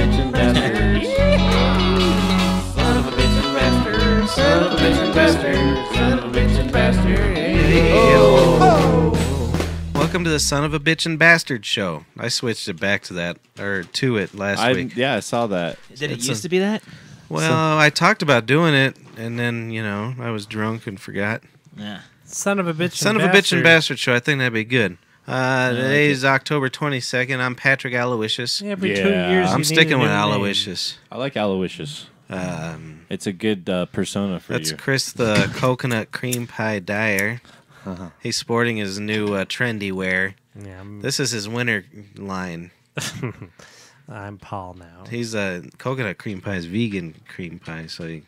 bitchin' bastard. Son of a bitchin' bastard. Son of a bitchin' bastard. Son of a bitchin' bastard. Welcome to the Son of a Bitchin' Bastard show. I switched it back to that, or to it last week. Yeah, I saw that. Did it used to be that? Well, I talked about doing it, and then, I was drunk and forgot. Yeah. Son of a bitch. Son of a Bitchin' Bastard show. I think that'd be good. Today's October 22nd. I'm Patrick Aloysius. Every 2 years I'm you sticking need with a new name. Aloysius. I like Aloysius. It's a good persona for That's you. Chris the coconut cream pie dyer. He's sporting his new trendy wear. Yeah, This is his winter line. I'm Paul now. He's a coconut cream pie is vegan cream pie, so You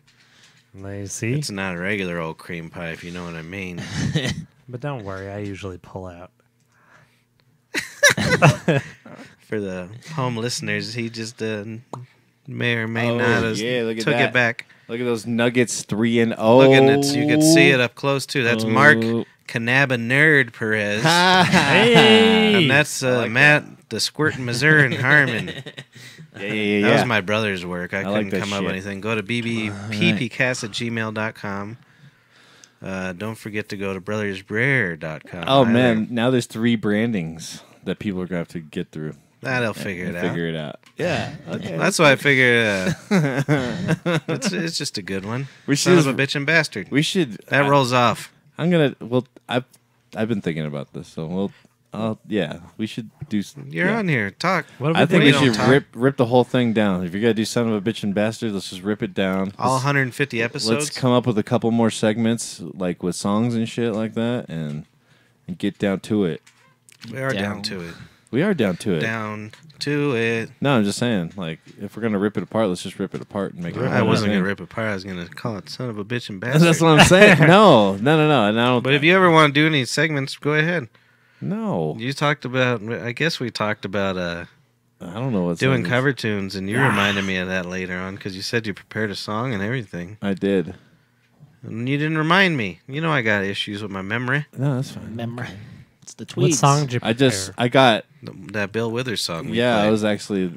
see? it's not a regular old cream pie, if you know what I mean. But don't worry, I usually pull out. For the home listeners, he just may or may Oh, not have yeah, look at took that. it back. Look at those Nuggets 3-0. Look, and you can see it up close too. That's Mark Oh. Canaba Nerd Perez, Hey! and that's I like Matt the Squirtin' Missouri Harmon. Yeah. That was my brother's work. I like couldn't that come up with shit. anything. Go to bbppcast@gmail.com. Don't forget to go to brothersbrer.com. Oh, man. Now there's 3 brandings that people are going to have to get through. That'll figure it out. Figure it out. Yeah. Okay. That's why I figured it's just a good one. We Son of should- a bitchin' bastard. We should. That rolls off. I'm going to. Well, I've been thinking about this. So yeah. We should do. You're on here. Talk. What I think we don't should talk. rip the whole thing down. If you're going to do Son of a Bitch and Bastard, let's just rip it down. All 150 episodes. Let's come up with a couple more segments, like with songs and shit like that, and get down to it. We are down to it. We are down to it. Down to it. No, I'm just saying, like, if we're gonna rip it apart, let's just rip it apart and make it. I wasn't going to rip it apart. I was going to call it Son of a Bitchin' Bastard. That's what I'm saying. No. And I don't. But if you ever want to do any segments, go ahead. No, You talked about, I guess we talked about I don't know what's doing cover tunes, and you reminded me of that later on because you said you prepared a song and everything. I did. And you didn't remind me. You know I got issues with my memory. No, that's fine. Memory. It's the tweets. What song did you prepare? I got. That Bill Withers song. we Yeah, played. I was actually.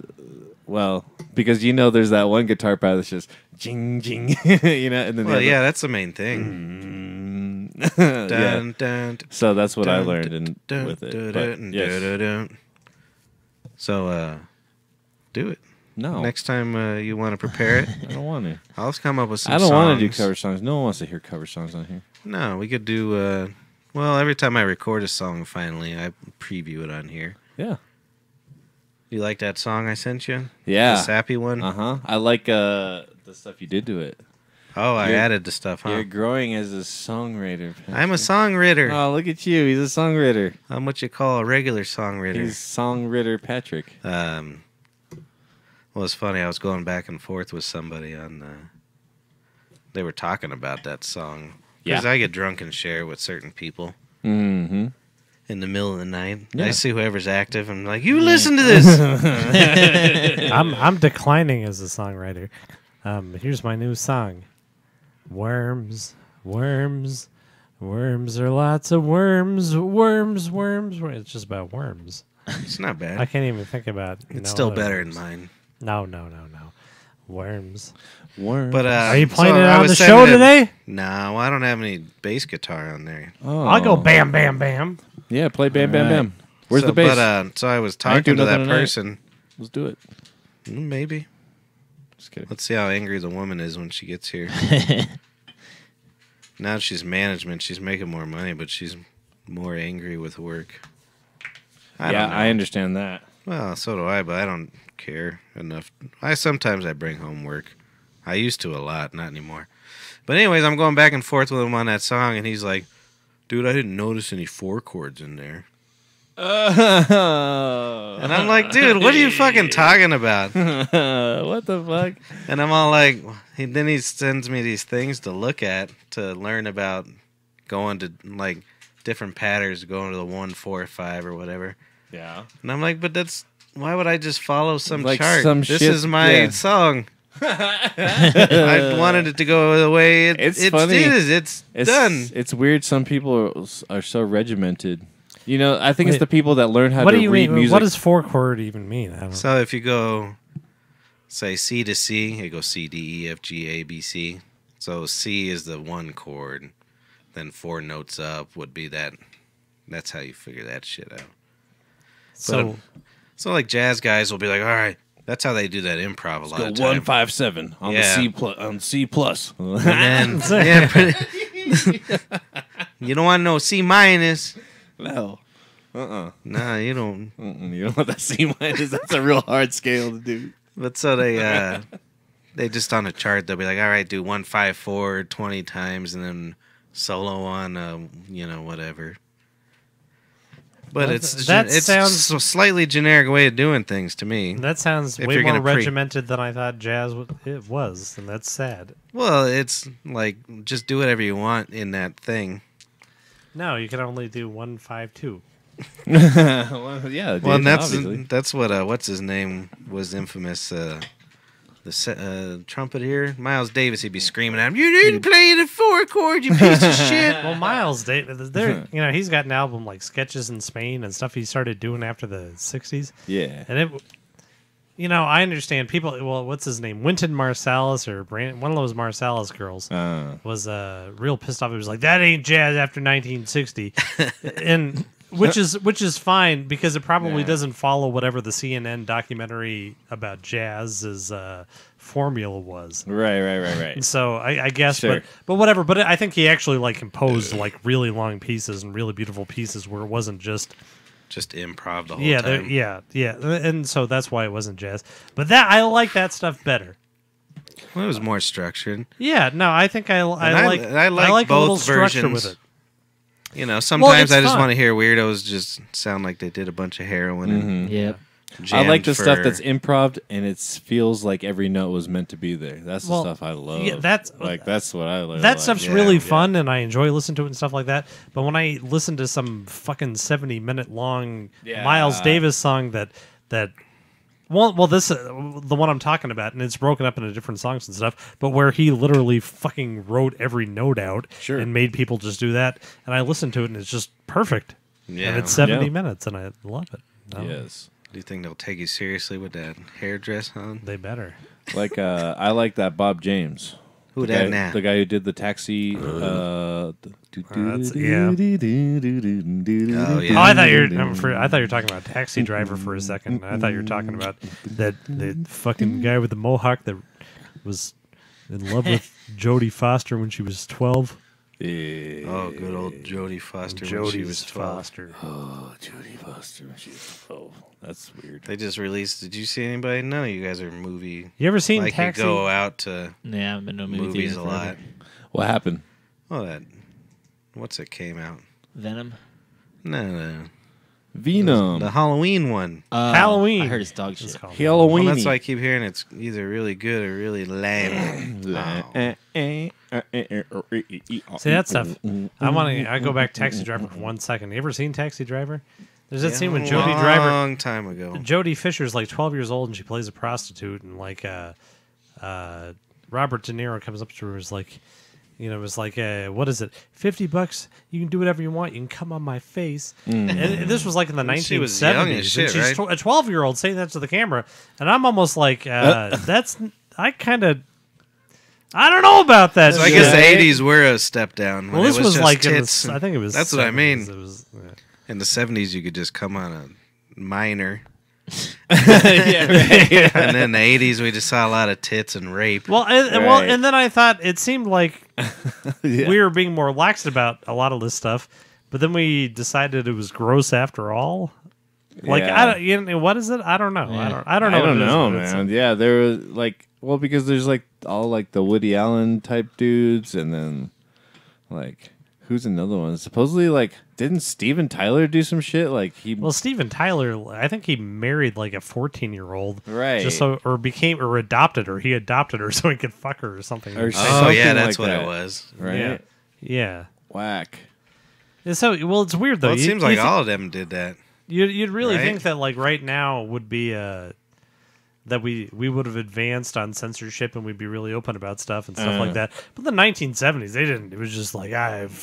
Well, because there's that one guitar pad that's just jing jing, and then. Well, yeah, that's the main thing. Yeah. Dun, dun, So that's what I dun, learned dun, with it. dun, But, dun, yes. dun, dun. So, do it. No, Next time you want to prepare it, I don't want to. I'll come up with some I don't want to do songs. cover songs. No one wants to hear cover songs on here. No, we could do. Well, every time I record a song, finally, I preview it on here. Yeah. You like that song I sent you? Yeah. The sappy one? I like the stuff you did to it. Oh, I You're- added the stuff, huh? You're growing as a songwriter. I'm a songwriter. Oh, look at you. He's a songwriter. I'm what you call a regular songwriter. He's songwriter Patrick. Well, it's funny. I was going back and forth with somebody on. They were talking about that song because Yeah. I get drunk and share it with certain people Mm-hmm. in the middle of the night. Yeah. I see whoever's active. I'm like, you listen to this. I'm declining as a songwriter. Here's my new song. Worms, worms, worms are lots of worms, worms, worms. It's just about worms. It's not bad. I can't even think about. It's still other better worms. than mine. No. Worms. Worm. But Are you playing so it I on was the sending show it- today? No, I don't have any bass guitar on there. oh. I'll go bam, bam, bam. Yeah, play bam, bam, Alright. bam. Where's So- the bass? But so I was I ain't talking do to that nothing tonight. person. Let's do it. Maybe. Just kidding. Let's see how angry the woman is when she gets here. Now she's management. She's making more money, but she's more angry with work. I don't know. I understand that. Well, so do I, but I don't care enough. Sometimes I bring home work. I used to a lot, not anymore. But anyways, I'm going back and forth with him on that song, and he's like, dude, I didn't notice any 4 chords in there. And I'm like, dude, what are you fucking talking about? What the fuck? And I'm all like, then he sends me these things to look at to learn about going to like different patterns, going to the 1, 4, 5 or whatever. Yeah. And I'm like, but why would I just follow some Like chart? some This shit, is my yeah. song. I wanted it to go the way It's it funny. is. It's done. It's weird. Some people are so regimented. You know, I think it's Wait, the people that learn how What to do you read mean? music. What does 4 chord even mean? I don't know. So if you go say C to C, it goes C, D, E, F, G, A, B, C. So C is the one chord. Then 4 notes up would be that. That's how you figure that shit out. So So like jazz guys will be like, all right, that's how they do that improv a lot of time. 157 on Yeah. the C plus. And then, yeah, you don't want no C minus. No. Nah, you don't. You don't want that C minus. That's a real hard scale to do. But so they just on a chart, they'll be like, all right, do 154 20 times and then solo on, whatever. But Well, it's that it's sounds- a slightly generic way of doing things to me. that sounds If way you're more gonna pre- regimented than I thought jazz it was, and that's sad. Well, it's like just do whatever you want in that thing. No, you can only do 152. Well, yeah. Well, and obviously. that's what what's his name was infamous. The trumpeter Miles Davis. He'd be screaming at him, "You didn't play the 4 chord, you piece of shit!" Well, Miles Davis, he's got an album like Sketches in Spain and stuff he started doing after the 60s. Yeah. And I understand people. Well, what's his name? Wynton Marsalis or one of those Marsalis girls was real pissed off. He was like, "That ain't jazz after 1960," and which is fine because it probably doesn't follow whatever the CNN documentary about jazz's formula was. Right. And so I guess, Sure. but whatever. But I think he actually like composed like really long pieces and really beautiful pieces where it wasn't just. Just improv the whole Yeah, time. yeah, and so that's why it wasn't jazz. But I like that stuff better. Well, it was more structured. Yeah, no, I think I like I like a little both structure versions. with it. Sometimes it's I just fun. want to hear weirdos just sound like they did a bunch of heroin and Yep. I like the jammed stuff for- that's improv and it feels like every note was meant to be there. That's the Well, stuff I love. yeah, that's what I love. That stuff's Yeah, really yeah. fun, and I enjoy listening to it and stuff like that. But when I listen to some fucking 70-minute long Yeah. Miles Davis song that this the one I'm talking about, and it's broken up into different songs and stuff, but where he literally fucking wrote every note out Sure. and made people just do that, and I listen to it and it's just perfect. Yeah. And it's 70 Yeah. minutes, and I love it. No, Yes. Do you think they'll take you seriously with that hairdress on? They better. Like I like that Bob James. Who The that guy, now? the guy who did the taxi. yeah. Oh, Oh, yeah. I thought you were talking about Taxi Driver for a second. I thought you were talking about the fucking guy with the mohawk that was in love with Jodie Foster when she was 12. Oh, good old Jodie Foster when she was 12. Foster. Oh, Jodie Foster. That's weird. They just released. Did you see anybody? None of you guys are movie. You ever seen Like Taxi? you go out to Yeah, I haven't been to a movie movies theater a forever. lot. What happened? Oh, that. What's it came out? Venom. No. Venom. The Halloween one. Halloween. I heard it's dog It's shit. called. Well, Halloween. that's why I keep hearing it's either really good or really lame. See that stuff? I go back to Taxi Driver for 1 second. You ever seen Taxi Driver? There's that scene with Jodie Driver. Long time ago. Jodie Fisher's like 12 years old and she plays a prostitute, and like Robert De Niro comes up to her and is like, it's like, what is it? $50? You can do whatever you want. You can come on my face. And this was like in the 1970s. She was young as shit, and she's right? a 12-year-old saying that to the camera, and I'm almost like, that's I don't know about that. So I shit. guess the 80s were a step down. When Well, this it was was just like in tits the, and- I think it was. That's what I 70s. mean. It was, In the 70s, you could just come on a minor. Yeah, right. And then the 80s, we just saw a lot of tits and rape. Right. and then I thought it seemed like Yeah. we were being more relaxed about a lot of this stuff, but then we decided it was gross after all. Like Yeah. what is it? I don't know. Yeah. I don't know. I don't what it is, know, but it's- man. Yeah, there was like, well, because there's like all like the Woody Allen type dudes, and then like who's another one? Supposedly, like, didn't Steven Tyler do some shit? Like he, Well, Steven Tyler, I think he married like a 14-year-old, right? just so or adopted her. He adopted her so he could fuck her or something. Or Oh, something yeah, that's like what that. it was. right? Yeah. Whack. And so, it's weird though. Well, it You- seems you like thi- all of them did that. You'd really Right? think that like right now would be that we would have advanced on censorship and we'd be really open about stuff and stuff like that. But the 1970s, they didn't. It was just like,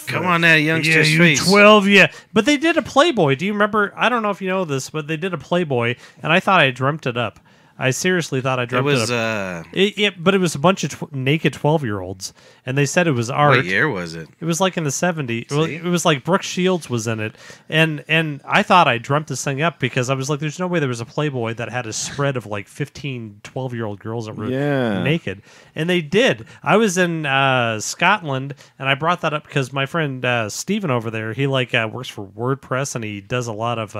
Come on, that youngster's you face. 12, yeah. But they did a Playboy. Do you remember? I don't know if you know this, but they did a Playboy, and I thought I dreamt it up. I seriously thought I It dreamt was, but it was a bunch of naked 12-year-olds, and they said it was art. what year was it? It was like in the 70s. Well, See? it was like Brooke Shields was in it. And I thought I dreamt this thing up because I was like, there's no way there was a Playboy that had a spread of like 15, 12-year-old girls that were naked. And they did. I was in Scotland, and I brought that up because my friend Steven over there, he like works for WordPress, and he does a lot of...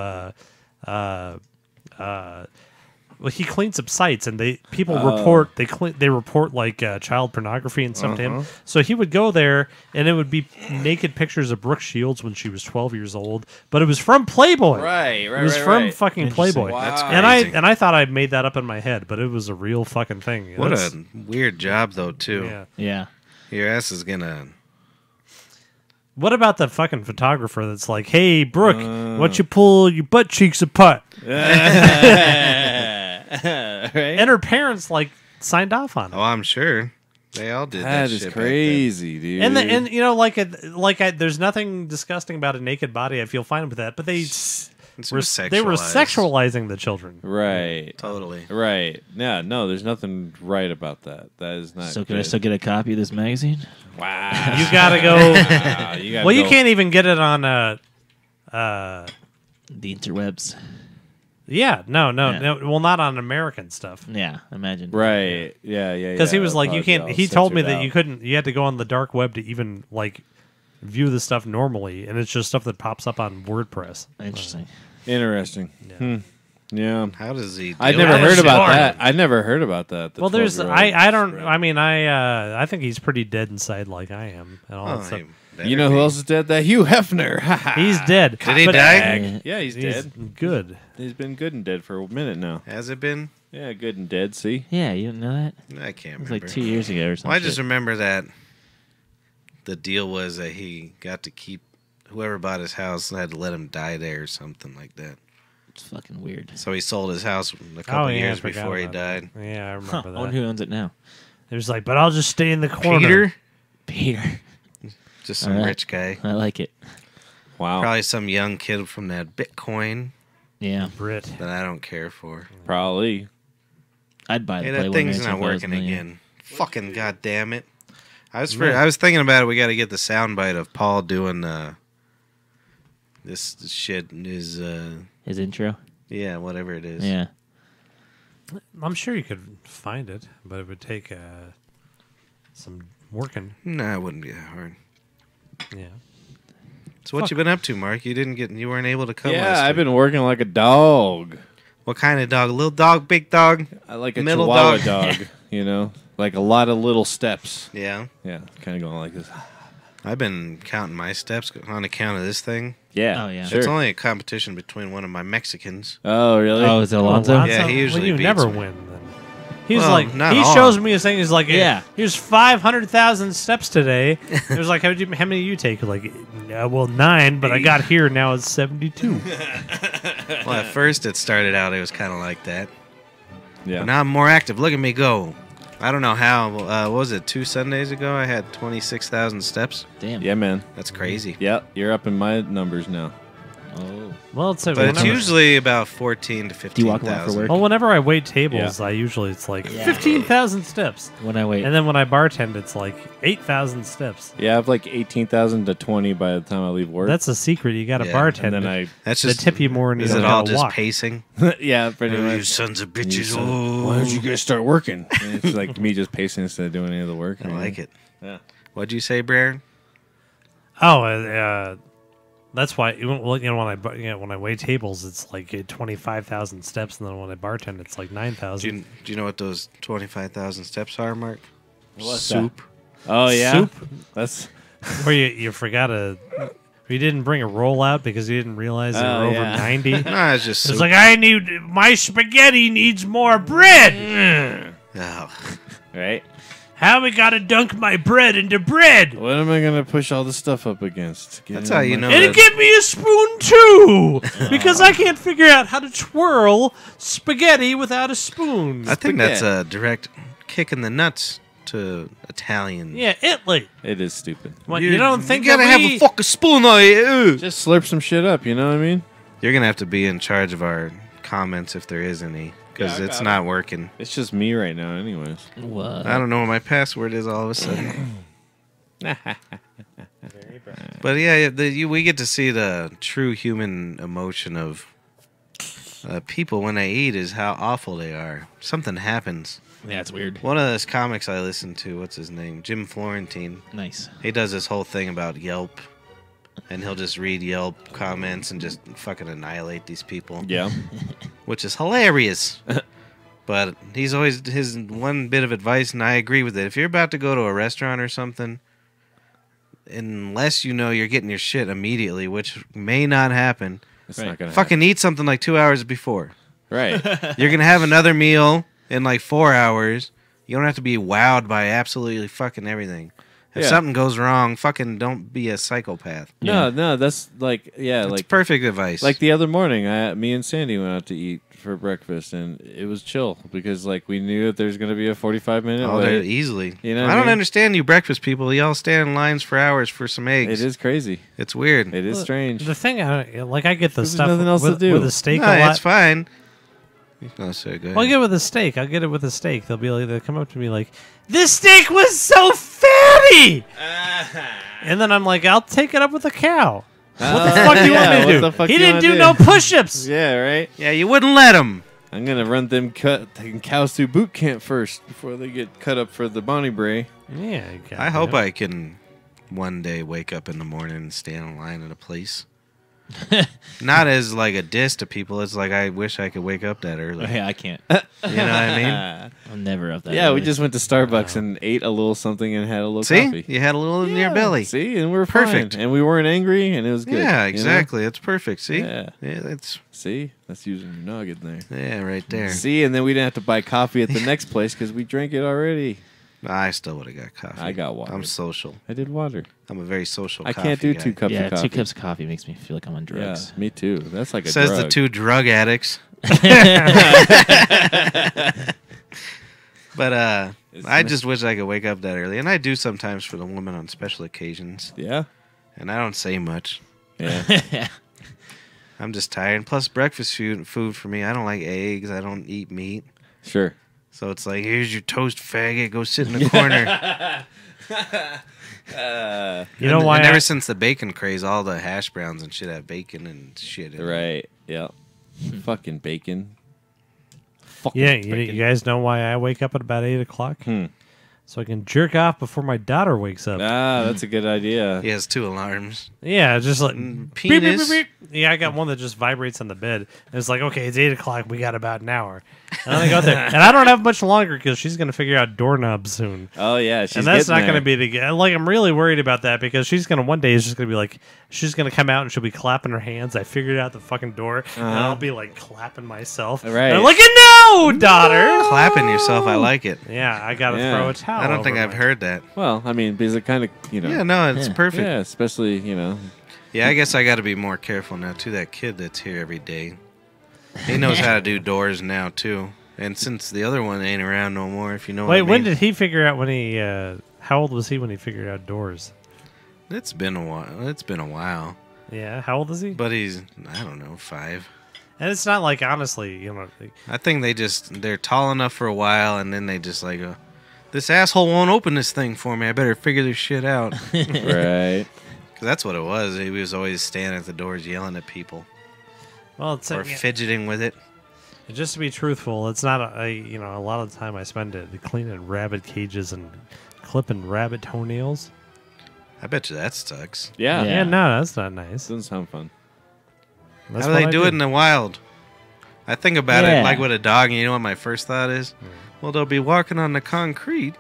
well, he cleans up sites, and people report they report like child pornography and stuff to him. So he would go there, and it would be naked pictures of Brooke Shields when she was 12 years old, but it was from Playboy. Right. It was from fucking Playboy. Wow. That's And crazy. I thought I made that up in my head, but it was a real fucking thing. What That's- a weird job, though, too. yeah. Yeah. Your ass is gonna. What about the fucking photographer that's like, "Hey, Brooke, why don't you pull your butt cheeks apart?" Right? And her parents like signed off on it. Oh, I'm sure they all did that. That is shit back then. crazy, dude. And you know, there's nothing disgusting about a naked body. I feel fine with that. But they It's were sexualized. sexualizing the children. Right. Totally. Right. Yeah, no, there's nothing right about that. That is not So can I good. still get a copy of this magazine? Wow. You gotta go. Wow, you gotta Well, you go- can't even get it on. The interwebs. Yeah, no, Yeah. well, not on American stuff. Yeah, imagine. Right. Yeah, yeah, Because he was it'll like, you probably can't. be all He told me censored that out. you couldn't. You had to go on the dark web to even like view the stuff normally, and it's just stuff that pops up on WordPress. Interesting. Interesting. Yeah. Yeah. How does he? I deal never with heard shit? about that. I never heard about that. the Well, there's 12-year-old I don't. spread. I mean, I think he's pretty dead inside, like I am, and all Oh, that stuff. he better You know who be. else is dead? That Hugh Hefner. He's dead. Did he But die? Yeah, he's He's dead. good. He's been good and dead for a minute now. Has it been? Yeah, good and dead. See? Yeah, you didn't know that? I can't It was remember. like 2 years ago or something. Well, I just remember that the deal was that he got to keep whoever bought his house had to let him die there or something like that. It's fucking weird. So he sold his house a couple Oh, yeah, I years forgot before he about that. died. Yeah, I Huh, remember I that. wonder who owns it now. It was like, but I'll just stay in the corner. Peter, Peter. just some Alright. rich guy, I like it. Wow. probably some young kid from that Bitcoin Yeah. Brit. that I don't care for. Probably. I'd buy the Hey, that Playboy thing's Mansion not if I was working a million. again. Fucking goddamn it! I was Man. I was thinking about it. We got to get the soundbite of Paul doing this shit. Is His intro. yeah, whatever it is. Yeah. I'm sure you could find it, but it would take some working. No, it wouldn't be that hard. Yeah. So what Fuck. you been up to, Mark? You weren't able to come. Yeah, last I've week. been working like a dog. What kind of dog? Little dog, big dog? I like a Middle Chihuahua dog. dog. You know, like a lot of little steps. Yeah. Yeah, kind of going like this. I've been counting my steps on account of this thing. Yeah. Oh, yeah. Sure. It's only a competition between one of my Mexicans. Oh, really? Oh, is it Alonso? Well, Yeah, he usually you beats never me. win. Then. He's Well, like, not he all. shows me his thing. He's like, Yeah. here's 500,000 steps today. It was like, how many do you take? Like, well, 9, but I got here now. It's 72. Well, at first it started out, it was kind of like that. Yeah. But now I'm more active. Look at me go. I don't know how. What was it, 2 Sundays ago? I had 26,000 steps. Damn. Yeah, man. That's crazy. Yeah, you're up in my numbers now. Oh. Well, it's But it's usually about 14 to 15,000. Do you walk a lot for work? Well, whenever I wait tables, it's like Yeah. 15,000 steps. When I wait. And then when I bartend, it's like 8,000 steps. Yeah, I have like 18,000 to 20 by the time I leave work. That's a secret. You got to Yeah, bartend. and then I That's they just. tip you more and you Is don't it all gotta just walk. pacing? yeah, pretty Oh, much. you sons of You bitches. son- Oh. Why don't you guys start working? And it's like me just pacing instead of doing any of the work. I like it. Yeah. What'd you say, Brer? Oh, that's why when I wait tables, it's like 25,000 steps, and then when I bartend, it's like Do 9,000. you know what those 25,000 steps are, Mark? What's Soup. Oh yeah, Soup, That's where you forgot you didn't bring a roll out because you didn't realize they Oh, were yeah. over 90. No, it's just soup. It's like my spaghetti needs more bread. Oh. right. How we gotta dunk my bread into bread? What am I gonna push all this stuff up against? Get That's it how on you my- know And that- give me a spoon too, because I can't figure out how to twirl spaghetti without a spoon. I think that's Spaghetti. a direct kick in the nuts to Italians. Yeah, Italy. It is stupid. What, you don't think you gotta that have we- a fucking spoon on you? Just slurp some shit up. You know what I mean? You're gonna have to be in charge of our comments if there is any. because I it's got not working. It's just me right now, anyways. What? I don't know what my password is all of a sudden. But yeah, we get to see the true human emotion of people when they eat is how awful they are. Something happens. Yeah, it's weird. One of those comics I listened to, what's his name? Jim Florentine. Nice. He does this whole thing about Yelp, and he'll just read Yelp comments and just fucking annihilate these people, Yeah. which is hilarious. But he's always, his one bit of advice, and I agree with it. If you're about to go to a restaurant or something, unless you know you're getting your shit immediately, which may not happen, It's Right. not gonna fucking eat something like 2 hours before. happen. Right. You're gonna have another meal in like 4 hours. You don't have to be wowed by absolutely fucking everything. If Yeah. something goes wrong, fucking don't be a psychopath. No, that's like, yeah, That's like perfect advice. Like the other morning, me and Sandy went out to eat for breakfast, and it was chill because like we knew that there's gonna be a 45-minute oh, they're wait. easily. You know what I I don't mean? understand you breakfast people. Y'all stand in lines for hours for some eggs. It is crazy. It's weird. It is strange. The thing, I get the There's stuff nothing else to with, do. with a steak No, a lot. it's fine. No, sorry, go ahead. Well, I'll get it with a steak. I'll get it with a steak. They'll come up to me like, "This steak was so fatty," and then I'm like, "I'll take it up with a cow." What the fuck do you want me to what do? the fuck He you didn't wanna do do? no push-ups. Yeah, right. Yeah, you wouldn't let him. I'm gonna run them taking cows through boot camp first before they get cut up for the Bonnie Bray. Yeah, I hope I can one day wake up in the morning and stand in line at a place. Not as like a diss to people. It's like I wish I could wake up that early. Yeah, I can't. You know what I mean? I'm never up that. Yeah, we early. just went to Starbucks and ate a little something and had a little See, coffee. you had a little in your belly. See, and we were Perfect. fine. And we weren't angry, and it was good. Yeah, you know? exactly. It's perfect. See? Yeah. That's See, that's using your noggin there. right there. See, and then we didn't have to buy coffee at the next place because we drank it already. I still would have got coffee. I got water. I'm social. I did water. I'm a very social. I coffee can't do guy. 2 cups Yeah, of coffee. 2 cups of coffee makes me feel like I'm on Yeah, drugs. me too. That's like a Says drug. the 2 drug addicts. But I just wish I could wake up that early, and I do sometimes for the woman on special occasions. Yeah. And I don't say much. Yeah. I'm just tired. Plus, breakfast food for me. I don't like eggs. I don't eat meat. Sure. So it's like, here's your toast, faggot. Go sit in the corner. You know why? And I- ever since the bacon craze, all the hash browns and shit have bacon and shit in it. Right. Yeah. Fucking bacon. Fucking Yeah, bacon. you guys know why I wake up at about 8 o'clock? So I can jerk off before my daughter wakes up. Ah, that's a good idea. He has 2 alarms. Yeah, just like Penis. beep, beep, beep, beep. Yeah, I got one that just vibrates on the bed. And it's like, okay, it's 8 o'clock. We got about an hour. And I go there, and I don't have much longer because she's gonna figure out doorknobs soon. Oh yeah, she's And that's getting not going to there. be the like. I'm really worried about that because she's going to one day. It's just going to be like she's going to come out and she'll be clapping her hands. I figured out the fucking door, and I'll be like clapping myself. Right. And I'm like, no, daughter. Clapping yourself, I like it. Yeah, I got to Yeah. throw a towel. I don't think over I've my- heard that. Well, I mean, because it kind of, Yeah, no, it's Yeah. perfect. yeah, especially, Yeah, I guess I got to be more careful now, too. That kid that's here every day. He knows how to do doors now, too. And since the other one ain't around no more, if you know what I Wait, mean. when did he figure out when he? How old was he when he figured out doors? It's been a while. It's been a while. Yeah, how old is he? But he's, I don't know, 5. And it's not like honestly, I think they're tall enough for a while, and then they just like, this asshole won't open this thing for me. I better figure this shit out. right. Because that's what it was. He was always standing at the doors yelling at people well, it's or fidgeting with it. just to be truthful, it's not a lot of the time I spend it cleaning rabbit cages and clipping rabbit toenails. I bet you that sucks. Yeah. Yeah, no, that's not nice. Doesn't sound fun. That's How do what they I do it in the wild? I think about it Yeah. like with a dog, and you know what my first thought is? Well, they'll be walking on the concrete.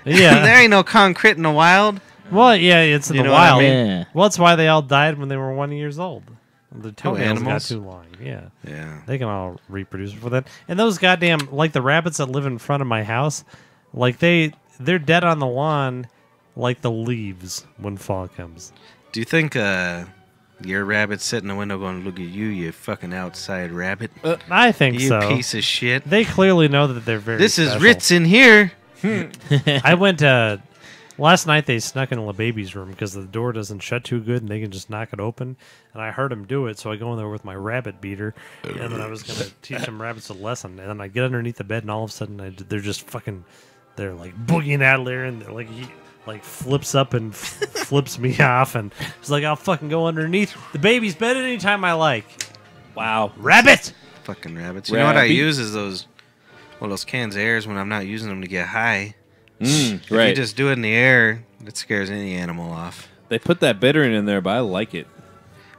Yeah. There ain't no concrete in the wild. Well, yeah, it's in You the know what I wild. mean? Yeah. Well, that's why they all died when they were 1 year old. The toenails got animals? too long. Yeah. Yeah. They can all reproduce before that. And those goddamn like the rabbits that live in front of my house, like they're dead on the lawn like the leaves when fall comes. Do you think your rabbit sitting in the window going, look at you, you fucking outside rabbit? I think You so. piece of shit. They clearly know that they're very This is special. Ritz in here. I went Last night they snuck into the baby's room because the door doesn't shut too good and they can just knock it open. And I heard them do it, so I go in there with my rabbit beater, and then I was going to teach some rabbits a lesson. And then I get underneath the bed, and all of a sudden they're just fucking, they're like boogieing out of there, and they're like he like flips up and flips me off, and it's like I'll fucking go underneath the baby's bed anytime I like. Wow. Rabbit. Fucking rabbits. You know what I Rabbit. use is those cans of airs when I'm not using them to get high. If Right. you just do it in the air, it scares any animal off. They put that bittering in there, but I like it.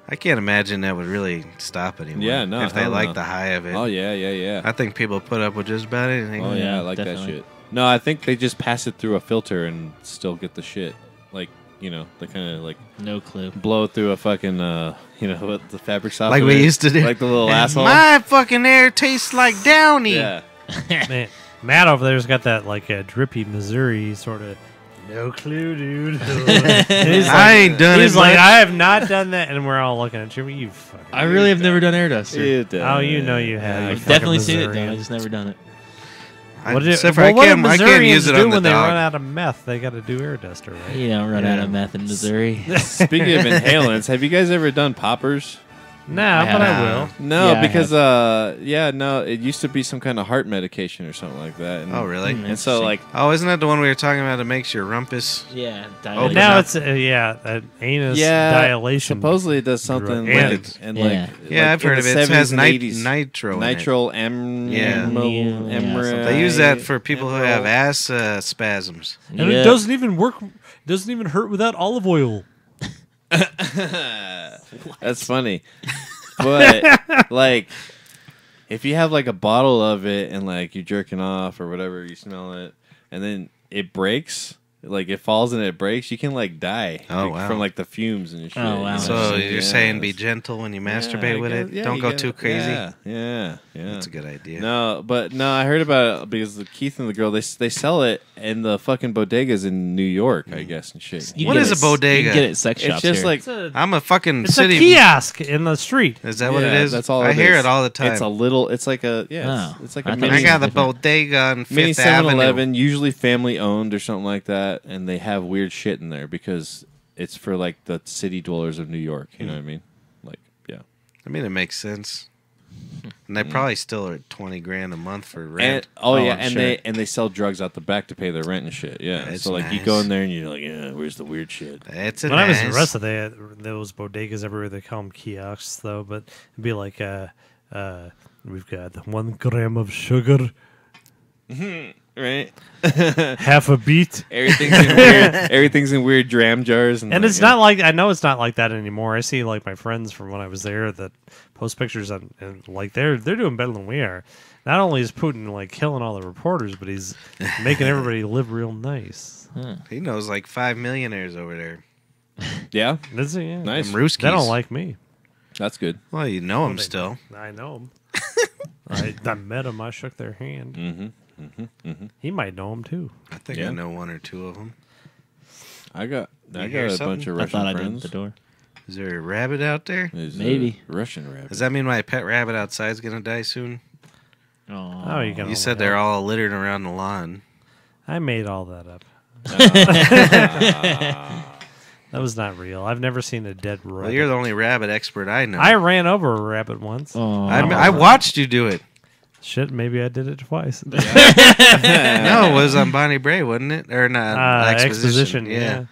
I can't imagine that would really stop anyone. Yeah, no, If they hell like no. the high of it. Oh, yeah. I think people put up with just about anything. Oh, yeah, I like definitely. that shit. No, I think they just pass it through a filter and still get the shit. Like, you know, they kind of like No clue. blow it through a fucking, what the fabric softener. Like we used to do. Like the little asshole. My fucking air tastes like Downy. Yeah. Man, Matt over there's got that like a drippy Missouri sort of. No clue, dude. I ain't done it. He's like, much. I have not done that, and we're all looking at you. You fucking. I really have never done air duster. Oh, you know you have. Yeah, You I've fucking definitely seen it done. Missourian. I just never done it. What did except for well, what do I can't Missourians use it do on the when they dog. run out of meth? They got to do air duster, right? You don't run out of meth in Missouri. Speaking of inhalants, have you guys ever done poppers? Nah, but I will. No, Yeah, I because it used to be some kind of heart medication or something like that. And, Oh, really? And so like Oh, isn't that the one we were talking about that makes your rumpus? Yeah. Open Now up. it's an anus yeah, dilation. supposedly it does something And- like and Yeah. like Yeah, like I've heard in of the it. It 70s has and 80s. nitro in it. Nitro Yeah, They use that for people who have ass spasms. And it doesn't even work. Doesn't even hurt without olive oil. That's funny. But like if you have like a bottle of it and like you're jerking off or whatever, you smell it and then it breaks, like it falls and it breaks, you can like die from like the fumes and shit. Oh, wow. So you're saying be gentle when you masturbate with it? Don't go too crazy? Yeah. That's a good idea. No, I heard about it because Keith and the girl they sell it in the fucking bodegas in New York, I guess, and shit. You What can is get a bodega? You can get it at sex It's shops just here. like It's a, I'm a fucking it's city. a kiosk in the street. Is that what it is? That's all I it hear is. it all the time. It's a little. It's like a Oh. It's like I a thought mini. I got the different. bodega on Mini Fifth Avenue. 7-Eleven, usually family owned or something like that, and they have weird shit in there because it's for like the city dwellers of New York. You know what I mean? Like, yeah. I mean, it makes sense. And they probably still are at $20,000 a month for And rent. and sure. they sell drugs out the back to pay their rent and shit. Yeah. That's So like you nice. go in there and you're like, yeah, where's the weird shit? It's When I was in Russia, they had those bodegas everywhere. They call them kiosks, though. But it'd be like, we've got 1 gram of sugar, Right. half a beet. Everything's in weird dram jars, And like, it's not like, I know it's not like that anymore. I see like my friends from when I was there that post pictures on, and like they're doing better than we are. Not only is Putin like killing all the reporters, but he's making everybody live real nice. He knows like 5 millionaires over there. Yeah, Is he? Yeah. nice. Them Ruskies. They don't like me. That's good. Well, you know him They- still. I know him. I met him. I shook their hand. He might know him too. I think Yeah. I know 1 or 2 of them. I got You a hear bunch something? of I Russian thought I did friends. at the door. Is there a rabbit out there? There's a Maybe. Russian rabbit. Does that mean my pet rabbit outside is going to die soon? Oh, you can. You said they're all littered around the lawn. I made all that up. That was not real. I've never seen a dead rabbit. Well, you're the only rabbit expert I know. I ran over a rabbit once. I watched you do it. Shit, maybe I did it twice. No, it was on Bonnie Bray, wasn't it? Or not? Exposition, yeah.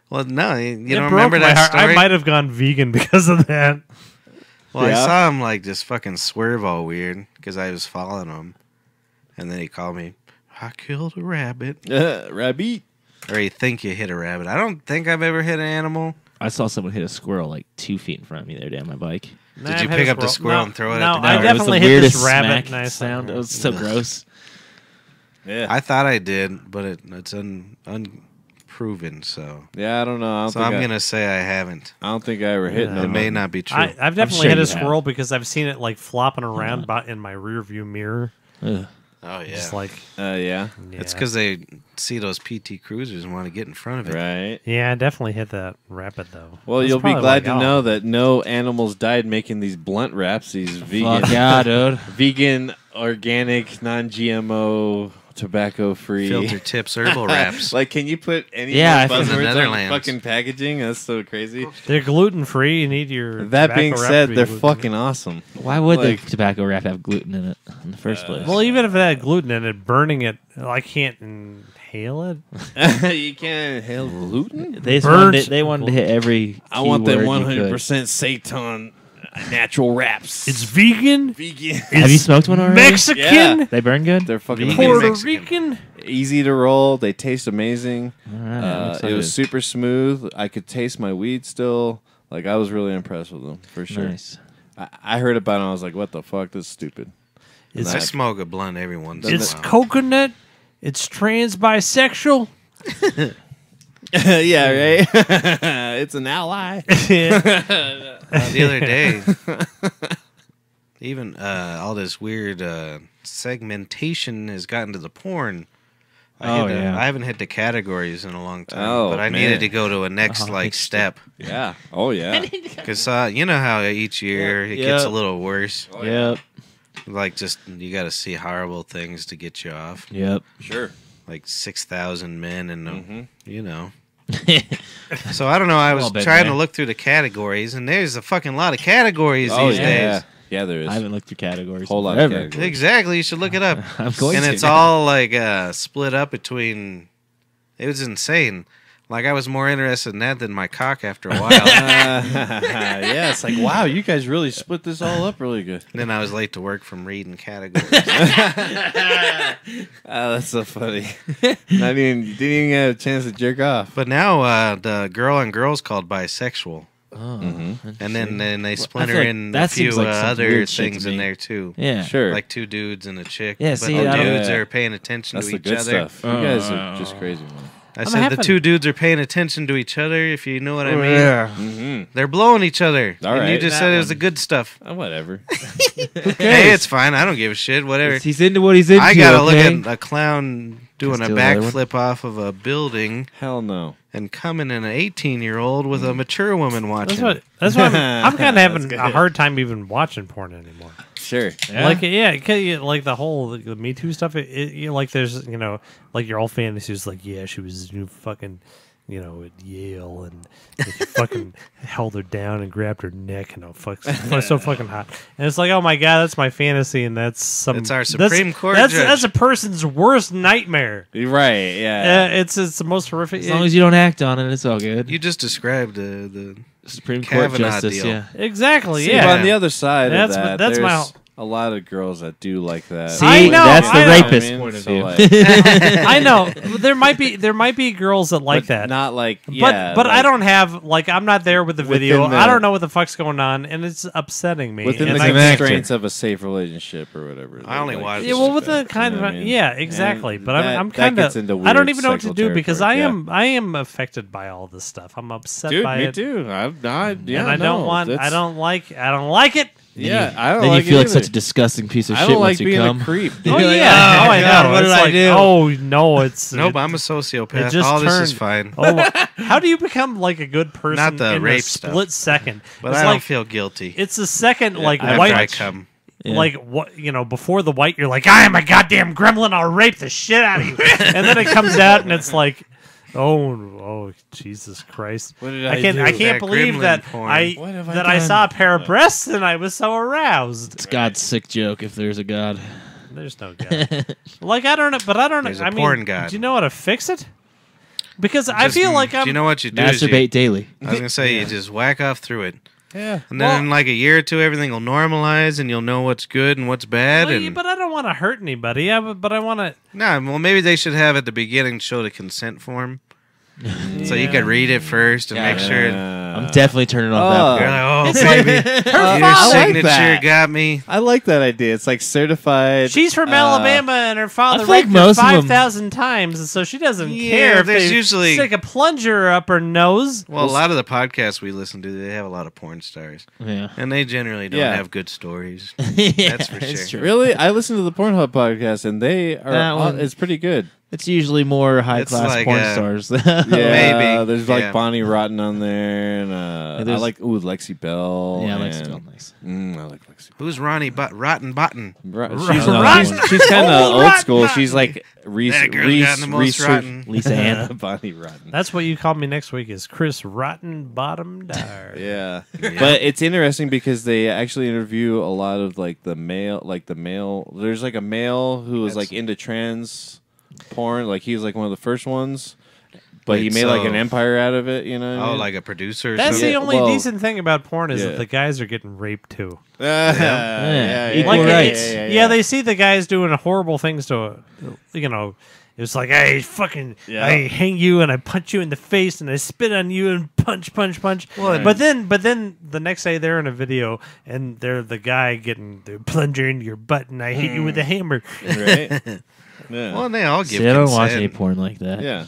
Well, no, you It don't broke remember my that heart. story? I might have gone vegan because of that. Well, Yeah. I saw him like just fucking swerve all weird because I was following him, and then he called me. I killed a rabbit, Rabbit. or you think you hit a rabbit. I don't think I've ever hit an animal. I saw someone hit a squirrel like 2 feet in front of me the other day on my bike. Did you pick up the squirrel and throw it at no, the I dog? definitely it was the hit weirdest this rabbit. smack And I sound. It was so Ugh. gross. Yeah. I thought I did, but it's unproven. So, Yeah, I don't know. I'm gonna say I haven't. I don't think I ever hit Yeah. no. It may not be true. I've definitely sure hit a you have. squirrel because I've seen it like flopping around in my rear view mirror. Ugh. oh yeah, Just like, Yeah. yeah. it's because they see those PT Cruisers and want to get in front of it. Right. Yeah, I definitely hit that rabbit though. Well, That's you'll be probably glad like, to know that no animals died making these blunt wraps. These vegan, Fuck yeah, dude. vegan, organic, non-GMO tobacco-free Filter tips herbal wraps. Like, can you put any Yeah, I more think the buzzwords on Netherlands. fucking packaging? That's so crazy. They're gluten free. You need your. That tobacco being wrap said, to be they're gluten-free. fucking awesome. Why would Like- the tobacco wrap have gluten in it in the first place? Well, even if it had gluten in it, burning it, I can't inhale it. You can't inhale gluten? they just burnt they wanted to hit every. I want them keyword you could. 100% seitan natural wraps. It's vegan. vegan. Have you smoked one already? Mexican. Yeah. They burn good. They're fucking Vegan Puerto amazing. Mexican. Rican. Easy to roll. They taste amazing. All right, I'm It excited. was super smooth. I could taste my weed still. Like, I was really impressed with them, for sure. Nice. I heard about it and I was like, what the fuck? This is stupid. It's, I smoke a blunt every once in a it's while. coconut. It's trans bisexual. Yeah, right? It's an ally. Yeah. The other day, even all this weird segmentation has gotten to the porn. Oh, yeah. I haven't hit the categories in a long time, Oh, but I man. needed to go to a next next step Yeah. Oh, yeah. because you know how each year it Yeah. gets a little worse. Yep. Like just you got to see horrible things to get you off. Yep. Sure. Like 6,000 men and Mhm. you know. So I don't know. I was Well, been trying to there. look through the categories, and there's a fucking lot of categories Oh, these yeah. days. Yeah, there is. I haven't looked through categories. Whole lot of forever. categories. Exactly. You should look it up. I'm going And to. it's all like split up between. It was insane. Like I was more interested in that than my cock after a while. Yeah, it's like, wow, you guys really split this all up really good. Then I was late to work from reading categories. Oh, that's so funny. You didn't even get a chance to jerk off. But now the girl on girl's called bisexual, Oh, Mhm. and then they I splinter feel like in that a few seems like some other weird shit things to in me. there too. Yeah. Sure. Like two dudes and a chick. Yeah, but see, the I don't- dudes Yeah. are paying attention That's to the each good other. stuff. You guys are just crazy, man. I said the having- two dudes are paying attention to each other. If you know what I mean. Mm-hmm. They're blowing each other. All and you right. just That said it was one. the good stuff. Whatever. Hey, it's fine. I don't give a shit. Whatever. He's into what he's into. I gotta okay? look at a clown doing Let's a do another one. backflip off of a building Hell no. and coming in an 18-year-old with a mature woman watching. That's what I'm kind of having That's a good. hard time even watching porn anymore. Sure. Like, yeah, 'cause like the whole the Me Too stuff. Like, there's like your old fantasies. Like, yeah, she was fucking, at Yale, and he fucking held her down and grabbed her neck, and so fucking hot. And it's like, oh my god, that's my fantasy, and that's some. It's our Supreme Court That's judge. a person's worst nightmare. You're right. Yeah. It's the most horrific. As long as you don't act on it, it's all good. You just described the Supreme Court Kavanaugh justice, deal. yeah. exactly, See, yeah. but on the other side That's- of that, that's my there's whole- a lot of girls that do like that. See, I know, that's the I know. rapist I mean, point of so, view. like, I know there might be girls that like but that. Not like, But yeah. but I like, don't have I'm not there with the video. Within the- I don't know what the fuck's going on, and it's upsetting me. within and the I- constraints of a safe relationship or whatever. I only like, watch- yeah, well, with that, the kind you know of what I mean? yeah, exactly. And But that- I'm that kind gets of into I don't weird even know what to sexual do because territory, I am affected by all this stuff. I'm upset Dude, by me it, too. Yeah, and I no, don't want. I that's- don't like it. Yeah, I don't Then like you feel it like such either. a disgusting piece of I shit don't like once you being come. a creep. Oh You're like, yeah, oh I God, know. what It's did I like, do? oh no, it's Nope, it- I'm a sociopath. it just All this is turned- fine. Oh, how do you become like a good person Not the in rape a stuff. split second? But It's I like, don't feel guilty. It's the second like After white I come. Yeah. like what before the white you're like I am a goddamn gremlin, I'll rape the shit out of you, and then it comes out and it's like oh Jesus Christ, What did I I can't do? I can't That believe gremlin that porn. What have I I done? saw a pair of breasts and I was so aroused. It's God's sick joke if there's a God. There's no god. Like I don't know, but I don't know. There's a I mean, porn god. do you know how to fix it? Because I Just- feel like do I'm. you know what you do? is you- Masturbate daily. I was gonna say you just whack off through it, Yeah. and then in like a year or two, everything will normalize, and you'll know what's good and what's bad. Well, And but I don't want to hurt anybody. But I want to. no, well, maybe they should have at the beginning show the consent form, so you could read it first and make sure. I'm definitely turning off You're that like, part. oh baby, your I like signature that. got me. I like that idea. It's like certified. She's from Alabama, and her father I feel like raped her most of 'em- 5,000 times, and so she doesn't Yeah, care if there's they usually- stick a plunger up her nose. Well, a lot of the podcasts we listen to, they have a lot of porn stars, Yeah. and they generally don't Yeah. have good stories. Yeah, That's for it's sure. true. Really? I listen to the Pornhub podcast, and they are. That one- It's pretty good. It's usually more high class like, porn stars. Yeah, Maybe, There's like yeah. Bonnie Rotten on there, and I there's- like Lexi Bell. Yeah, and, Lexi Bell, nice. I like Lexi. Who's Ronnie Rotten Button? She's Rotten. she's kind of Oh, old Rotten school. Button. She's like That girl's gotten the most rotten. Lisa Ann. Bonnie Rotten. That's what you call me next week is Chris Rotten Bottom Dar. Yeah. But it's interesting because they actually interview a lot of the male. There's like a male who was like into trans porn. Like he was like one of the first ones, but he Wait, made like so- an empire out of it. You know? What I Oh, mean? like a producer or That's something? the only well, decent thing about porn is yeah. that the guys are getting raped too. Equal Like rights. yeah, they see the guys doing horrible things to, it's like I hang you and I punch you in the face and I spit on you and punch. Well, But then the next day they're in a video and they're the guy getting the plunger into your butt and I hit you with a hammer. Right? Yeah. Well, and they all give See, I don't watch consent. any porn like that. Yeah.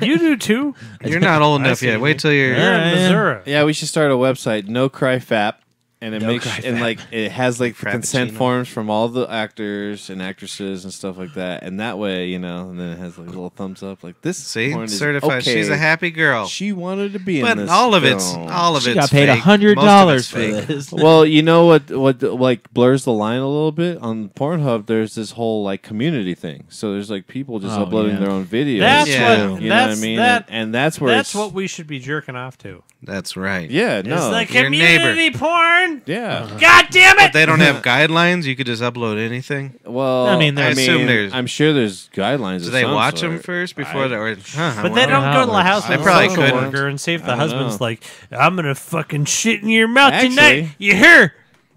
You do too. You're not old enough see yet. you. Wait till you're... You're in Yeah. Missouri. Yeah, we should start a website, No Cry Fap, and it No makes Cry and Fap. like it has like the consent Frappuccino. forms from all the actors and actresses and stuff like that, and that way, and then it has like a little thumbs up, like this. See? porn is Certified. okay. She's a happy girl. She wanted to be in But this. all of film. She it's got paid fake. $100 Most of it's for fake. this. Well, you know what like blurs the line a little bit on Pornhub. There's this whole like community thing. So there's like people just Oh, uploading yeah. their own videos. That's Yeah. what you know what I that's mean, that, and that's where that's it's, what we should be jerking off to. That's right. Yeah, no, It's the your neighbor. community porn. yeah. God damn But it! they don't have guidelines. You could just upload anything. Well, I mean, I assume there's- I'm sure there's guidelines. Do of they some watch sort. them first before they... Or, But they don't go to the house They with probably a social couldn't. worker and see if the I don't husband's know. like, I'm gonna fucking shit in your mouth Actually- tonight. You hear?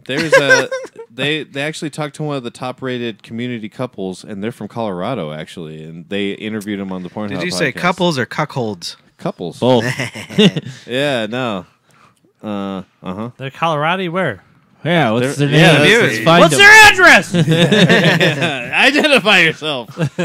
There's a they actually talked to one of the top rated community couples, and they're from Colorado actually, and they interviewed him on the Pornhub. Did you say podcast. couples or cuckolds? Couples? Both. Yeah, no. Uh-huh. The Colorado where? Yeah, what's their They're- name? yeah, that's Let's it. find What's them. their address? Identify yourself.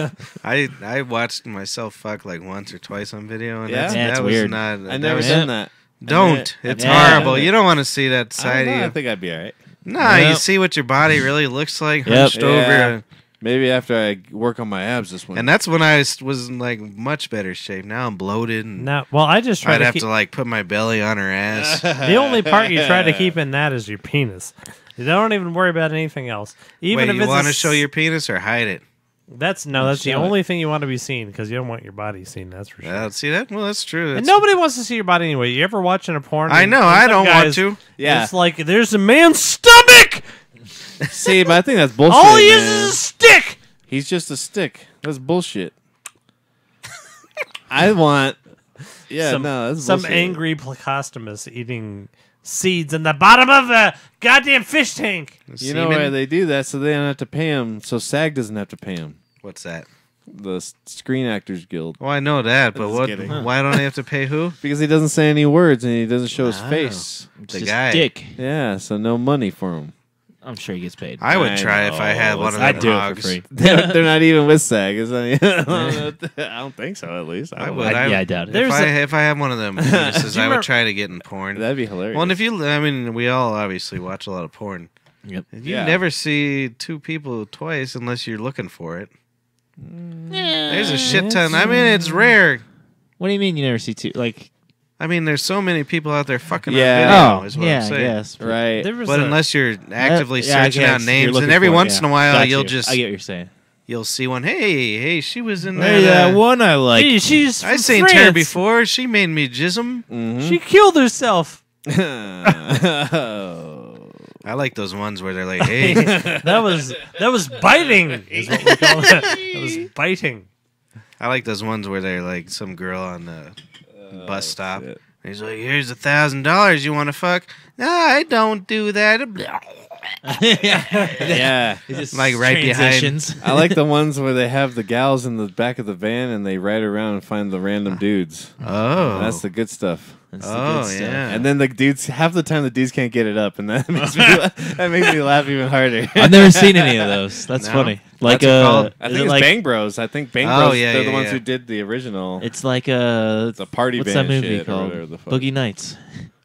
I watched myself fuck like once or twice on video, and Yeah? that's, Yeah, that it's was weird. not. I that never was- done that. Don't. It's Yeah. horrible. You don't want to see that I, side don't know, I of you. think I'd be all right. Nah, you Yep. see what your body really looks like Yep. hunched over. Yeah. Maybe after I work on my abs this one. And that's when I was in like much better shape. Now I'm bloated, and No, well, I just try I'd to have keep. to like put my belly on her ass. The only part you try to keep in that is your penis. You don't even worry about anything else. Even Wait, if you it's want to a show your penis or hide it? That's the show it. only thing you want to be seen because you don't want your body seen. That's for sure. See that? Well, that's true. And That's- nobody wants to see your body anyway. You ever watching a porn? I and- know. and I some don't want guys- to. yeah. It's like there's a man's stomach. See, but I think that's bullshit. All he man. is a stick. He's just a stick. That's bullshit. I want. Yeah, some, no, that's some bullshit. angry plecostomus eating seeds in the bottom of a goddamn fish tank. You know why they do that? So they don't have to pay him. So SAG doesn't have to pay him. What's that? The Screen Actors Guild. Well, I know that, but Just what? kidding. Why don't they have to pay who? Because he doesn't say any words and he doesn't show his Wow. face. It's The just guy. dick. Yeah, so no money for him. I'm sure he gets paid. I would I try if I had know. one of I'd them do it hogs. for free. They're not even with SAG. Is that, I don't think so, at least. I would. I doubt it. There's If I had one of them penises, Do you I would remember- try to get in porn. That'd be hilarious. Well, and if you, I mean, we all obviously watch a lot of porn. Yep. You Yeah. never see two people twice unless you're looking for it. There's a shit ton. I mean, it's rare. What do you mean you never see two? Like, I mean, there's so many people out there fucking Yeah. on video, oh, is what yeah, I'm I saying. guess. right. There was But a- unless you're actively Yeah, I searching guess out you're names, looking and every for it, once yeah. in a while Got you'll you. just I get what you're saying. you'll see one. Hey, she was in Hey, that. that one I like. Hey, she's I from seen her France. before. She made me jism. Mhm. She killed herself. I like those ones where they're like, "Hey, That was biting. Is what we call it. That was biting. I like those ones where they're like some girl on the bus stop. shit. He's like, "Here's $1,000. You want to fuck?" No, I don't do that. Yeah. It just Like right behind- transitions. I like the ones where they have the gals in the back of the van and they ride around and find the random dudes. Oh, That's the good stuff. That's the Oh, good stuff. yeah. And then the dudes, half the time the dudes can't get it up, and that makes me laugh even harder. I've never seen any of those. That's No? funny. Like What's it called? I is think it it's like Bang Bros. I think Bang Oh, Bros. yeah, they're the yeah, ones yeah. who did the original. it's like a It's a party what's band that movie shit or called? whatever the fuck. Boogie Nights.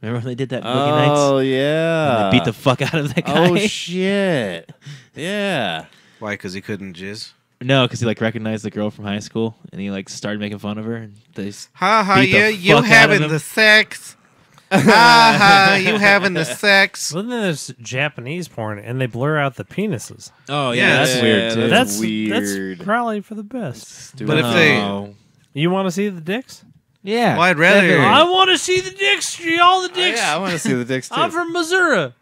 Remember when they did that Boogie Nights? Oh And yeah. they beat the fuck out of that guy. Oh shit. Yeah. why? Because he couldn't jizz. No, because he like recognized the girl from high school and he like started making fun of her. And they Ha ha! Beat the You fuck out of having him. the sex? ha, you having the sex. Well, then there's Japanese porn, and they blur out the penises. Oh Yeah, that's weird too. that's weird. That's probably for the best. Stupid. But if they- Oh. You want to see the dicks? Yeah. Well, I'd rather- definitely. I want to see the dicks. See all the Oh, dicks. yeah, I want to see the dicks too. I'm from Missouri.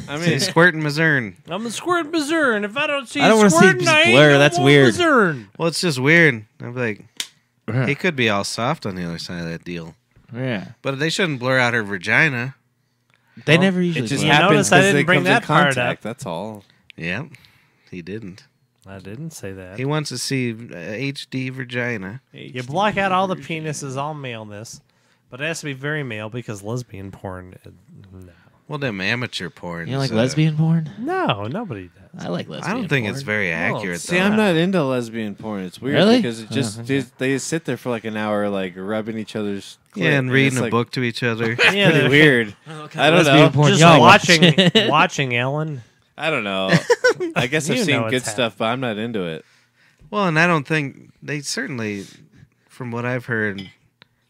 I See, mean, squirting Missouri. I'm a squirt Missouri, and if I don't see I don't wanna see squirting, just I ain't blur. no That's more weird. Missouri. Well, it's just weird. I'm like, Yeah. he could be all soft on the other side of that deal. Yeah. But they shouldn't blur out her vagina. They Well, never usually. it just You happens notice I because didn't it bring comes in that part contact. up. That's all. Yeah, he didn't. I didn't say that. He wants to see HD vagina. You block out all the penises, all maleness, but it has to be very male because lesbian porn. No, Well, them amateur porn. You like lesbian porn? no, nobody does. I like lesbian. I don't think porn. it's very accurate. See, though. I'm not into lesbian porn. It's weird Really? because it just they sit there for like an hour, like rubbing each other's. Yeah, and clit, reading it's a like book to each other. Yeah, Pretty they're weird. I don't lesbian know. porn just y'all watching watch. watching Ellen. I don't know. I guess I've You seen know good it's stuff, but I'm not into it. Well, and I don't think they certainly, from what I've heard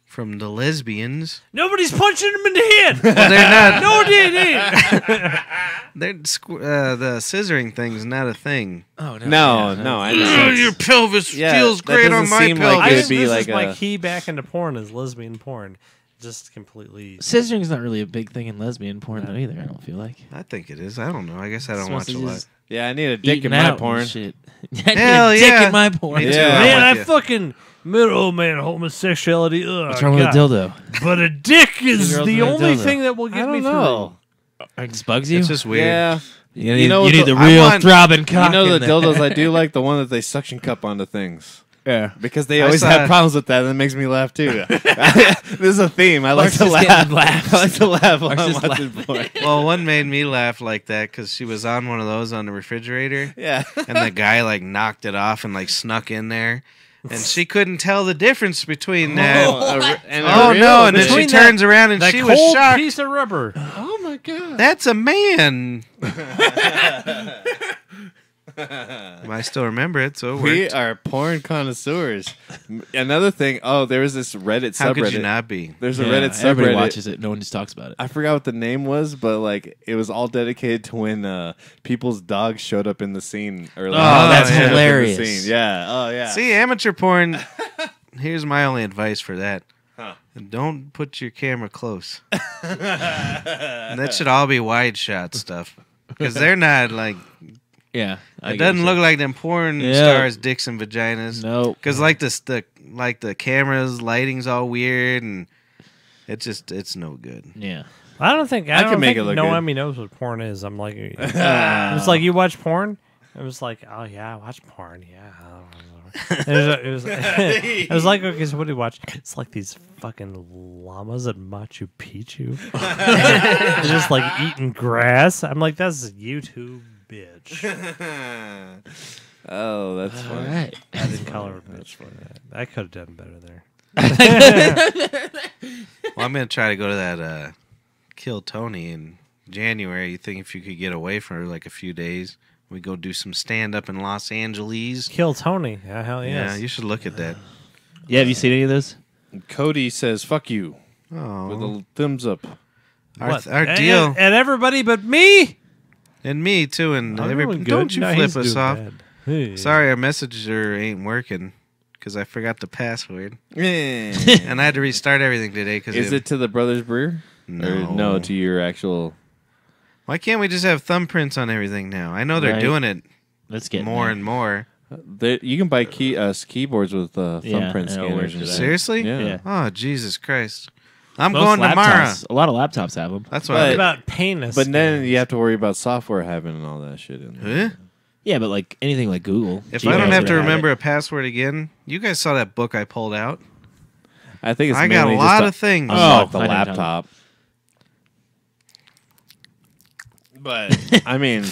from the lesbians, Nobody's punching him in the head. well, they're not. No, they ain't. The scissoring thing's not a thing. Oh no. No, I know. Your pelvis Yeah, feels that great on doesn't my seem like pelvis. I it'd think be this like is my a- key back into porn is lesbian porn. Just completely. Scissoring's not really a big thing in lesbian porn though either. I don't feel like. I think it is. I don't know. I guess I don't It's watch a mostly lot. just Yeah, I need a dick eating in my out porn. and shit. I need Hell a dick yeah. in my porn. Me too. Yeah. I'm Man, I with you. fucking oh man, homosexuality. Ugh, What's wrong with a God. dildo? But a dick is Girls the with a only dildo. thing that will I get me don't know. It just bugs you. It's just weird. Yeah, you You know you what need the- the I real want- throbbing cock. you know the in there. dildos I do like the one that they suction cup onto things. Yeah. Because they I always saw- have problems with that, and it makes me laugh too. This is a theme. I like Mark's to just laugh. getting laughs. I like to laugh while Mark's I'm just watching porn. Well, one made me laugh like that because she was on one of those on the refrigerator, Yeah. and the guy like knocked it off and like snuck in there, and she couldn't tell the difference between that. Oh no! And then she Between turns around and That she cold was shocked. piece of rubber. Oh my god. That's a man. I still remember it, so it We worked. are porn connoisseurs. Another thing. Oh, there was this Reddit How subreddit. could you not be? There's a Yeah, Reddit everybody subreddit. watches it. No one just talks about it. I forgot what the name was, but like it was all dedicated to when people's dogs showed up in the scene. Or like, Oh, that's showed up in the hilarious. scene. Yeah. Oh yeah. See, amateur porn. Here's my only advice for that. Huh. Don't put your camera close. That should all be wide shot stuff. Because they're not like, Yeah. it doesn't look like them porn Yeah. stars' dicks and vaginas. No. Because like the cameras, lighting's all weird, and it's no good. Yeah. I don't think I can don't make think it look Noemi knows what porn is. I'm like, it's like you watch porn. It was like, oh yeah, I watch porn. Yeah. It was it was like, okay, so what do you watch? It's like these fucking llamas at Machu Picchu. They're just like eating grass. I'm like, that's YouTube, bitch. Oh, that's All funny. right. I didn't call her a bitch for that. I could have done better there. Well, I'm gonna try to go to that Kill Tony in January. You think if you could get away for like a few days, we go do some stand up in Los Angeles? Kill Tony. Yeah, hell yes. Yeah, you should look at that. Yeah. Have you seen any of those? Cody says "fuck you" with Oh, a thumbs up. What? our deal, And everybody but me. and me too, and I'm everybody. doing good. Don't you No, flip he's us doing off? bad. Hey. Sorry, our messenger ain't working because I forgot the password, Is and I had to restart everything today. Because it to the Brothers Brewer? No. Or no, to your actual. Why can't we just have thumbprints on everything now? I know they're Right. doing it Let's get more and more. You can buy keyboards with thumbprint it'll work scanners. for and that. shit. Seriously? Yeah. Yeah. Oh, Jesus Christ! I'm Most going tomorrow. laptops- A lot of laptops have them. That's What why. about penis? But then you have to worry about software having and all that shit in there. Huh? Yeah, but like anything like Google. If Gmail's I don't have gonna to it. remember a password again, you guys saw that book I pulled out. I think it's I got a mainly lot just of things. unlock the I didn't have laptop. But I mean,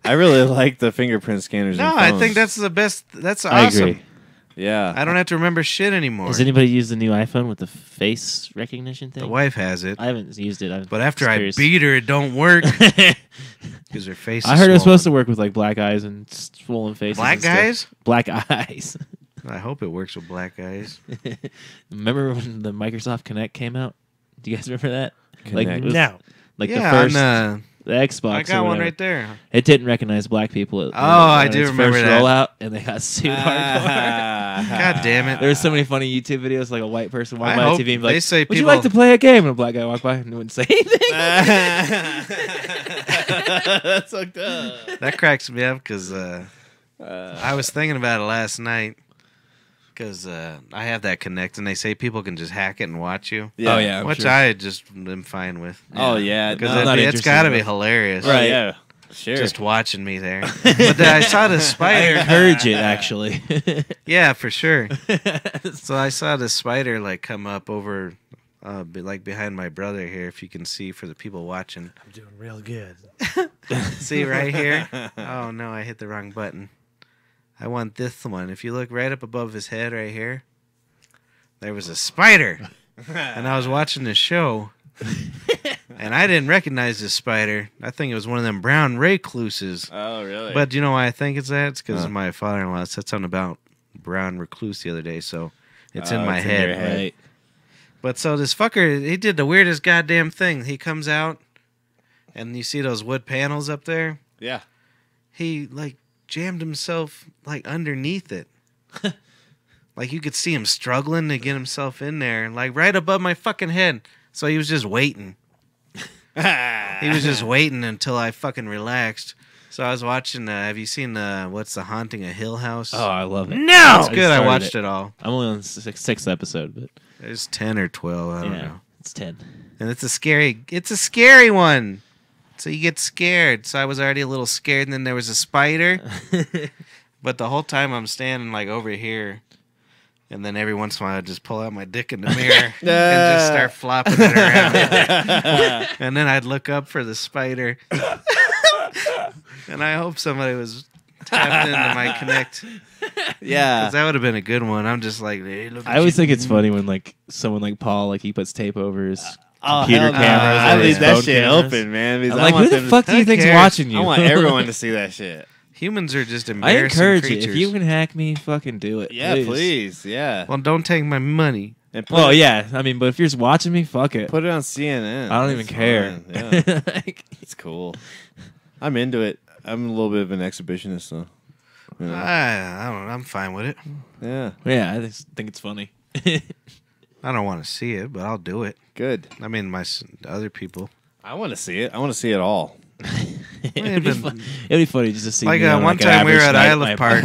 I really like the fingerprint scanners. No, in I phones. think that's the best. That's I awesome. agree. Yeah. I don't have to remember shit anymore. Has anybody used the new iPhone with the face recognition thing? The wife has it, I haven't used it. but after I beat her, it don't work I because her face. heard it was supposed to work with like black eyes and swollen faces. Black and stuff. guys. Black eyes. I hope it works with black guys. Remember when the Microsoft Kinect came out? Do you guys remember that? Like, Connect. it was- No. like yeah, the first on, the Xbox. I or got one whatever. right there. It didn't recognize black people. I do its remember first that. rollout, and they got sued hardcore. God damn it. There was so many funny YouTube videos, like a white person walking I by hope the TV and be they like, say "Would you people- like to play a game?" And a black guy walked by and wouldn't say anything. That's fucked up. That cracks me up because I was thinking about it last night because I have that Connect and they say people can just hack it and watch you, Oh yeah, I'm which sure. I just am fine with. Oh yeah, Because No, I'm not it's interested got to in be that. hilarious. Right. Yeah. Sure. Just watching me there. But then I saw the I spider. encourage it actually. Yeah, for sure. So I saw the spider like come up over, like behind my brother here. If you can see for the people watching, I'm doing real good. see right here. Oh no, I hit the wrong button. I want this one. If you look right up above his head, right here, there was a spider, and I was watching the show. And I didn't recognize this spider. I think it was one of them brown recluses. Oh really? But do you know why I think it's that? It's because Huh. my father-in-law said something about brown recluse the other day, so it's in Oh, my it's in your head. head. Right. But so this fucker, he did the weirdest goddamn thing. He comes out, and you see those wood panels up there? Yeah. He, like, jammed himself, like, underneath it. Like, you could see him struggling to get himself in there, like, right above my fucking head. So he was just waiting. He was just waiting until I fucking relaxed. So I was watching, have you seen, what's The Haunting of Hill House? Oh, I love it. No! It's I good. I started watched it all. I'm only on the sixth episode, but There's 10 or 12, I don't yeah, know. it's 10. And it's a scary one. So you get scared. So I was already a little scared, and then there was a spider. But the whole time I'm standing like over here, and then every once in a while I just pull out my dick in the mirror and just start flopping it around. And then I'd look up for the spider. And I hope somebody was tapped into my Connect. Yeah. 'Cause that would have been a good one. I'm just like, hey, look at I always you. think it's funny when like someone like Paul, like he puts tape over his Oh, computer hell no. cameras. I or his leave that phone shit cameras. open, man. Because I'm I like, want who the them fuck to, do you think's cares? watching you? I want everyone to see that shit. Humans are just I embarrassing encourage creatures. it. If you can hack me, fucking do it. Yeah, please. Yeah. Well, don't take my money. And put Well, it, yeah. I mean, but if you're just watching me, fuck it. put it on CNN. I don't even That's care. fine. Yeah. Like, It's cool. I'm into it. I'm a little bit of an exhibitionist, though. You know? I don't know. I'm fine with it. Yeah. yeah, I just think it's funny. I don't want to see it, but I'll do it. Good. I mean, other people. I want to see it. I want to see it all. It'd be funny just to see. Like me on, one an time we were average at night Isle in of my Park.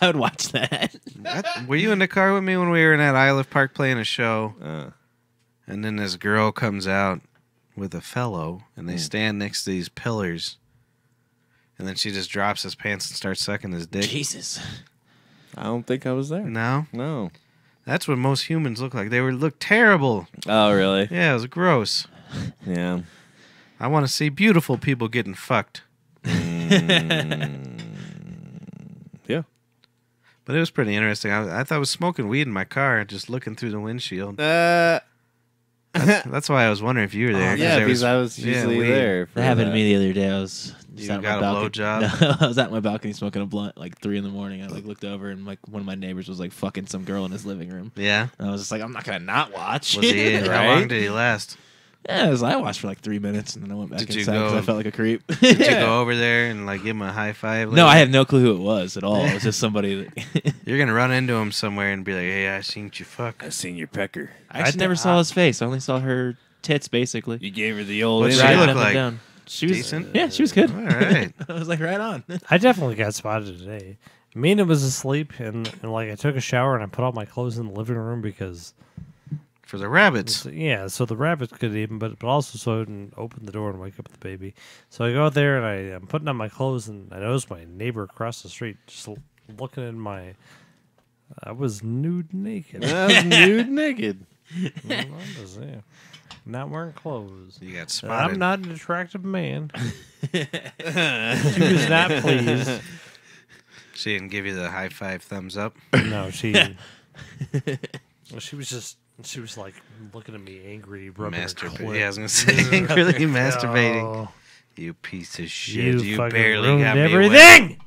I would watch that. Were you in the car with me when we were in that Isle of Park playing a show? And then this girl comes out with a fellow, and they stand next to these pillars. And then she just drops his pants and starts sucking his dick. Jesus. I don't think I was there. No, No. that's what most humans look like. They look terrible. Oh, really? Yeah, it was gross. Yeah. I want to see beautiful people getting fucked. Yeah. But it was pretty interesting. I thought I was smoking weed in my car, just looking through the windshield. That's why I was wondering if you were there. yeah, there because I was yeah, usually weed. there. For That happened to me the other day. I was just You out got my a balcony. blowjob? No, I was at my balcony smoking a blunt like 3 a.m. I like looked over and like one of my neighbors was like fucking some girl in his living room. Yeah. And I was just like, I'm not gonna not watch. Was he? How Right? long did he last? Yeah, I watched for like 3 minutes and then I went back Did you inside because go- I felt like a creep. Did you go over there and like give him a high five? No, later? I have no clue who it was at all. It was just somebody that You're gonna run into him somewhere and be like, "Hey, I seen you fuck." I seen your pecker. I actually never saw his face. I only saw her tits basically. You gave her the old What's she in. Riding look up and like? down. She was Decent? Yeah, she was good. All right. I was like, right on. I definitely got spotted today. Mina was asleep, and like I took a shower and I put all my clothes in the living room because For the rabbits. so the rabbits could eat them, but also so I didn't open the door and wake up the baby. So I go out there and I'm putting on my clothes, and I notice my neighbor across the street just looking in my. I was nude naked. I was nude naked. Not wearing clothes. You got And spotted. I'm not an attractive man. She was not pleased. She didn't give you the high five thumbs up. No, she. Well, she was like looking at me angry, rubbing her Masturbating. clit. Yeah, I was gonna say angrily masturbating. Oh, You piece of you shit. You fucking barely ruined got me wet. everything.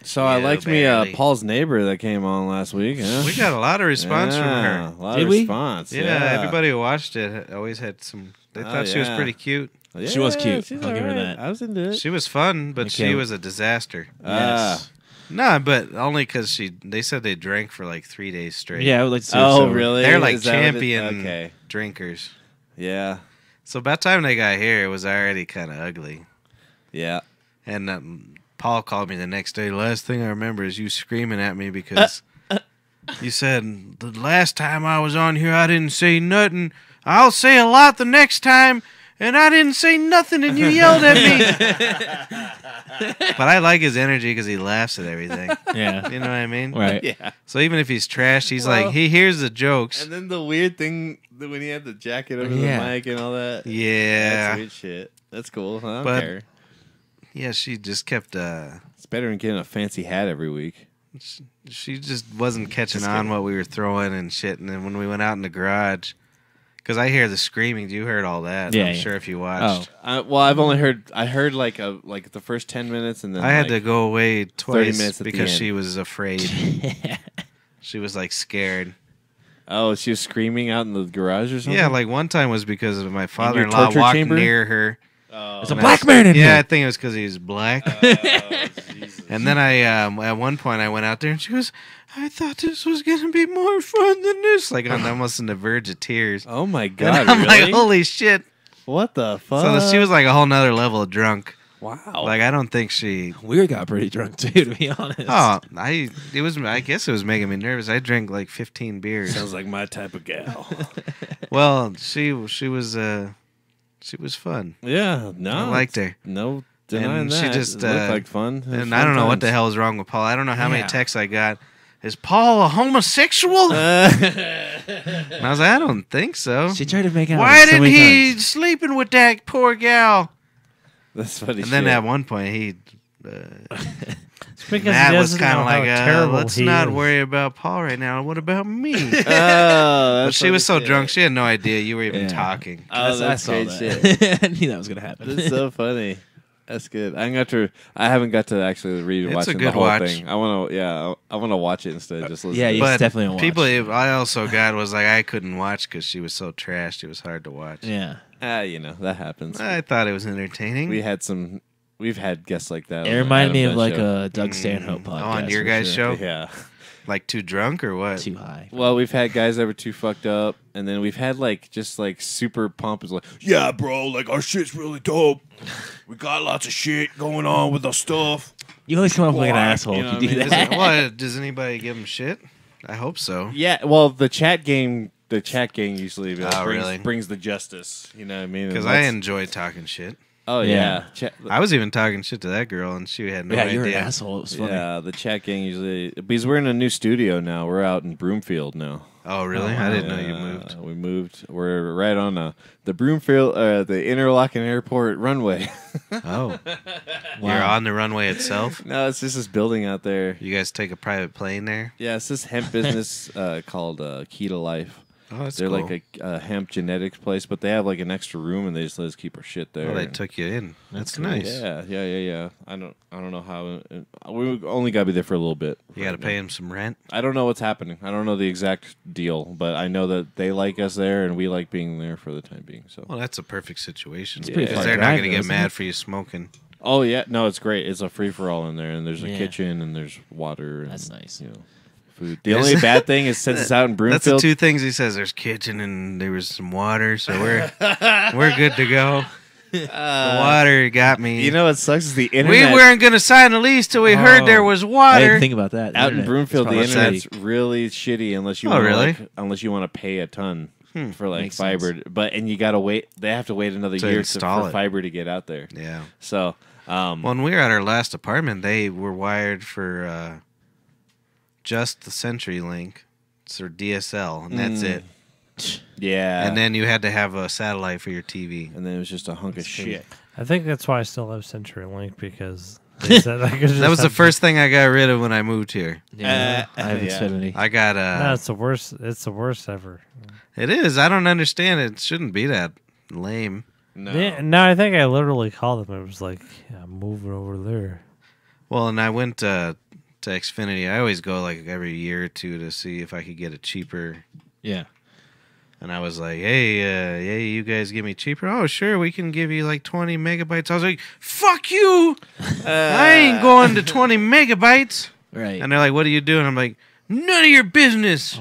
So I Yeah, liked barely. me Paul's neighbor that came on last week. Huh? We got a lot of response from Yeah, her. A lot Did of we? response. Yeah, everybody who watched it always had some. They thought she was yeah. pretty cute. She was cute. she's I'll give her alright. that. I was into it. She was fun, but Okay. she was a disaster. Yes. No, but only because they said they drank for like 3 days straight. Yeah, I would like to see her Oh, sober. really? They're like Is that what it- champion Okay. drinkers. Yeah. So by the time they got here, it was already kind of ugly. Yeah. And Paul called me the next day. The last thing I remember is you screaming at me because you said, the last time I was on here, I didn't say nothing. I'll say a lot the next time. And I didn't say nothing, and you yelled at me. But I like his energy because he laughs at everything. Yeah. You know what I mean? Right. Yeah. So even if he's trashed, he's Well- like, he hears the jokes. And then the weird thing that when he had the jacket over Yeah. the mic and all that. Yeah. That's weird shit. That's cool. I don't But- care. Yeah, she just kept, It's better than getting a fancy hat every week. she just wasn't catching Just on kidding. what we were throwing and shit. And then when we went out in the garage, because I hear the screaming. You heard all that. Yeah, I'm yeah. sure if you watched. Well, I've only heard. I heard like the first 10 minutes, and then I had like, to go away 30 twice minutes at the because end. she was afraid. She was like scared. Oh, she was screaming out in the garage or something. Yeah, like one time was because of my father-in-law torture walked chamber? near her. Oh, It's a And black I- man in Yeah, I here. think it was because he was black. Jesus. And then I, at one point, I went out there and she goes, "I thought this was gonna be more fun than this." Like on almost on the verge of tears. Oh my And god! I'm really? like, "Holy shit!" What the fuck? So she was like a whole nother level of drunk. wow. Like I don't think she. We got pretty drunk too, to be honest. Oh, I guess it was making me nervous. I drank like 15 beers. sounds like my type of gal. Well, she was fun. Yeah, no, I liked her. No denying And that. she just, It looked like fun. It was And fun I don't know what the times. hell is wrong with Paul. I don't know how many Yeah. texts I got. Is Paul a homosexual? And I was like, I don't think so. She tried to make out. Why with so didn't many he times. sleeping with that poor gal? That's funny. And then shit. at one point he, It's because Matt he was doesn't kind know of how like, terrible let's he not is. worry about Paul right now. What about me? Oh, But that's she was so funny shit. drunk, she had no idea you were even Yeah. talking. Oh, that's I great saw shit. that. I knew that was gonna happen. That's so funny. That's good. I haven't got to actually read and It's watch a the good whole watch. thing. I want to watch it instead of just listen. Yeah, to you it. But definitely a watch. people I also got was like, I couldn't watch because she was so trashed. It was hard to watch. Yeah. That happens. I thought it was entertaining. We've had guests like that. It on the reminded me Adam of like Dunn a Doug Stanhope podcast. on your for guys' sure. show? Yeah. Like too drunk or what? Too high. Well, we've had guys that were too fucked up, and then we've had like just like super pompous, like, yeah, bro, like our shit's really dope. We got lots of shit going on with our stuff. You always come off like an Why? asshole You know if you what I do mean? that. What, does anybody give him shit? I hope so. Yeah, well, the chat gang usually Oh, really? brings the justice. You know what I mean? And Because I that's- enjoy talking shit. Oh Yeah. yeah, I was even talking shit to that girl, and she had no Yeah, idea. you're an asshole. It was funny. yeah, the chat gang usually because we're in a new studio now. We're out in Broomfield now. Oh, really? Oh, I didn't know Yeah, you moved. We moved. We're right on the Broomfield, the Interlochen Airport runway. Oh. Wow. You're on the runway itself? No, it's just this building out there. You guys take a private plane there? Yeah, it's this hemp business called Key to Life. Oh, that's They're cool. like a hemp genetics place, but they have like an extra room, and they just let us keep our shit there. Oh, they And- took you in. That's cool. nice. Yeah. I don't know how. We only got to be there for a little bit. You got to right pay now. him some rent? I don't know what's happening. I don't know the exact deal, but I know that they like us there, and we like being there for the time being. So. Well, that's a perfect situation. pretty Because far they're not drive, going to though, get isn't mad it? for you smoking. Oh yeah, no, it's great. It's a free for all in there, and there's a Yeah. kitchen, and there's water. And, That's nice. You know, food. The only bad thing is since it's out in That's the Broomfield. two things he says. There's kitchen and there was some water, so we're good to go. The water got me. You know what sucks is the we internet. weren't going to sign a lease till we heard there was I water. didn't think about that. out in Internet. Broomfield, the It's probably internet's really shitty unless you Oh, want really? unless you want to pay a ton for like Makes fiber. But and you gotta wait. They have to wait another To year install for it. fiber to get out there. Yeah. So When we were at our last apartment, they were wired for just the CenturyLink, or DSL, and that's it. yeah, And then you had to have a satellite for your TV. it was just a hunk of shit. I think that's why I still have CenturyLink because they said I could just That was the have- first thing I got rid of when I moved here. Yeah, I have yeah. Xfinity. I got No, it's the worst. It's the worst ever. It is. I don't understand it. It shouldn't be that lame. No, Yeah, no, I think I literally called them. It was like, yeah, I'm moving over there. Well, and I went to Xfinity. I always go like every year or two to see if I could get it cheaper. Yeah. And I was like, hey, you guys give me cheaper? Oh, sure, we can give you like 20 megabytes. I was like, fuck you! I ain't going to 20 megabytes. Right. And they're like, what are you doing? I'm like, none of your business.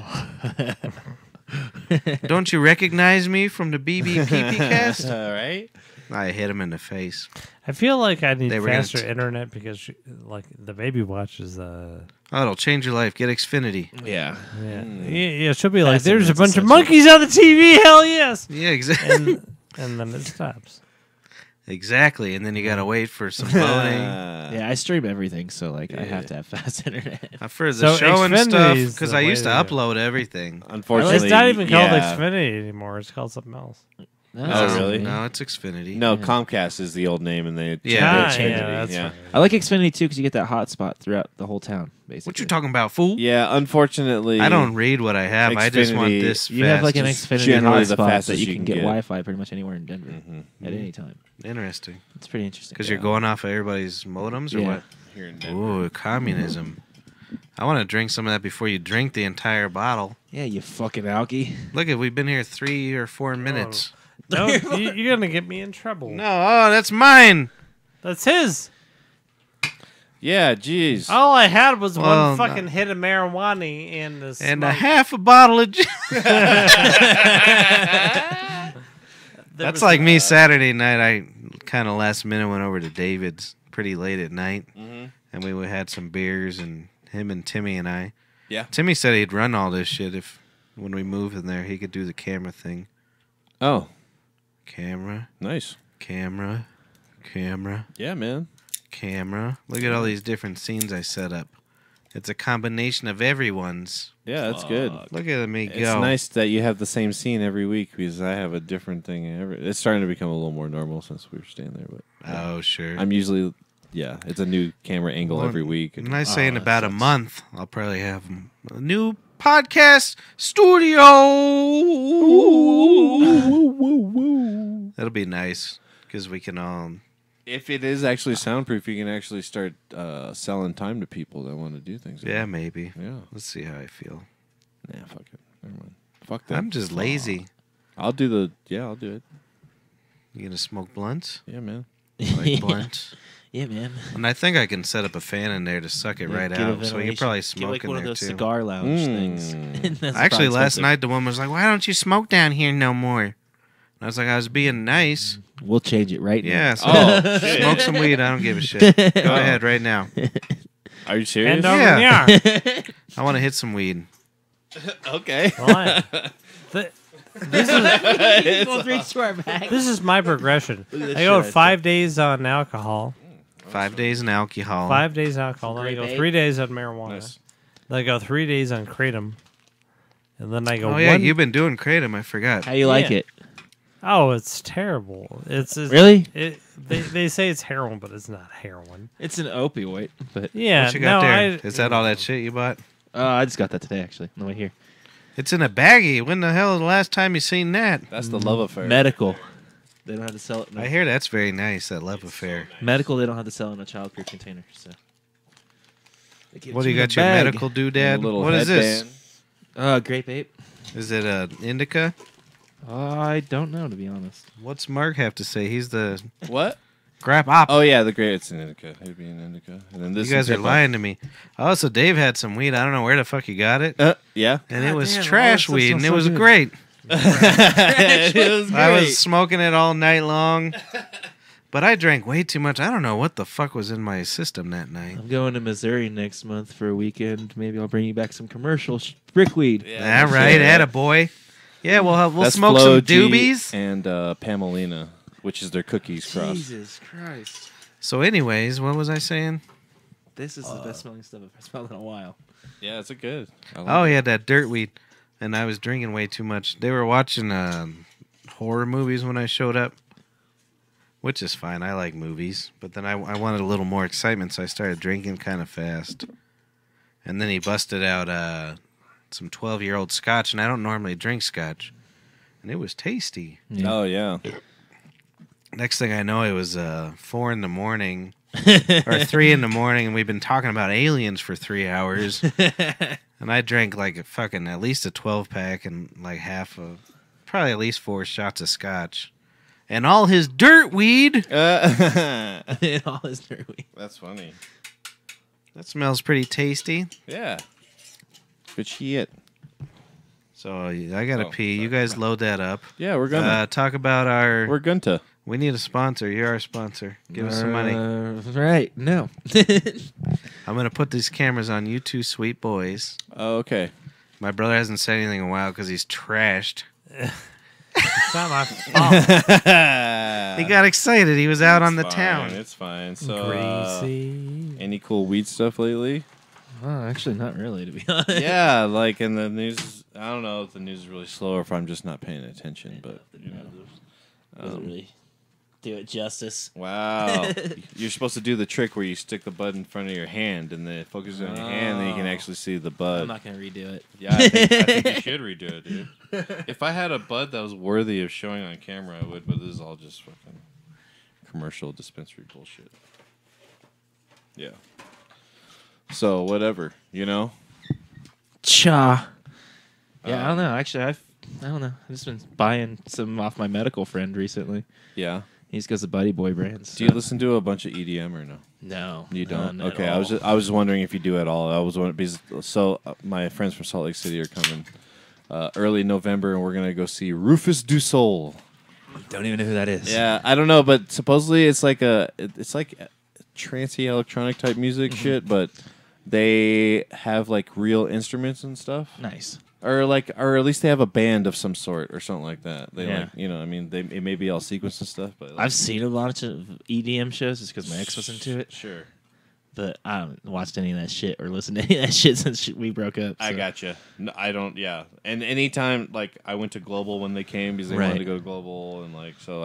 Don't you recognize me from the BBPP cast? All right. I hit him in the face. I feel like I need They were gonna faster internet because, like, the baby watch is Oh, it'll change your life. Get Xfinity. Yeah. yeah, she'll be like, Fast there's a internet's bunch of essential. monkeys on the TV. Hell yes. Yeah, exactly. And then it stops. Exactly. And then you got to wait for some loading. Yeah, I stream everything, so like I have to have fast internet. For the So show and stuff, Xfinity's because the I way used to to go. upload everything. Unfortunately, It's not even called yeah. Xfinity anymore. It's called something else. Oh, really? No, it's Xfinity. No, Comcast is the old name, and they Yeah. changed it. that's Yeah. fine. I like Xfinity too because you get that hotspot throughout the whole town. Basically, What you talking about, fool? Yeah, unfortunately, I don't read what I have. I just want Xfinity- this You have like an fast. Xfinity generally the hotspot that fastest you you can can get get. Wi-Fi pretty much anywhere in Denver Mhm. at any time. Interesting. It's pretty interesting. Because you're going off of everybody's modems or Yeah. what? Here in Denver. Ooh, communism. I want to drink some of that before you drink the entire bottle. Yeah, you fucking alky. Look, we've been here 3 or 4 minutes. No, you're going to get me in trouble. No, oh, that's mine. That's his. Yeah, jeez. All I had was Well, one fucking hit of marijuana and the And smoke. a half a bottle of. There That's was- like me Saturday night. I kind of last minute went over to David's pretty late at night, and we had some beers, and him and Timmy and I. Yeah. Timmy said he'd run all this shit if when we moved in there, he could do the camera thing. Oh, Camera, nice. camera, camera, Yeah, man. camera. Look at all these different scenes I set up. It's a combination of everyone's. Yeah, that's good. Look at me go. It's nice that you have the same scene every week because I have a different thing. It's starting to become a little more normal since we were staying there. But Oh, sure. I'm usually, it's a new camera angle Well, every week. And I say in that about a sucks. month, I'll probably have a new podcast studio. That'll be nice because we can all. If it is actually soundproof, you can actually start selling time to people that want to do things. Yeah, maybe. Yeah. Let's see how I feel. Nah, fuck it. Never mind. Fuck that. I'm just lazy. I'll do I'll do it. You gonna smoke blunts? Yeah, man. I like blunts. Yeah, man. And I think I can set up a fan in there to suck it right Give a out, so you can ventilation. probably Get smoke like in one of there those too. cigar lounge things. That's Actually, probably last expensive. night the woman was like, "Why don't you smoke down here no more?" And I was like, "I was being nice." We'll change it right Yeah, now. so Oh, shit. smoke some weed. I don't give a shit. Go ahead right now. Are you serious? And over Yeah. there. I want to hit some weed. Okay. Well, Both reach to our back. this is my progression. Look at this I go shit. 5 days on alcohol, 5 days in alcohol. 5 days alcohol, then I go Grape 3 days on marijuana. Nice. Then I go 3 days on kratom, and then I go Oh yeah, one. you've been doing kratom. I forgot. How you like Yeah. it? Oh, it's terrible. It's Really? They say it's heroin, but it's not heroin. It's an opioid, but Yeah, What you got no, there? Is that all that shit you bought? I just got that today actually. No way here. It's in a baggie. When the hell is the last time you seen that? That's the love affair. Medical. They don't have to sell it. I hear that's very nice. That love affair. Medical. They don't have to sell in a child care container. So. They give What it do to you in got a your bag. medical And doodad? a little What is this? headband. Grape ape. Is it a indica? I don't know to be honest. What's Mark have to say? He's the What? crap op. Oh yeah, the great. It's an indica. It'd be an indica. And then this. you guys is are hip-hop. lying to me. Oh, so Dave had some weed. I don't know where the fuck you got it. Yeah. And it God was damn, all trash that weed, stuff and it smells was so good. great. It was I great. was smoking it all night long. But I drank way too much. I don't know what the fuck was in my system that night. I'm going to Missouri next month for a weekend. Maybe I'll bring you back some commercial brickweed. Yeah, All right, yeah. attaboy. Yeah, we'll That's smoke Flo some G doobies. and Pamelina, which is their cookies cross. Jesus Christ. So, anyways, what was I saying? This is the best smelling stuff I've smelled in a while. Yeah, it's a good. I like Oh, it. yeah, that dirt weed. And I was drinking way too much. They were watching horror movies when I showed up, which is fine. I like movies. But then I wanted a little more excitement, so I started drinking kind of fast. And then he busted out some 12-year-old scotch, and I don't normally drink scotch. And it was tasty. Yeah. Oh yeah. Next thing I know, it was 4 in the morning, or 3 in the morning, and we've been talking about aliens for 3 hours. And I drank like a fucking at least a 12-pack and like probably at least 4 shots of scotch. And all his dirt weed. And all his dirt weed. That's funny. That smells pretty tasty. Yeah. Good shit. So I gotta pee. sorry. You guys load that up. Yeah, we're gonna. Talk about our. We're going to. We need a sponsor. You're our sponsor. Give us some money. Right. No. I'm gonna put these cameras on you two sweet boys. Oh, okay. My brother hasn't said anything in a while because he's trashed. It's not my fault. He got excited. He was out on the Fine, town. It's fine. So, Greasy. any cool weed stuff lately? Oh, actually, not really, to be honest. Yeah, like in the news. I don't know if the news is really slow or if I'm just not paying attention. But you know, Doesn't really do it justice. wow, you're supposed to do the trick where you stick the bud in front of your hand and then it focuses on your hand, and you can actually see the bud. I'm not gonna redo it. Yeah, I think you should redo it, dude. If I had a bud that was worthy of showing on camera, I would. But this is all just fucking commercial dispensary bullshit. Yeah. So whatever, you know. Cha. Yeah, I don't know. Actually, I don't know. I've just been buying some off my medical friend recently. Yeah. He just goes to Buddy Boy brands. Do you listen to a bunch of EDM or no? No, You don't. none at Okay, all. I was wondering if you do at all. I was wondering because my friends from Salt Lake City are coming early November, and we're gonna go see Rufus Du Sol. Don't even know who that is. Yeah, I don't know, but supposedly it's like trancey electronic type music shit, but they have like real instruments and stuff, Nice. or at least they have a band of some sort or something like that. They Yeah. like, you know, I mean, it may be all sequenced and stuff, but like, I've seen a lot of EDM shows just because my ex was into it, sure. but I haven't watched any of that shit or listened to any of that shit since we broke up. I so. gotcha. No, I don't. Yeah, and anytime like I went to Global when they came because they Right. wanted to go to Global, and like so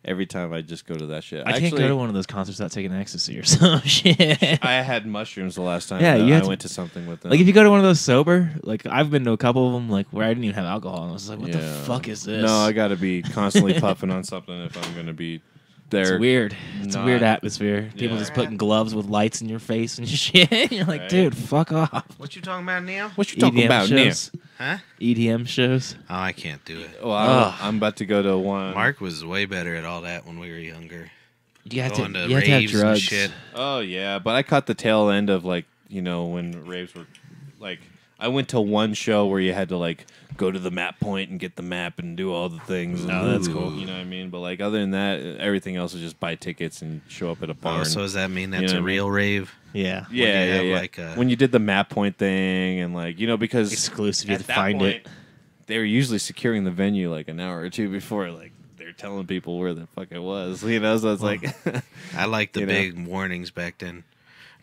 every time I just go to that shit. I can't go to one of those concerts without taking ecstasy or some shit. I had mushrooms the last time. Yeah, you I have to- went to something with them. Like if you go to one of those sober, like I've been to a couple of them, like where I didn't even have alcohol, and I was like, "What the Yeah. fuck is this?" No, I got to be constantly puffing on something if I'm going to be there. It's weird. It's a not- weird atmosphere. People Yeah. just putting gloves with lights in your face and shit. You're like, Right. dude, fuck off. What you talking about, Neil? What you talking about, Nick? shows. Huh? EDM shows. Oh, I can't do it. Well, Ugh. I'm about to go to one. Mark was way better at all that when we were younger. You have Going to, to you have to have raves and drugs. shit. Oh yeah, but I caught the tail end of like when raves were like. I went to one show where you had to like go to the map point and get the map and do all the things. Oh, that's cool. You know what I mean? But like other than that, everything else is just buy tickets and show up at a barn. Oh, so does that mean that's You know a what I mean? real rave? Yeah. you yeah, have, yeah. like, a- when you did the map point thing and like because Exclusive. You at have to that find point, it. they were usually securing the venue like an hour or two before like they're telling people where the fuck it was. So it's like I like the You know? big warnings back then.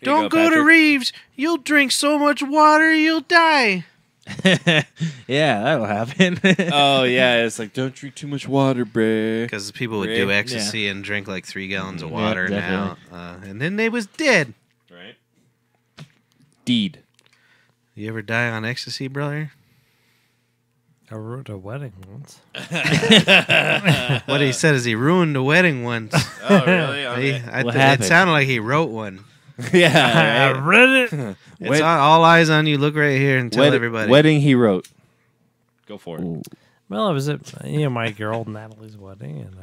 Here you Don't go, go to Patrick. Reeves. You'll drink so much water, you'll die. Yeah, that'll happen. oh yeah, it's like don't drink too much water, bruh. Because people would do Right? ecstasy and drink like 3 gallons of Yeah, water now. definitely. And then they was dead. Right? Deed. You ever die on ecstasy, brother? I ruined a wedding once. What he said is he ruined a wedding once. Oh really? What It happened? sounded like he wrote one. yeah. I right. read it. It's Wed- on, all eyes on you. Look right here and tell everybody. Wedding he wrote. Go for it. Ooh. Well, I was at my girl Natalie's wedding, and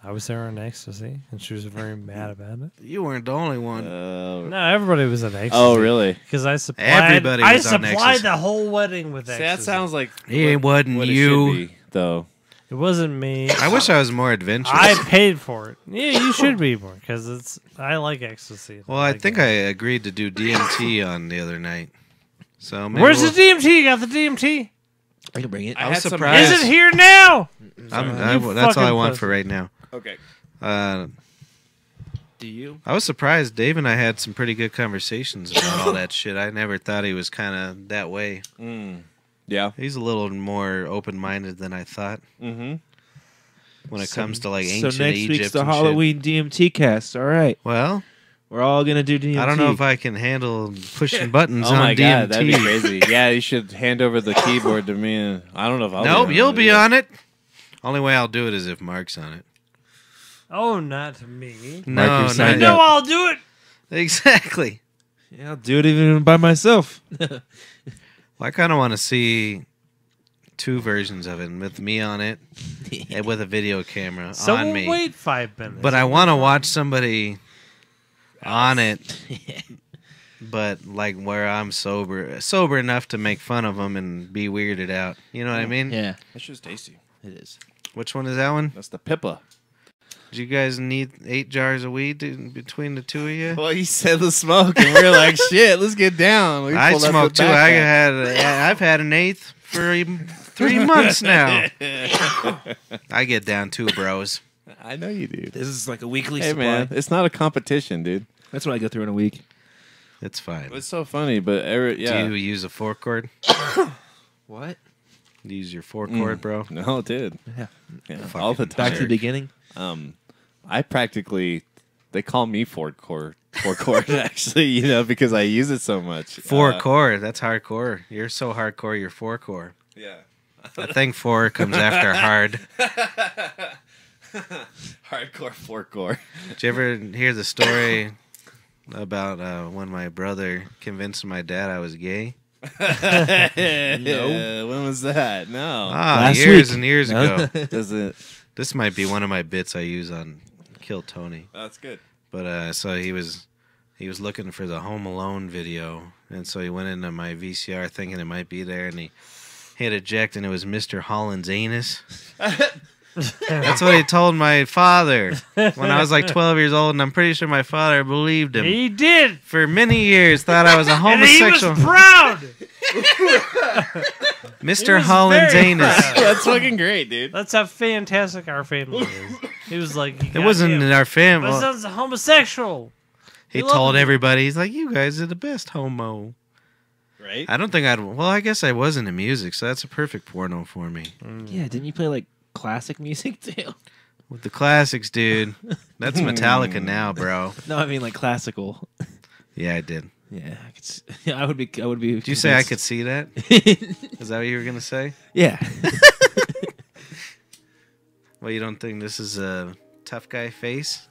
I was there on ecstasy, and she was very mad about it. You weren't the only one. No, everybody was on ecstasy. oh really? Because I supplied. Everybody I was on supplied ecstasy. the whole wedding with See, ecstasy. that sounds like It wasn't what you. it should be, though. It wasn't me. I wish I was more adventurous. I paid for it. Yeah, you should be more because I like ecstasy. Well, I think I agreed to do DMT on the other night. So maybe Where's we'll- the DMT? You got the DMT? I can bring it. I was had some- surprised. Is it here now? That's You all I fucking want pussy. for right now. Okay. Do you? I was surprised. Dave and I had some pretty good conversations about all that shit. I never thought he was kind of that way. Yeah. He's a little more open-minded than I thought Mm-hmm. when it comes to like ancient so next Egypt week's the and shit. Halloween DMT cast. All right, Well, we're all gonna do DMT. I don't know if I can handle pushing buttons Oh on my DMT. god, that'd be crazy. Yeah, you should hand over the keyboard to me. And I don't know if I'll. Nope, be you'll on be it. on it. Only way I'll do it is if Mark's on it. Oh, not me. No, Mark, you not signed yet. No, I'll do it. Exactly. Yeah, I'll do it even by myself. Well, I kind of want to see 2 versions of it with me on it and with a video camera So on we'll me. wait 5 minutes. But I want to watch somebody on it, but like where I'm sober enough to make fun of them and be weirded out. You know what I mean? Yeah, That's just tasty. it is. Which one is that one? That's the Pippa. Do you guys need 8 jars of weed between the 2 of you? Well, you said the smoke, and we're like, shit, let's get down. We I pulled up smoked the too. backpack. I've had an 8th for 3 months now. I get down too, bros. I know you do. This is like a weekly Hey, supply. man, it's not a competition, dude. That's what I go through in a week. It's fine. It's so funny, but yeah. Do you use a 4 cord? What? Use your 4 cord, bro. No, dude. Yeah. All the time. Back to the beginning. I practically, they call me Ford cord actually, you know, because I use it so much. 4 core. That's hardcore. You're so hardcore. You're 4 core. Yeah. I think 4 comes after hard. Hardcore 4 core. Did you ever hear the story about when my brother convinced my dad I was gay? No. When was that? No. Last Years week. and years No. ago. Does it? This might be one of my bits I use on Kill Tony. That's good. But so he was looking for the Home Alone video, and so he went into my VCR thinking it might be there, and he hit eject, and it was Mr. Holland's anus. That's what he told my father when I was like 12 years old, and I'm pretty sure my father believed him. He did. For many years, thought I was a And he was homosexual. proud. Mr. was Holland's very anus. proud. That's fucking great, dude. That's how fantastic our family is. He was like, It wasn't in our My family. son's a homosexual. He we love told him. everybody, he's like, you guys are the best homo. Right? I don't think well, I guess I was into music, so that's a perfect porno for me. Yeah, didn't you play like classic music too? With the classics, dude. That's Metallica now, bro. No, I mean like classical. Yeah, I did. Yeah, I could. Yeah, I would be. Did you say I could see that? Is that what you were going to say? Yeah. Well, you don't think this is a tough guy face?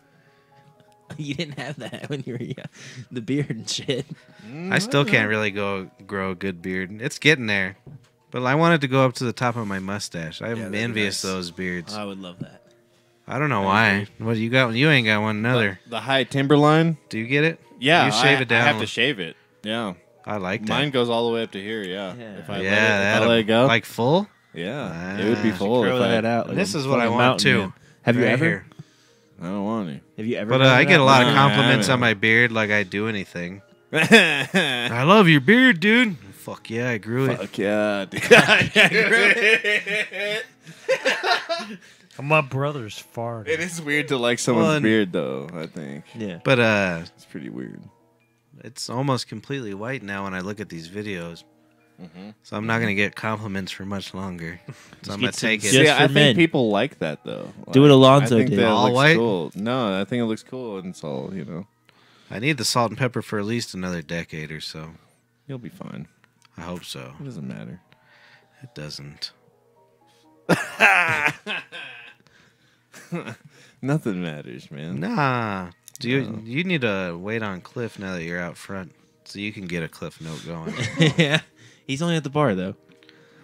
You didn't have that when you were young. The beard and shit. I still can't really grow a good beard. It's getting there. But I want it to go up to the top of my mustache. I'm that'd be envious nice. of those beards. I would love that. I don't know why. What you got? You ain't got one another. The high timberline? Do you get it? Yeah. You shave it down. I a have to little. shave it. Yeah. I like that. Mine goes all the way up to here, yeah. Yeah. If I Yeah, let it, if I that'll- let it go. Like full? yeah. It would be Ah. full Curl if I that out. like This a is what I fucking want mountain too. man. Have you Right ever? here. I don't want Have you ever? But done I get a that? lot of No, I compliments haven't. on my beard like I do anything. to. I love your beard, dude. Fuck yeah, I grew it. Fuck yeah, dude. My brother's farting. It is weird to like someone's Well, and- beard, though, I think. Yeah. But It's pretty weird. it's almost completely white now when I look at these videos. Mm-hmm. So I'm not gonna get compliments for much longer. So I'm gonna get some take it. Just See, I for think men. people like that, though. Do what Alonzo I think did. that All looks white? cool. No, I think it looks cool, and it's all, you know. I need the salt and pepper for at least another decade or so. You'll be fine. I hope so. It doesn't matter. It doesn't. Nothing matters, man. Nah. You need to wait on Cliff now that you're out front, so you can get a Cliff note going. Yeah. He's only at the bar though.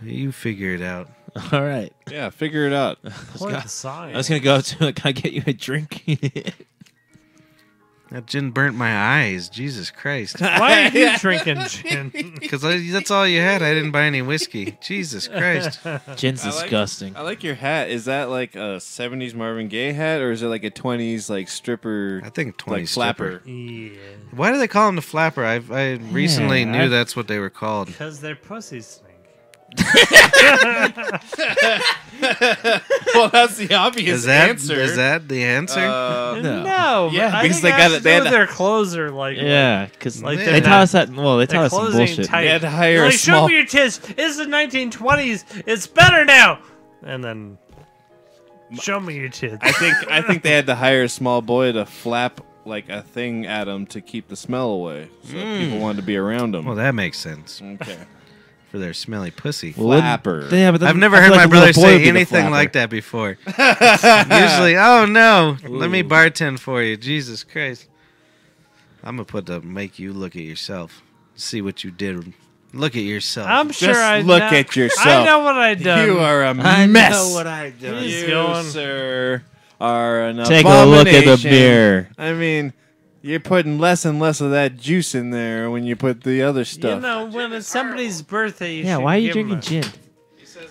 You figure it out. All right. Yeah, figure it out. Play the song. I was gonna go up to. Can I get you a drink? That gin burnt my eyes. Jesus Christ. Why are you drinking gin? Because that's all you had. I didn't buy any whiskey. Jesus Christ. Gin's I like- disgusting. I like your hat. Is that like a 70s Marvin Gaye hat, or is it like a 20s like stripper, I think 20 like flapper? Yeah. Why do they call him the flapper? I recently knew I've- that's what they were called. Because they're pussy stink. Well, that's the obvious Is that answer. the answer? No. Yeah, I because think they it has got it- to they do had with to- their clothes are like Yeah, because Like they they they're taught us that. Well, they their taught us some clothes ain't bullshit. tight. They had to hire Like, a show small. me your tits. It's the 1920s. It's better now. And then show me your tits. I think they had to hire a small boy to flap like a thing at him to keep the smell away, so people wanted to be around him. Well, that makes sense. Okay. for their smelly pussy. Flapper. Yeah, but then I've never I feel heard like my a brother little boy would say be the anything flapper. like that before. Usually, oh no, let me bartend for you. Jesus Christ. I'm going to make you look at yourself. See what you did. Look at yourself. I'm sure Just I look know- at yourself. I know what I done. You are a I mess. know what I done. He's You, going- sir, are an Take a look at the abomination. mirror. I mean, you're putting less and less of that juice in there when you put the other stuff. You know, when it's somebody's birthday, you Yeah, should why are you give 'em drinking gin? He says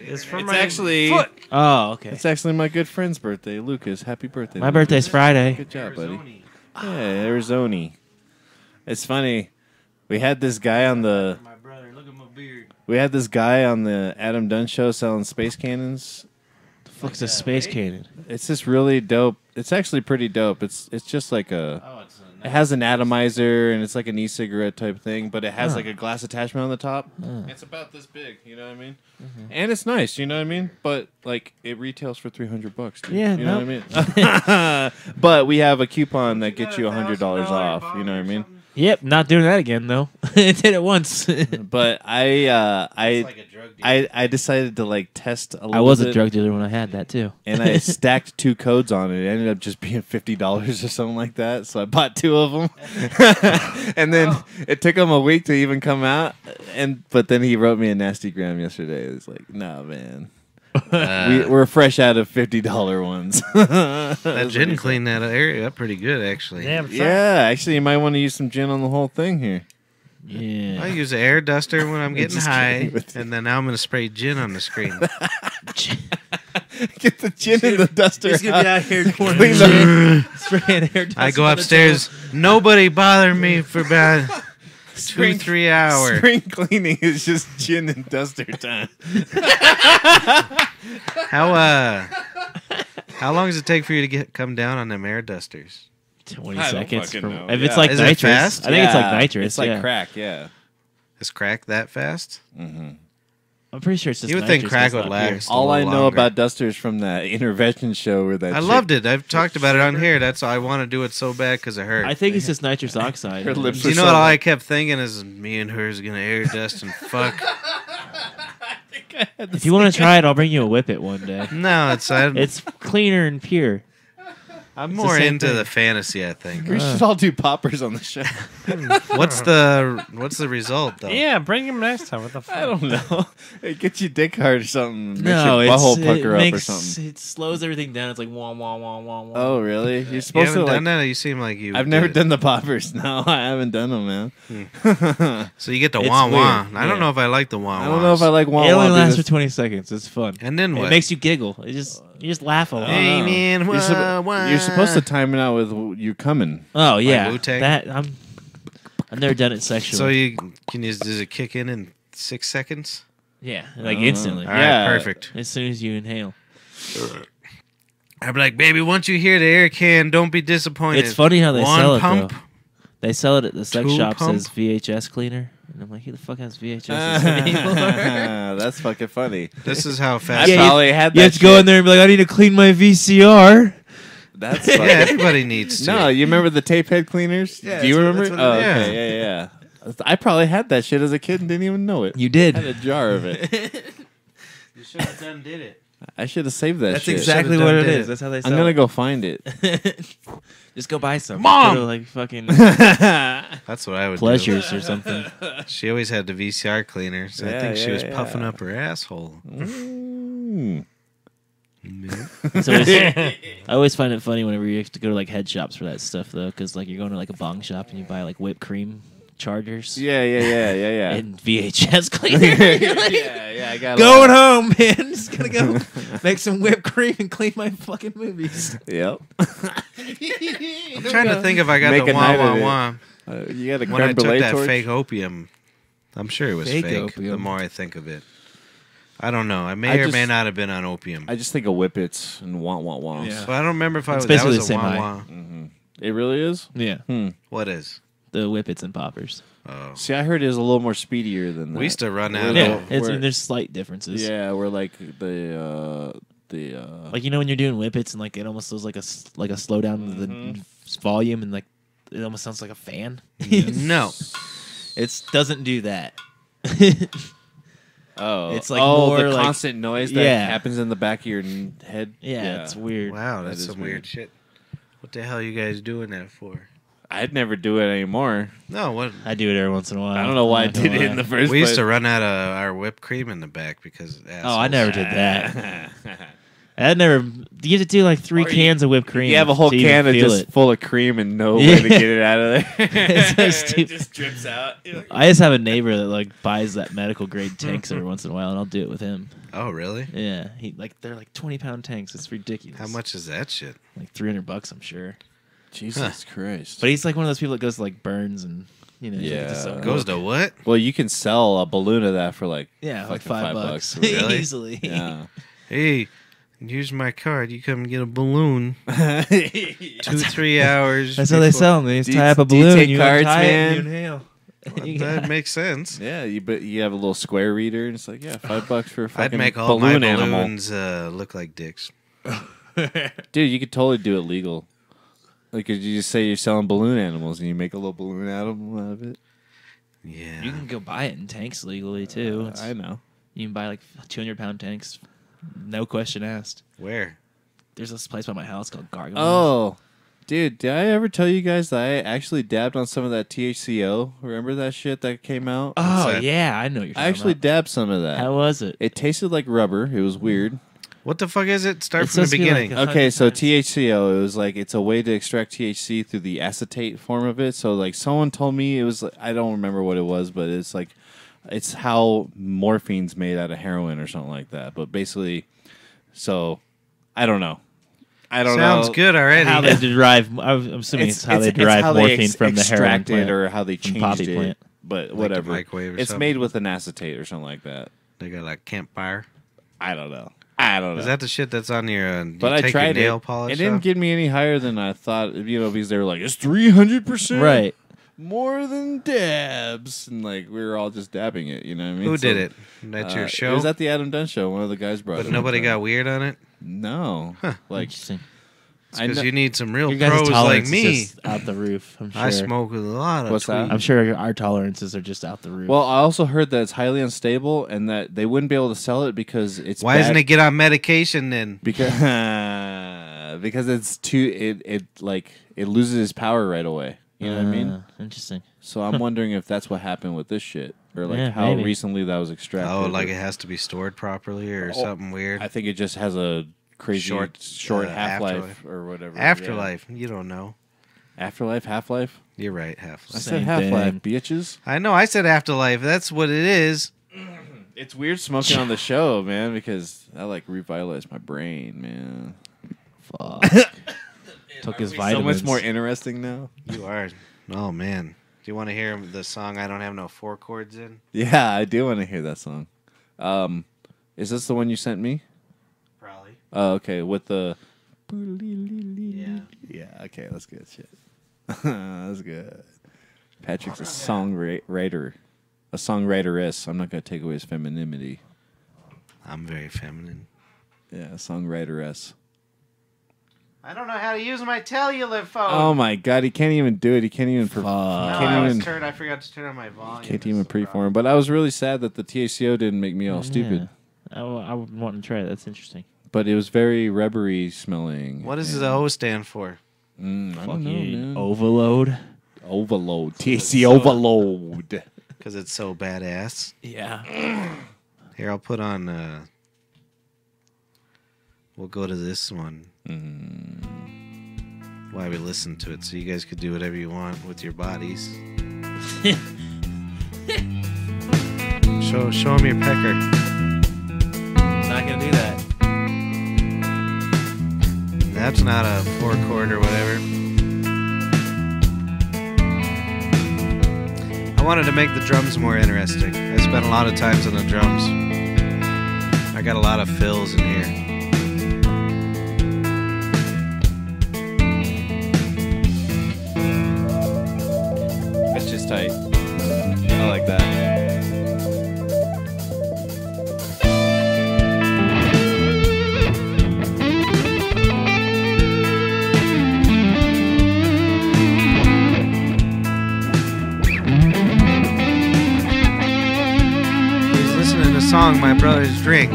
It's for It's my actually- foot. Oh, okay. It's actually my good friend's birthday, Lucas. Happy birthday. My Lucas. birthday's Friday. Good job, buddy. Yeah, Arizona. It's funny. We had this guy on the My brother, look at my beard. Adam Dunn show selling space cannons. The fuck's a space cannon? It's just really dope. It's actually pretty dope. It's just like a. It has an atomizer and it's like an e-cigarette type thing, but it has like a glass attachment on the top. It's about this big, you know what I mean? And it's nice, you know what I mean? But like it retails for $300, dude. Yeah, you know what I mean? But we have a coupon that gets you $100 off, you know what I mean? Yep, not doing that again though. I did it once. But I decided to like test a little I was bit, a drug dealer when I had that too. and I stacked 2 codes on it. It ended up just being $50 or something like that. So I bought 2 of them, and then it took him a week to even come out. But then he wrote me a nasty gram yesterday. It was like, nah, man. We're fresh out of $50 ones. That gin cleaned that area up pretty good, actually. Damn son. Yeah, actually, you might want to use some gin on the whole thing here. I Yeah. use an air duster when I'm getting Just high, kidding with you. and then now I'm going to spray gin on the screen. Get the gin in the duster. He's gonna be out here pouring Clean gin, spraying hair dust I go on the upstairs. Nobody bother me for about Spring- 2-3 hours. Spring cleaning is just gin and duster time. How long does it take for you to come down on them air dusters? 20 I don't seconds. fucking know. If it's Yeah. like Is it nitrous, fast? I think it's like Yeah, nitrous. It's like yeah. crack, yeah. Is crack that fast? I'm pretty sure it's just You would think nitrous, crack it's would not pure. last. All I little know longer. about dusters from that intervention show where that I loved it. I've talked about it on here. That's why I want to do it so bad because it hurt. I think it's just nitrous oxide. Her lips You know what all I kept thinking is me and her is gonna air dust and fuck. If you want to try it, I'll bring you a whippet one day. No, It's cleaner and pure. I'm the more same into thing. the fantasy. I think. We should all do poppers on the show. What's the result though? Yeah, bring him next time. What the fuck? I don't know. It gets you dick hard or something. Makes No, your butthole it pucker up or makes something. it slows everything down. It's like wah wah wah wah wah. Oh, really? You're You supposed haven't to done like. that? You seem like you. I've did never it. done the poppers. No, I haven't done them, man. So you get the It's wah wah. weird, I don't yeah. know if I like the wah wah. I don't know if I like wah It only wah. lasts for because 20 seconds. It's fun. And then what? It makes you giggle. You just laugh a lot. Hey man, You're, you're supposed to time it out with you coming. Oh yeah, Wu-Tang? I've never done it sexually. So you can you does it kick in 6 seconds? yeah, like instantly. All right, Yeah. perfect. As soon as you inhale. I'd be like, baby, once you hear the air can, don't be disappointed. It's funny how they One sell it pump. though. They sell it at the sex 2 shops pump? as VHS cleaner, and I'm like, who the fuck has VHS anymore? That's fucking funny. This is how I fast. Yeah, probably had that. You have to go shit. in there and be like, I need to clean my VCR. That's Yeah, funny. everybody needs to. No, you remember the tape head cleaners? Yeah, Do you that's what- remember? that's what Oh, it is. okay, yeah. I probably had that shit as a kid and didn't even know it. You I had did. a jar of it. You should have done did it. I should have saved that That's shit. exactly Should've what done it did is. it. That's how they sell I'm gonna it. go find it. Just go buy some. Mom! Go to, like fucking That's what I would pleasures or something. do. She always had the VCR cleaner, so I Yeah, think she yeah, was yeah. puffing up her asshole. Mm. It's always, I always find it funny whenever you have to go to like head shops for that stuff though, because like you're going to like a bong shop and you buy like whipped cream chargers Yeah. and VHS cleaner. yeah. I got Going home, man. Just gonna go make some whipped cream and clean my fucking movies. Yep. I'm trying to think if I got Make the a wah night of wah it. wah. You got a When I creme took brulee that torch? fake opium, I'm sure it was Fake fake. opium. The more I think of it, I don't know. I may I or just- may not have been on opium, I just think of whippets and wah. Yeah. but I don't remember if I It's was. That basically was the a same wah high. wah. It really is? Yeah, What is? the whippets and poppers. Oh, See, I heard it was a little more speedier than that. we used to run We're out. Yeah, of... it's, we're- there's slight differences. Yeah, we're like the Like, you know when you're doing whippets and like it almost feels like a slowdown of the volume and like it almost sounds like a fan. No, It doesn't do that. Oh, It's like the more like- constant noise that Yeah. happens in the back of your head. Yeah, it's weird. Wow, that's is some weird. weird shit. What the hell are you guys doing that for? I'd never do it anymore. No, what? I do it every once in a while. I don't know why I I'm not gonna did it in lie. the first We used place. to run out of our whipped cream in the back because. Oh, I never did that. that. I never. You have to do like 3 Or you- cans of whipped cream. You have a whole to even can of feel just it. full of cream and no Yeah. way to get it out of there. It's so It stupid. just drips out. I just have a neighbor that like buys that medical grade tanks every once in a while, and I'll do it with him. Oh, really? Yeah, they're like 20-pound tanks. It's ridiculous. How much is that shit? Like $300, I'm sure. Jesus Christ. But he's like one of those people that goes to like Burns and Yeah. just so- Goes to what? Well, you can sell a balloon of that for like yeah, like fucking $5 Really? easily. Yeah. Hey, use my card. You come get a balloon. Do 2-3 hours. That's how they before- sell them. They just Do you- tie up a do you balloon. take You cards, untie it, man? and you inhale. Well, that makes sense. Yeah, you have a little square reader, and it's like, yeah, $5 for a fucking I'd make all my balloon animal. balloons look like dicks. Dude, you could totally do it legal. Like, could you just say you're selling balloon animals and you make a little balloon out of it? Yeah. You can go buy it in tanks legally too. It's- I know. You can buy like 200-pound tanks, no question asked. Where? There's this place by my house called Gargoyle. Oh, dude, did I ever tell you guys that I actually dabbed on some of that THCO? Remember that shit that came out? Oh that? yeah, I know what you're talking I actually about. dabbed some of that. How was it? It tasted like rubber. It was weird. What the fuck is it? Start It's from the supposed to be like beginning. a- Okay, so 100 times. THCO, it was like it's a way to extract THC through the acetate form of it. So like someone told me it was I don't remember what it was, but it's like it's how morphine's made out of heroin or something like that. But basically, so I don't know. I don't know. Sounds good already. How they derive? I'm assuming it's how they derive how morphine they from the heroin extract plant. it or how they from changed poppy it. plant. But the whatever. microwave or It's something. made with an acetate or something like that. They got like campfire. I don't know. I don't know. Is that the shit that's on your? You but I take tried your nail it. polish It didn't off? get me any higher than I thought. Because they were like, it's 300%. Right. More than dabs, and like we were all just dabbing it. You know what I mean? Who So, did it? That's your It show. was at the Adam Dunn show. One of the guys brought it. But nobody got weird on it. No. Like Interesting. I Because know. you need some real Your guys' pros like tolerance me. is just out the roof. I'm sure. I smoke with a lot of What's that? tweed. I'm sure our tolerances are just out the roof. Well, I also heard that it's highly unstable and that they wouldn't be able to sell it because it's Why doesn't it get on medication then? because because it's too it loses its power right away. You know what I mean? Interesting. So I'm wondering if that's what happened with this shit, or like Yeah, how maybe. recently that was extracted. Oh, like it has to be stored properly or something weird. I think it just has a crazy Short, short half-life afterlife. or whatever. Afterlife. You don't know. Yeah. Afterlife, half-life. You're right. I Half-life. said Same half-life, thing. bitches. I know. I said afterlife. That's what it is. It's weird smoking on the show, man, because I like revitalized my brain, man. Fuck. Took his So vitamins. much more interesting now. You are. Oh man. Do you want to hear the song "I Don't Have No 4 Chords" in? Yeah, I do want to hear that song. Is this the one you sent me? Probably. Oh, okay. With the Yeah. Okay, that's good shit. That's good. Patrick's a songwriter, a songwriteress. I'm not gonna take away his femininity. I'm very feminine. Yeah, a songwriteress. I don't know how to use my cellular phone. Oh my god, he can't even do it. He can't even. Fuck. I forgot to turn on my volume. Can't even preform. But I was really sad that the THCO didn't make me all stupid. Yeah. I would want to try it. That's interesting. But it was very rubbery smelling. What does and- the O stand for? I don't know, Fucking man. overload. Overload. THC overload. Because it's so badass. Yeah. Here, I'll put on. We'll go to this one. Why we listen to it, so you guys could do whatever you want with your bodies. Show them your pecker. Not gonna do that. That's not a 4-chord or whatever. I wanted to make the drums more interesting. I spent a lot of times on the drums. I got a lot of fills in here. That's just tight. I like that. song my brothers drink.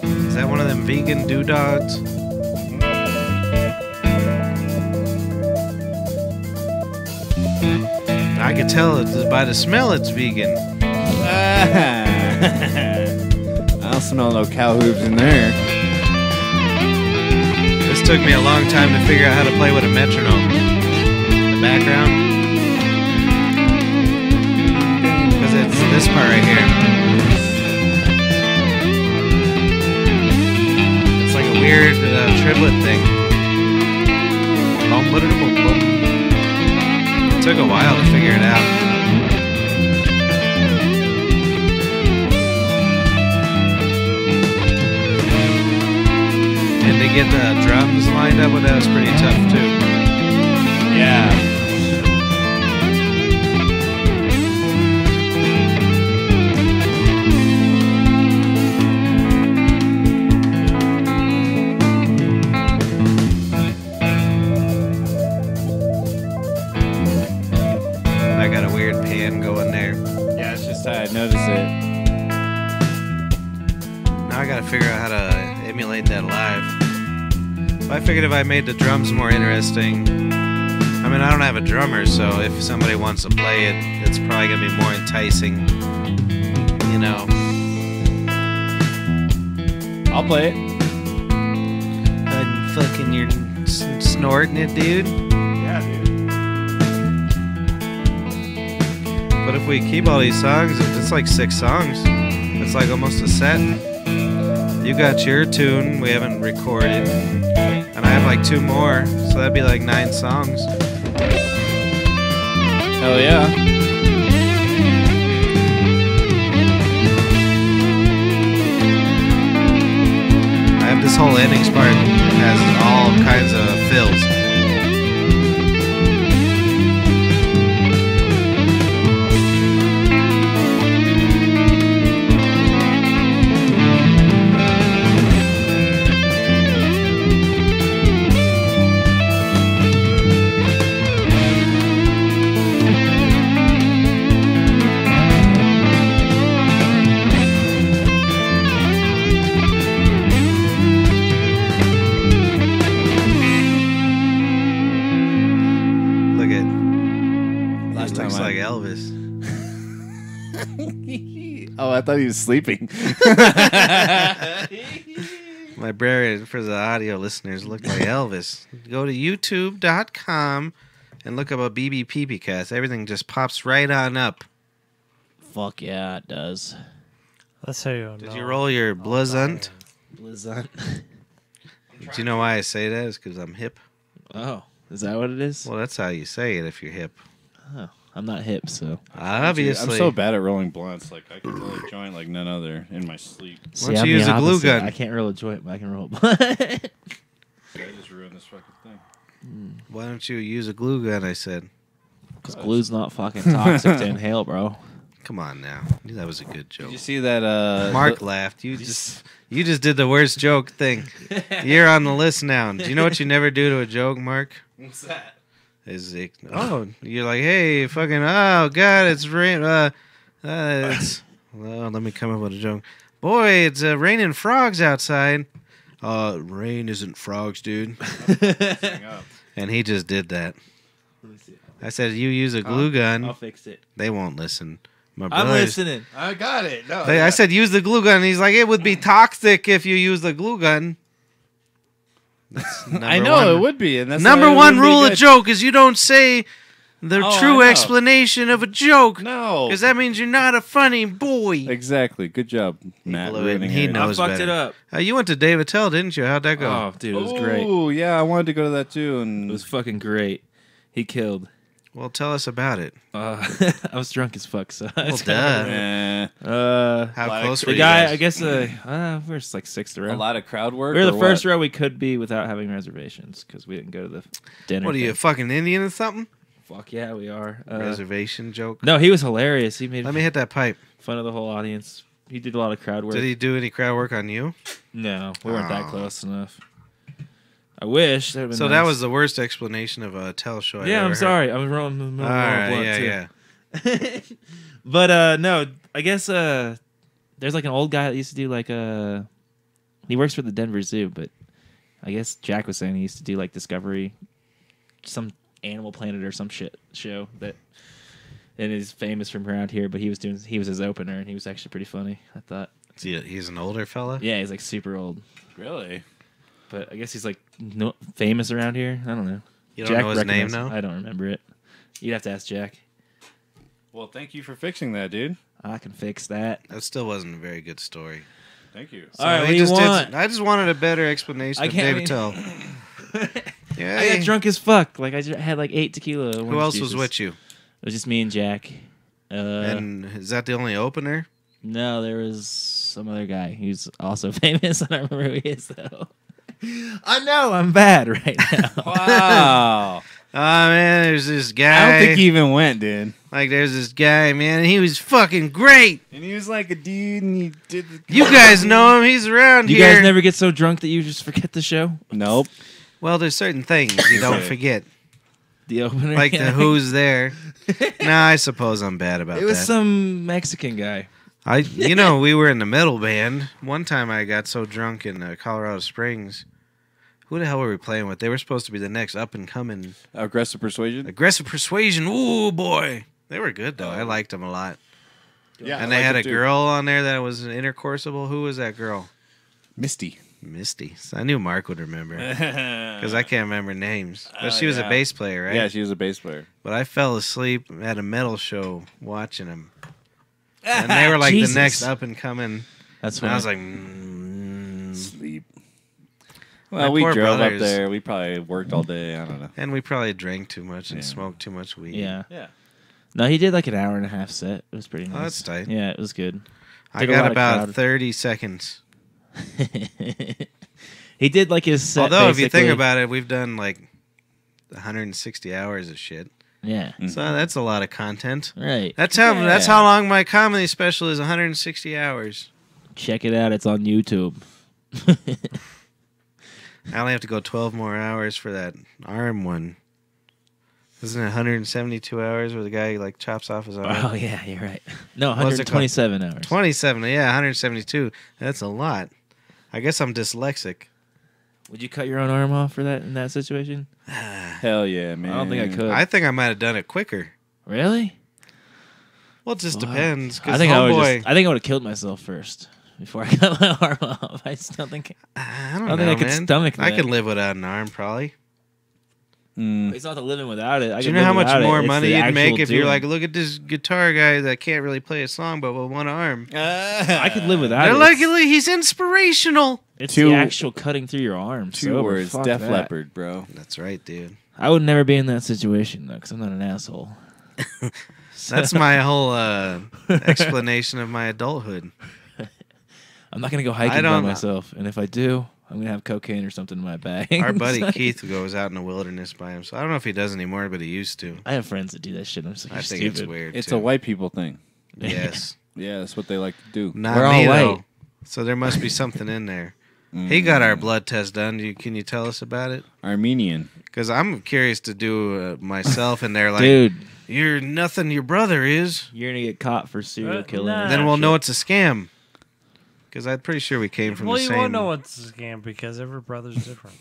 Is that one of them vegan doodads? I could tell it by the smell it's vegan. I don't smell no cow hooves in there. This took me a long time to figure out how to play with a metronome. The background. Because it's this part right here. It's like a weird triplet thing. Boom, boom, boom, boom. It took a while to figure it out. And to get the drums lined up with that was pretty tough too. Yeah. I got a weird pan going there. Yeah, it's just I noticed it. Now I gotta figure out how to emulate that live. I figured if I made the drums more interesting. I mean, I don't have a drummer, so if somebody wants to play it, it's probably gonna be more enticing. You know. I'll play it. Fucking you're snorting it, dude. Yeah, dude. But if we keep all these songs, it's like 6 songs. It's like almost a set. You got your tune we haven't recorded. And I have like 2 more. So that'd be like 9 songs. Hell yeah. I have this whole endings part has all kinds of fills. Look at Last looks time like Elvis. Oh, I thought he was sleeping. My brother, for the audio listeners, looked like Elvis. Go to youtube.com and look up a BBPP cast. Everything just pops right on up. Fuck yeah, it does. Let's say you Did you roll your bluzzant? Blizzant. Do you know why I say that? It's because I'm hip. Oh, is that what it is? Well, that's how you say it if you're hip. Oh, I'm not hip, so. Obviously. I'm so bad at rolling blunts. Like I can roll a joint like none other in my sleep. Why don't I'm you the use a glue opposite. gun? I can't roll a joint, but I can roll a blunt. I just ruined this fucking thing. Why don't you use a glue gun? I said. Because glue's not fucking toxic to inhale, bro. Come on now. That was a good joke. Did you see that? Mark laughed. You just did the worst joke thing. You're on the list now. Do you know what you never do to a joke, Mark? What's that? Is it, you're like, hey, fucking, oh god, it's rain. It's well, let me come up with a joke. Boy, it's raining frogs outside. Rain isn't frogs, dude. And he just did that. Let me see. I said, you use a glue gun. I'll fix it. They won't listen. My I'm brothers- listening. I got it. No, I said use the glue gun. And he's like, it would be toxic if you use the glue gun. That's I know one. it would be, and that's Number why it one wouldn't be rule of good. joke is you don't say the Oh, true I know. explanation of a joke. No, Because that means you're not a funny boy. exactly. Good job, Matt. blew it, ruining and he it. knows. I fucked better. it up. You went to Dave Attell, didn't you? How'd that go? Oh, dude, it was great. Oh yeah, I wanted to go to that too, and It was fucking great. He killed. Well, tell us about it. I was drunk as fuck, so. Well, duh. How Like close the were The you guy, guys? I guess, we were just like 6th row. a lot of crowd work. We were the or first what? row we could be without having reservations because we didn't go to the dinner. What are you, a thing. fucking Indian or something? Fuck yeah, we are. Reservation joke. No, he was hilarious. He made Let me hit that pipe. fun of the whole audience. He did a lot of crowd work. Did he do any crowd work on you? No, we weren't that Aw. close enough. I wish. That'd been So nice. that was the worst explanation of a tell show. I've Yeah, ever I'm heard. sorry. I was wrong in the middle All of right, blunt, yeah, too. yeah. But no, I guess there's like an old guy that used to do like he works for the Denver Zoo, but I guess Jack was saying he used to do like Discovery, some Animal Planet or some shit show that and is famous from around here. But he was his opener, and he was actually pretty funny. I thought. He's an older fella. Yeah, he's like super old, Really? but I guess he's like famous around here. I don't know. You don't know his name recognizes- now? I don't remember it. You'd have to ask Jack. Well, thank you for fixing that, dude. I can fix that. That still wasn't a very good story. Thank you. All right, he what do you just did- want? I just wanted a better explanation I of can't- David Tell. Yeah. I got drunk as fuck. Like I had like 8 tequila. Who else was with you? It was just me and Jack. And is that the only opener? No, there was some other guy who's also famous. I don't remember who he is though. I know I'm bad right now. Wow. Oh man, there's this guy. I don't think he even went, dude. Like there's this guy, man, and he was fucking great. And he was like a dude, and he did. You guys know him. He's around You here. guys never get so drunk that you just forget the show. Nope. Well, there's certain things you don't forget, The opener, like the who's there. Nah, I suppose I'm bad about It was that. some Mexican guy. We were in the metal band. One time I got so drunk in Colorado Springs. Who the hell were we playing with? They were supposed to be the next up and coming Aggressive persuasion. Aggressive Persuasion. Ooh boy, they were good though. I liked them a lot. Yeah, And they had a girl on there that was intercoursable. Who was that girl? Misty. Misty. So I knew Mark would remember because I can't remember names. But she was a yeah. bass player, right? Yeah, she was a bass player. But I fell asleep at a metal show watching them, and they were like Jesus. the next up and coming. That's And when I was like, Sleep. My Well, we poor drove brothers. up there. We probably worked all day. I don't know. and we probably drank too much and Yeah. smoked too much weed. yeah. Yeah. No, he did like an hour and a half set. It was pretty nice. Oh, that's tight. Yeah, it was good. I Did a got lot of about crowd. 30 seconds. He did like his set. Although, if you think basically. about it, we've done like 160 hours of shit. Yeah. So that's a lot of content. Right. That's how long my comedy special is. 160 hours. Check it out. It's on YouTube. I only have to go 12 more hours for that arm one. Isn't it 172 hours where the guy like chops off his arm? Oh yeah, you're right. No, What's it called? 127 hours. 27. Yeah, 172. That's a lot. I guess I'm dyslexic. Would you cut your own arm off for that in that situation? Hell yeah, man. I don't think I could. I think I might have done it quicker. Really? Well, it just Fuck. depends. I Because think I would homeboy, I would have killed myself first before I cut my arm off. I just don't think. I don't I know, think I could man. stomach I that. could live without an arm, probably. It's not the living without it. I Do could you know live how much without it. more It's money the you'd make actual if you're doing. like, look at this guitar guy that can't really play a song but with one arm? I could live without They're it. like, he's inspirational. It's Two- the actual cutting through your arm. Two sober. words. Fuck Def that. Leppard, bro. That's right, dude. I would never be in that situation though, because I'm not an asshole. That's my whole explanation of my adulthood. I'm not gonna go I hiking by don't- myself, and if I do, I'm gonna have cocaine or something in my bag. Our buddy So- Keith goes out in the wilderness by himself. I don't know if he does anymore, but he used to. I have friends that do that shit. I'm just like, I you're think stupid. it's weird. It's too. a white people thing. Yes. Yeah, that's what they like to do. Not We're all me, white. though. So there must be something in there. He got our blood test done. Can you tell us about it? Armenian. Because I'm curious to do myself, and they're like, Dude, "You're nothing. Your brother is." you're gonna get caught for serial killing. nah. or Then some we'll know shit. it's a scam. Because I'm pretty sure we came from Well, the you same. won't know it's a scam because every brother's different.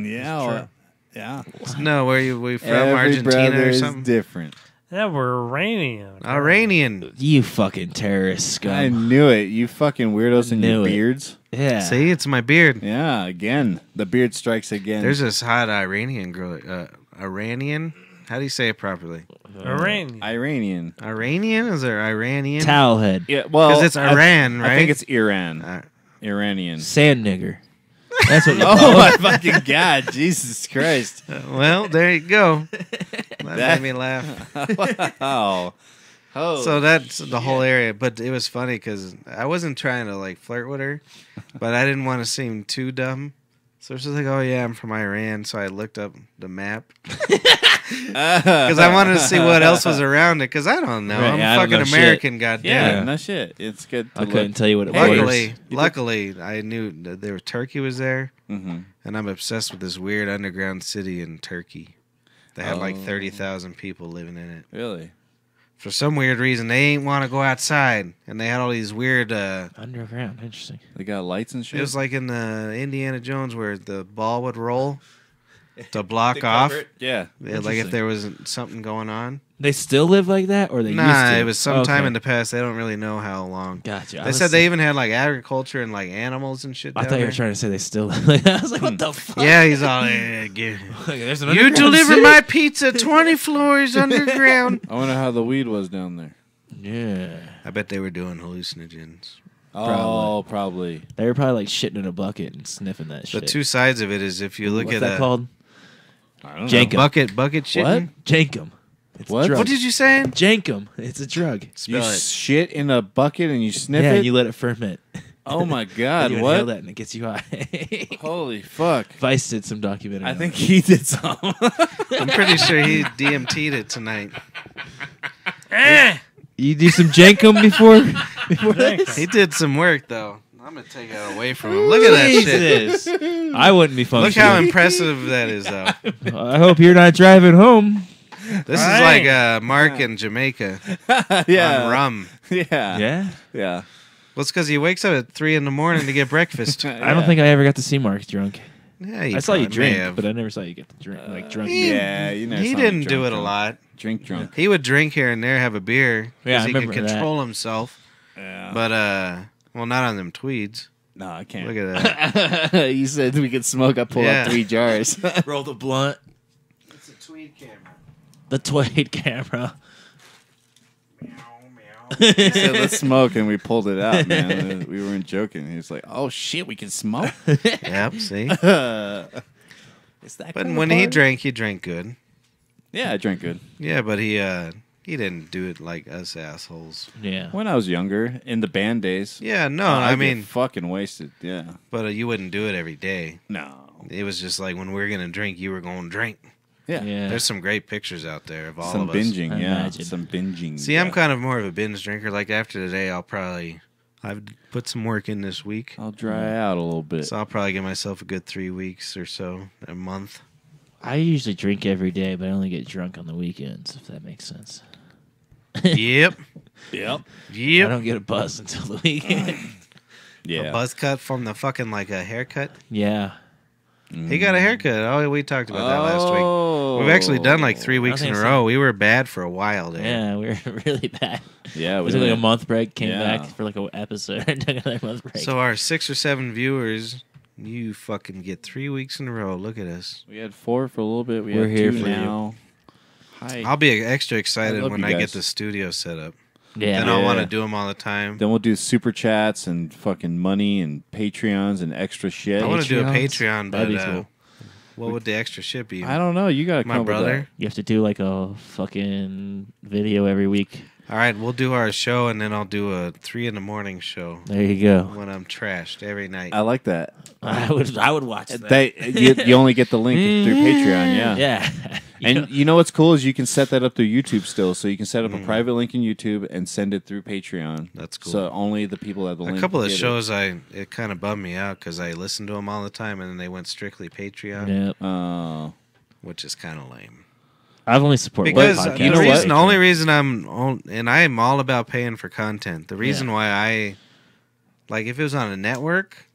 Yeah. It's or- true. yeah. No, where you from? Every Argentina brother or is something? different. Yeah, we're Iranian. Iranian. You fucking terrorist scum. I knew it. You fucking weirdos and Knew your it. beards. yeah. See, it's my beard. Yeah, again. The beard strikes again. There's this hot Iranian girl. Iranian? How do you say it properly? Iranian. Iranian. Iranian? Is there Iranian? Towel head. Yeah, well, Because it's Iran, right? I think it's Iran. Uh, Iranian. Sand nigger. That's what you Oh call my it. fucking god, Jesus Christ! well, there you go. That made me laugh. Wow. Oh, So that's the whole area. But it was funny because I wasn't trying to like flirt with her, but I didn't want to seem too dumb. So she's like, "Oh yeah, I'm from Iran." So I looked up the map because I wanted to see what else was around it. Because I don't know. Right, I'm yeah, a I don't fucking know American, Yeah, goddamn. no shit. It's good to I couldn't look. tell you what it Hey, was. Luckily, I knew that there was Turkey was there, Mm-hmm. and I'm obsessed with this weird underground city in Turkey. They had like Oh. 30,000 people living in it. Really? For some weird reason, they ain't want to go outside, and they had all these weird. Underground, interesting. They got lights and shit? It was like in Indiana Jones where the ball would roll to block off. Yeah. Yeah, like if there was something going on. They still live like that, or they used to? It was sometime Okay. in the past. They don't really know how long. Gotcha. I They was- said they even had like agriculture and like animals and shit. I down thought you were there. trying to say they still live like that. I was like, what the fuck? Yeah, he's all. "Give- There's an You underground deliver city? my pizza 20 floors underground." I wonder how the weed was down there. Yeah. I bet they were doing hallucinogens. Oh, probably. They were probably like shitting in a bucket and sniffing that The shit. two sides of it is if you look What's at that called? I don't Jankum. bucket shitting. Jankum. It's What? A drug. What did you say? Jankum. It's a drug. You Spell it. shit in a bucket and you sniff Yeah, it? you let it ferment. Oh my And god, you inhale what? that and it gets you high. Holy fuck. Vice did some documentary. I on think it. he did some. I'm pretty sure he DMT'd it tonight. You do some Jankum before this? He did some work though. I'm gonna take it away from him. Look at that shit. Jesus. I wouldn't be Look how functioning. impressive that is though. I hope you're not driving home. This is like Mark in Jamaica yeah. on rum. Yeah. Yeah. Yeah. Well, it's because he wakes up at 3 a.m. to get breakfast. I don't think I ever got to see Mark drunk. Yeah, I saw you probably may drink, have. but I never saw you get to drink drunk. Yeah, you never He saw me didn't do drunk, it a drunk. lot. Drink. He would drink here and there, have a beer, Yeah, I he could remember that. control himself. Yeah. But well, not on them tweeds. No, I can't. Look at that. You said we could smoke. I pulled Yeah. out 3 jars. Roll the blunt. It's a tweed camera. The Tweed camera. He said, let's smoke, and we pulled it out, man. We weren't joking. He was like, oh, shit, we can smoke? Yep. See. Is that But kinda when he party? drank good. Yeah, I drank good. Yeah, but he didn't do it like us assholes. Yeah. When I was younger, in the band days. Yeah, no, I'd I get mean, fucking wasted. Yeah. but you wouldn't do it every day. No. It was just like when we were gonna drink, you were gonna drink. Yeah. Yeah. There's some great pictures out there of all Some of us. binging, I yeah. imagine. Some binging. See, I'm kind of more of a binge drinker. Like after today, I've put some work in this week, I'll dry out a little bit. so I'll probably give myself a good 3 weeks or so, a month. I usually drink every day, but I only get drunk on the weekends, if that makes sense. Yep, Yep. I yep. don't get a buzz until the weekend. Yeah. A buzz cut from the fucking like a haircut. Yeah. He got a haircut. Oh, we talked about that last week. Oh. We've actually done like 3 I weeks in think a so. row. We were bad for a while there. Yeah, we were really bad. Yeah, We took like a went- month break, came Yeah. back for like an episode, and took another month break. So our 6 or 7 viewers, you fucking get 3 weeks in a row. Look at us. We had 4 for a little bit. We're have here 2 for you. now. Hi. I'll be extra I excited love when you I get guys. the studio set up. yeah. Then I'll want to Yeah. do them all the time. Then we'll do super chats and fucking money and Patreons and extra shit. I want to do a Patreons? Patreon, but That'd be cool. what would the extra shit be? I don't know. You gotta My come up with brother. You have to do like a fucking video every week. All right, we'll do our show, and then I'll do a 3 a.m. show There you go. when I'm trashed every night. that. I like that. I would watch that. You only get the link through Patreon, yeah. Yeah. And you know what's cool is you can set that up through YouTube still. So you can set up a private link in YouTube and send it through Patreon. That's cool. So only the people that have the link. A couple of get it. shows, it kind of bummed me out because I listened to them all the time, and then they went strictly Patreon, Yeah. Oh. which is kind of lame. I've only supported Because one podcast. you know what? the only reason and I am all about paying for content. The reason Yeah. why I, like, if it was on a network,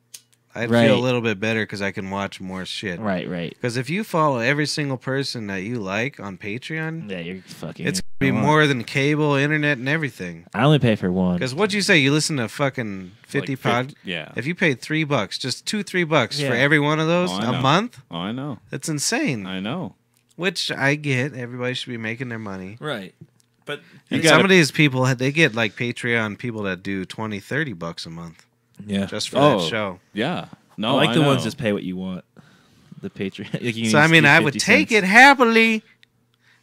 I'd Right. feel a little bit better because I can watch more shit. Right, right. Because if you follow every single person that you like on Patreon, Yeah, you're fucking. it's gonna be more than cable, internet, and everything. I only pay for one. Because what'd you say? You listen to fucking 50 pod. Yeah. If you paid $3, just $3 Yeah. for every one of those Oh, I a know. month, Oh, I know. that's insane. I know. Which I get. Everybody should be making their money. Right. But And gotta- some of these people, they get like Patreon people that do $20-$30 a month yeah, just for Oh. that show. Yeah. I No, like the know. ones just pay what you want. The Patreon. Like you can So I just mean, do I would 50 take cents. it happily,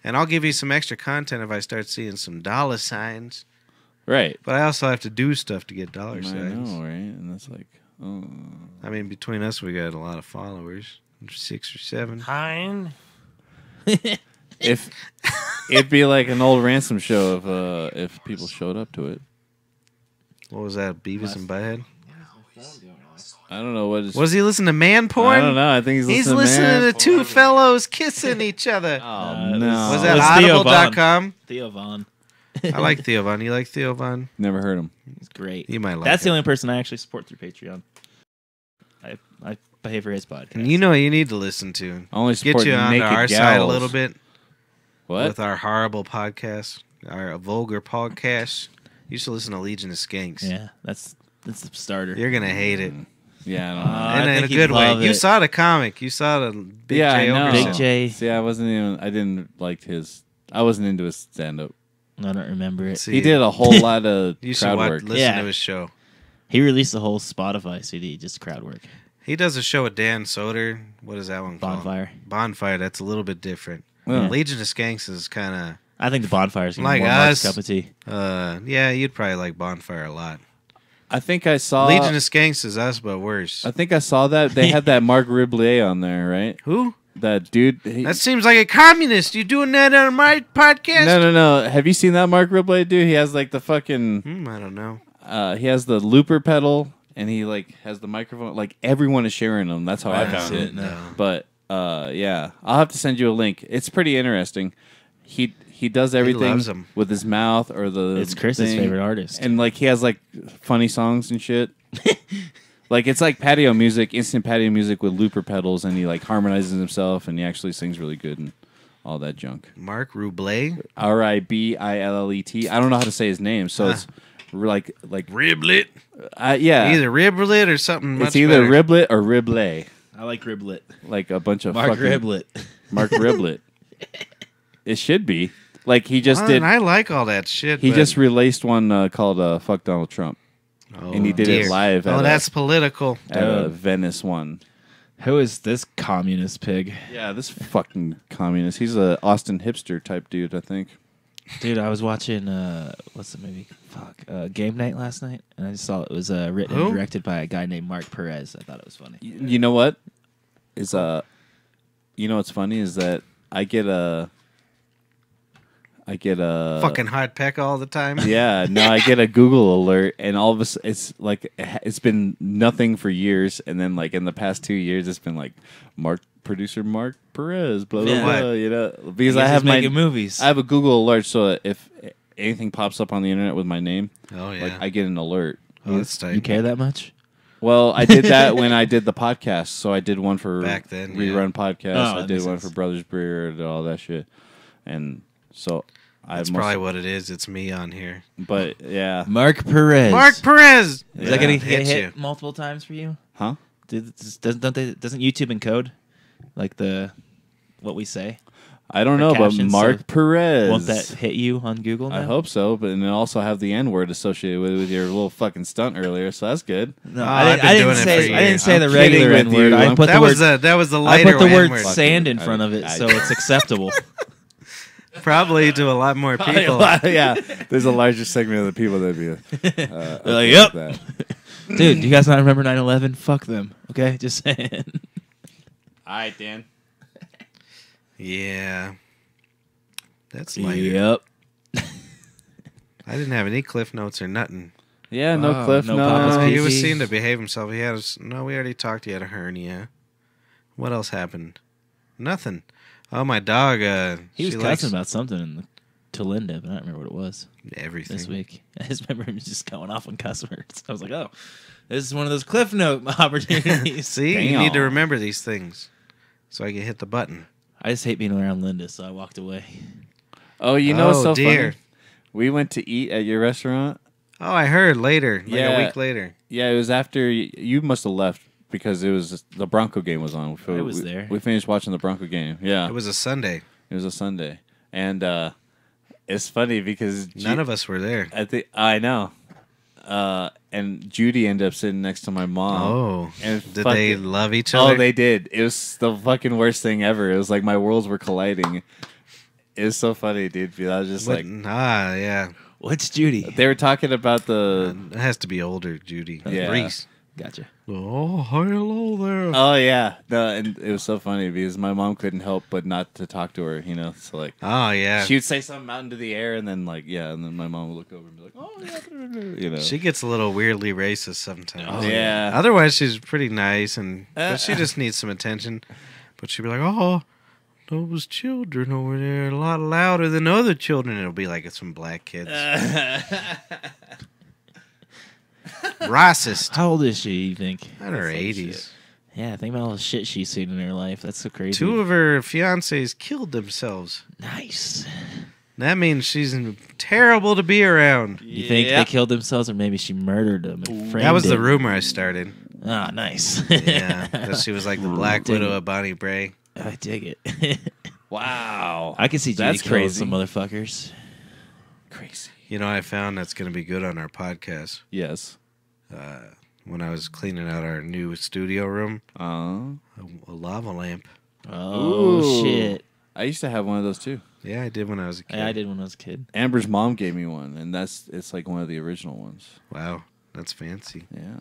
and I'll give you some extra content if I start seeing some dollar signs. Right. But I also have to do stuff to get dollar I signs. know, right? And that's like, I mean, between us, we got a lot of followers. 6 or 7. Hein? If it'd be like an old ransom show if people showed up to it. What was that? Beavis and Butthead? I don't know what is. Was he listening to man porn? I don't know. I think He's listening listening to two porn. fellows kissing each other. Oh no! Was It that was Theo audible.com? Theo Vaughn. I like Theo Von. You like Theo Von? Never heard him. He's great. You might like That's the him. only person I actually support through Patreon. I pay for his podcast. And you know what you need to listen to. Only Get support you onto naked our gals. side a little bit What? with our horrible podcast, our vulgar podcast. You should listen to Legion of Skanks. Yeah, that's the starter. You're gonna hate it, Yeah, I don't know. I and in a think you'd good way. love You it. saw the comic. You saw the Big Yeah, J I know. Ogerson. Big J. See, I didn't like his. I wasn't into his stand up. I don't remember it. See, He did a whole lot of You should crowd watch, work. listen Yeah. to his show. He released a whole Spotify CD, just crowd work. He does a show with Dan Soder. What is that one called? Bonfire. Bonfire. That's a little bit different. Yeah. Legion of Skanks is kind I think the Bonfire's gonna Like be more Mark's us. cup of tea. of, yeah, you'd probably like Bonfire a lot. I think I saw. Legion of Skanks is us, but worse. I think I saw that they had that Mark Ribley on there, right? Who? That dude. That seems like a communist. You doing that on my podcast? No. Have you seen that Mark Ribley dude? He has like the fucking. I don't know. He has the looper pedal, and he like has the microphone. Like everyone is sharing them. That's how I found it. No. But yeah, I'll have to send you a link. It's pretty interesting. He does everything loves 'em. with his mouth or the. It's Chris's thing. favorite artist. And like he has like funny songs and shit. Like it's like patio music, instant patio music with looper pedals, and he like harmonizes himself, and he actually sings really good and all that junk. Mark Ruble? Ribillet. I don't know how to say his name, so it's like Riblet. yeah. Either Riblet or something much It's either better. Riblet or Ribley. I like Riblet. Like a bunch of Mark fucking Riblet. Mark Riblet. It should be. Like he just Well, did. and I like all that shit. He but- just released one called "Fuck Donald Trump," Oh, and he did it dear. live. Oh, at that's political. a Venice one. Who is this communist pig? Yeah, this fucking communist. He's a Austin hipster type dude, I think. Dude, I was watching what's the movie? Game Night last night, and I just saw it was written Who? and directed by a guy named Mark Perez. I thought it was funny. You know what? Is you know what's funny is that I get a Fucking hot peck all the time. Yeah, no, I get a Google alert, and all of a sudden, it's like it's been nothing for years, and then like in the past 2 years, it's been like producer Mark Perez, blah blah Yeah. blah. You know, because He's I have just making my movies. I have a Google alert, so if anything pops up on the internet with my name, Oh, yeah. like I get an alert. Oh, that's tight. you care that much? Well, I did that when I did the podcast, so I did one for Back then, rerun podcast. Oh, I that did makes one sense. for Brothers Brewer, did all that shit, and so That's probably what it is. It's me on here. But yeah, Mark Perez. Mark Perez! Is that getting hit hit you. multiple times for you? huh? Doesn't YouTube encode like what we say? I don't For know, but captions, Mark so Perez. Won't that hit you on Google now? I hope so, but and then also have the N word associated with your little fucking stunt earlier, so that's good. No, Oh, I I've didn't, been I didn't doing it say. for I didn't years. say the I'm regular kidding N with word. you. I put That the was word. that was the I lighter put the word N-word. sand in front of it, so it's acceptable. Probably to a lot more people. Yeah, there's a larger segment of the people that be. They're like, "Yep." That. Dude, do you guys not remember 9/11? Fuck them. Okay, just saying. All right, Dan. Yeah. That's lighter. Yep. I didn't have any cliff notes or nothing. Yeah, no Wow, Cliff, no no. Papa's He was PG. seen to behave himself. He had we already talked. He had a hernia. What else happened? Nothing. Oh, my dog. He was she cussing likes about something to Linda, but I don't remember what it was everything. this week. I just remember him just going off on cuss words. I was like, oh, this is one of those Cliff Note opportunities. See, you Damn. need to remember these things so I can hit the button. I just hate being around Linda, so I walked away. Oh, you know what's so dear. funny? We went to eat at your restaurant. Oh, I heard later, like Yeah. a week later. Yeah, it was after you must have left because it was the Bronco game was on. I was there. We finished watching the Bronco game. Yeah, It was a Sunday. a Sunday, and it's funny because None of us were there. I know. And Judy ended up sitting next to my mom. Oh, and did they fucking- love each other? Oh, they did. It was the fucking worst thing ever. It was like my worlds were colliding. It was so funny, dude. I was just like, yeah. What's Judy? they were talking about the It has to be older, Judy. Yeah. Reese. Gotcha. Oh, hello there. Oh yeah, no, and it was so funny because my mom couldn't help but not to talk to her. So like Oh, yeah. she would say something out into the air, and then and then my mom would look over and be like, "Oh yeah," She gets a little weirdly racist sometimes. Oh, yeah. Otherwise, she's pretty nice, but she just needs some attention. But she'd be like, "Oh, those children over there are a lot louder than other children." It'll be like it's some black kids. Racist. How old is she, you think? In her That's like 80s. Yeah, think about all the shit she's seen in her life. That's so crazy. 2 of her fiancés killed themselves. Nice. That means she's terrible to be around. You think they killed themselves, or maybe she murdered them and framed That was the him? rumor I started. Ah, nice. Yeah, that she was like the Black Dig Widow it. of Bonnie Bray. I dig it. Wow, I can see Judy That's killing crazy. some motherfuckers. crazy. You know, I found that's going to be good on our podcast. Yes. When I was cleaning out our new studio room, a lava lamp. Oh, Ooh. shit. I used to have one of those too. Yeah, I did when I was a kid. Yeah, I did when I was a kid. Amber's mom gave me one, and it's like one of the original ones. Wow, that's fancy. Yeah.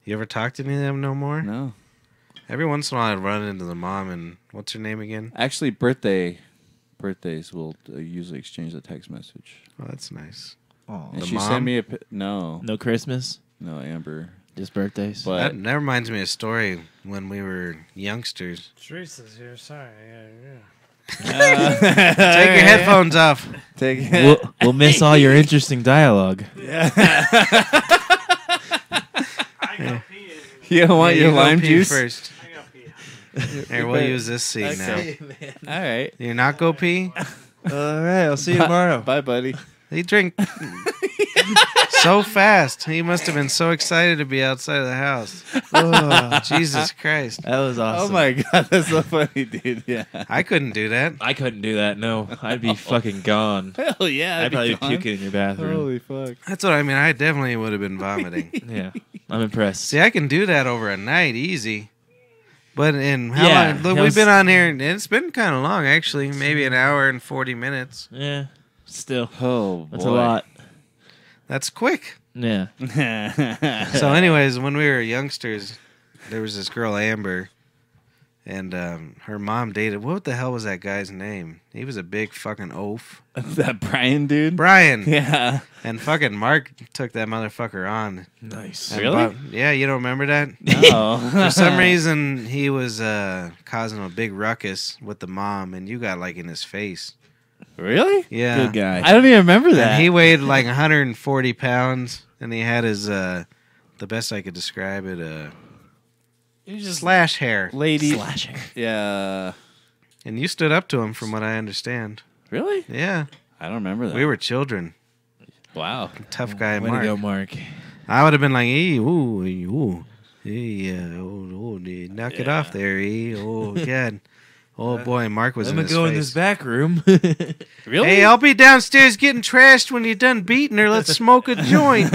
You ever talk to any of them no more? No. Every once in a while, I'd run into the mom and what's her name again? Actually, birthdays will usually exchange a text message. Oh, that's nice. Oh, And The she mom? sent me no no Christmas, Amber. just birthdays. But That reminds me of a story when we were youngsters. Teresa's here. Sorry. Take your headphones off. take we'll miss all your interesting dialogue. You don't want Yeah, your you go lime pee juice first. Here, we'll use this seat now. All right. You're not go pee? All right, I'll see you tomorrow. Bye, buddy. He drink so fast. He must have been so excited to be outside of the house. Oh, Jesus Christ. That was awesome. Oh my god, that's so funny, dude. Yeah. I couldn't do that. I couldn't do that. No, I'd be fucking gone. Hell yeah. I'd probably be puking in your bathroom. Holy fuck. That's what I mean. I definitely would have been vomiting. Yeah, I'm impressed. See, I can do that over a night easy. But in how Yeah, long? Look, that we've was- been on here, and it's been kind of long, actually. Maybe an hour and 40 minutes. Yeah, still, Oh, that's a lot. That's quick. Yeah. So, anyways, when we were youngsters, there was this girl, Amber, and her mom dated. What the hell was that guy's name? He was a big fucking oaf. That Brian dude? Brian. Yeah. And fucking Mark took that motherfucker on. Nice. And Really? yeah, you don't remember that? No. For some reason, he was causing a big ruckus with the mom, and you got like in his face. Really? Yeah. Good guy. I don't even remember that. And he weighed like 140 pounds, and he had his, the best I could describe it, slash hair. lady. Slash hair. Yeah. And you stood up to him, from what I understand. Really? Yeah. I don't remember that. We were children. Wow. Tough guy, Way Mark. to go, Mark. I would have been like, hey, ooh, ooh. Hey, knock it off there, oh, God. Oh, boy, Mark was in his face. back room. Really? Hey, I'll be downstairs getting trashed when you're done beating her. Let's smoke a joint.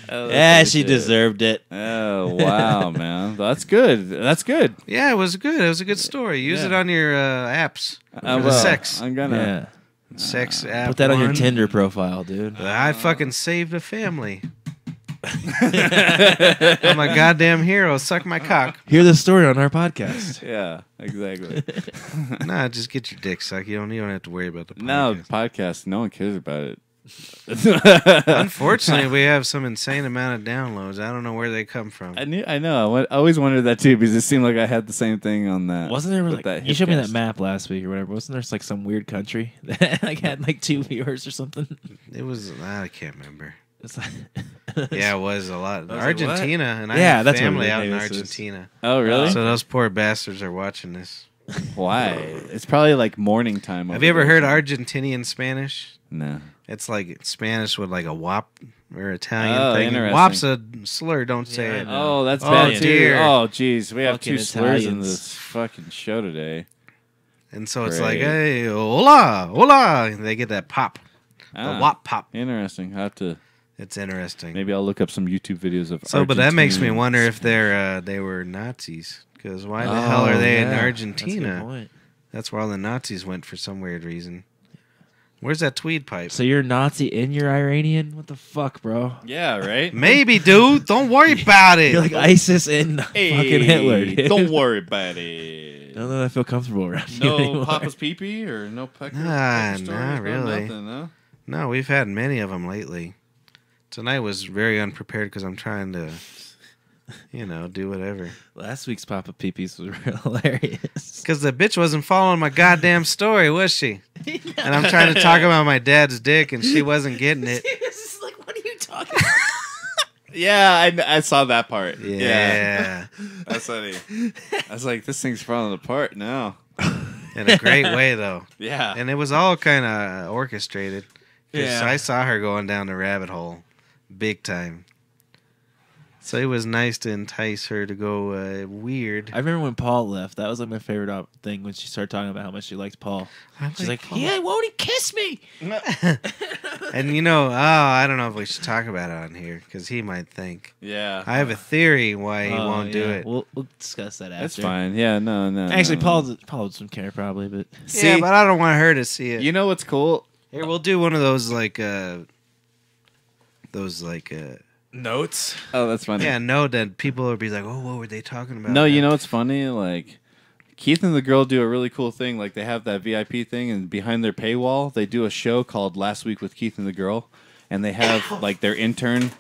Yeah, she deserved it. Oh, wow, man. That's good. That's good. Yeah, it was good. It was a good story. Use Yeah. it on your apps. I For will. sex. I'm gonna. Yeah. Sex app. Put that on your one. Tinder profile, dude. I fucking saved a family. I'm a goddamn hero. Suck my cock. Hear the story on our podcast. Yeah, exactly. Nah, just get your dick sucked. You don't have to worry about the podcast. No, podcast. No one cares about it. Unfortunately, we have some insane amount of downloads. I don't know where they come from. I know. I always wondered that too because it seemed like I had the same thing on that. Wasn't there with like you showed me that Hipcast. map last week or whatever? Wasn't there like some weird country that like had like 2 viewers or something? It was, I can't remember. It's like, Yeah, it was a lot. was like, Argentina, and I Yeah, have that's what family it out in is. Argentina. Oh, really? So those poor bastards are watching this. Why? It's probably like morning time. Have over you ever there. heard Argentinian Spanish? No. It's like Spanish with like a wop or Italian Oh, thing. interesting. Wop's a slur. Don't say Yeah, I it. know. Oh, that's Oh, bad too. dear. Oh, jeez. We have Fucking 2 slurs in Italians. this fucking show today. And so it's Great. like, hey, hola, hola. And they get that pop, the Ah, wop pop. Interesting. I have to. It's interesting. Maybe I'll look up some YouTube videos of. So, but that makes me Argentinians. wonder if they were Nazis. Because why the hell are they in Argentina? That's That's where all the Nazis went for some weird reason. Where's that tweed pipe? So you're Nazi and you're Iranian? What the fuck, bro? Yeah, right? Maybe, dude. Don't worry about it. You're like ISIS and fucking Hitler. Dude. Don't worry about it. I don't know if I feel comfortable around you No anymore. Papa's pee-pee or no pecker? Nah, pecker stories? not No really. nothing, huh? No, we've had many of them lately. Tonight was very unprepared because I'm trying to, do whatever. Last week's Papa Peepees was real hilarious. Because the bitch wasn't following my goddamn story, was she? And I'm trying to talk about my dad's dick, and she wasn't getting it. It's like, what are you talking about? Yeah, I saw that part. Yeah. That's funny. I was like, this thing's falling apart now. In a great way, though. Yeah. And it was all kind of orchestrated. 'Cause Yeah. I saw her going down the rabbit hole big time. So it was nice to entice her to go weird. I remember when Paul left. That was like my favorite thing when she started talking about how much she liked Paul. She's like, Paul. yeah, won't he kiss me? And I don't know if we should talk about it on here because he might think. Yeah. I have a theory why he Oh, won't do yeah. it. We'll discuss that after. That's fine. Yeah, no. Actually, no. Paul doesn't care probably, but Yeah, but I don't want her to see it. You know what's cool? Here, we'll do one of those notes. Oh, that's funny. yeah, no, that people will be like, oh, what were they talking about? No, you know what's funny? Like, Keith and the girl do a really cool thing. Like, they have that VIP thing, and behind their paywall, they do a show called Last Week with Keith and the Girl, and they have like their intern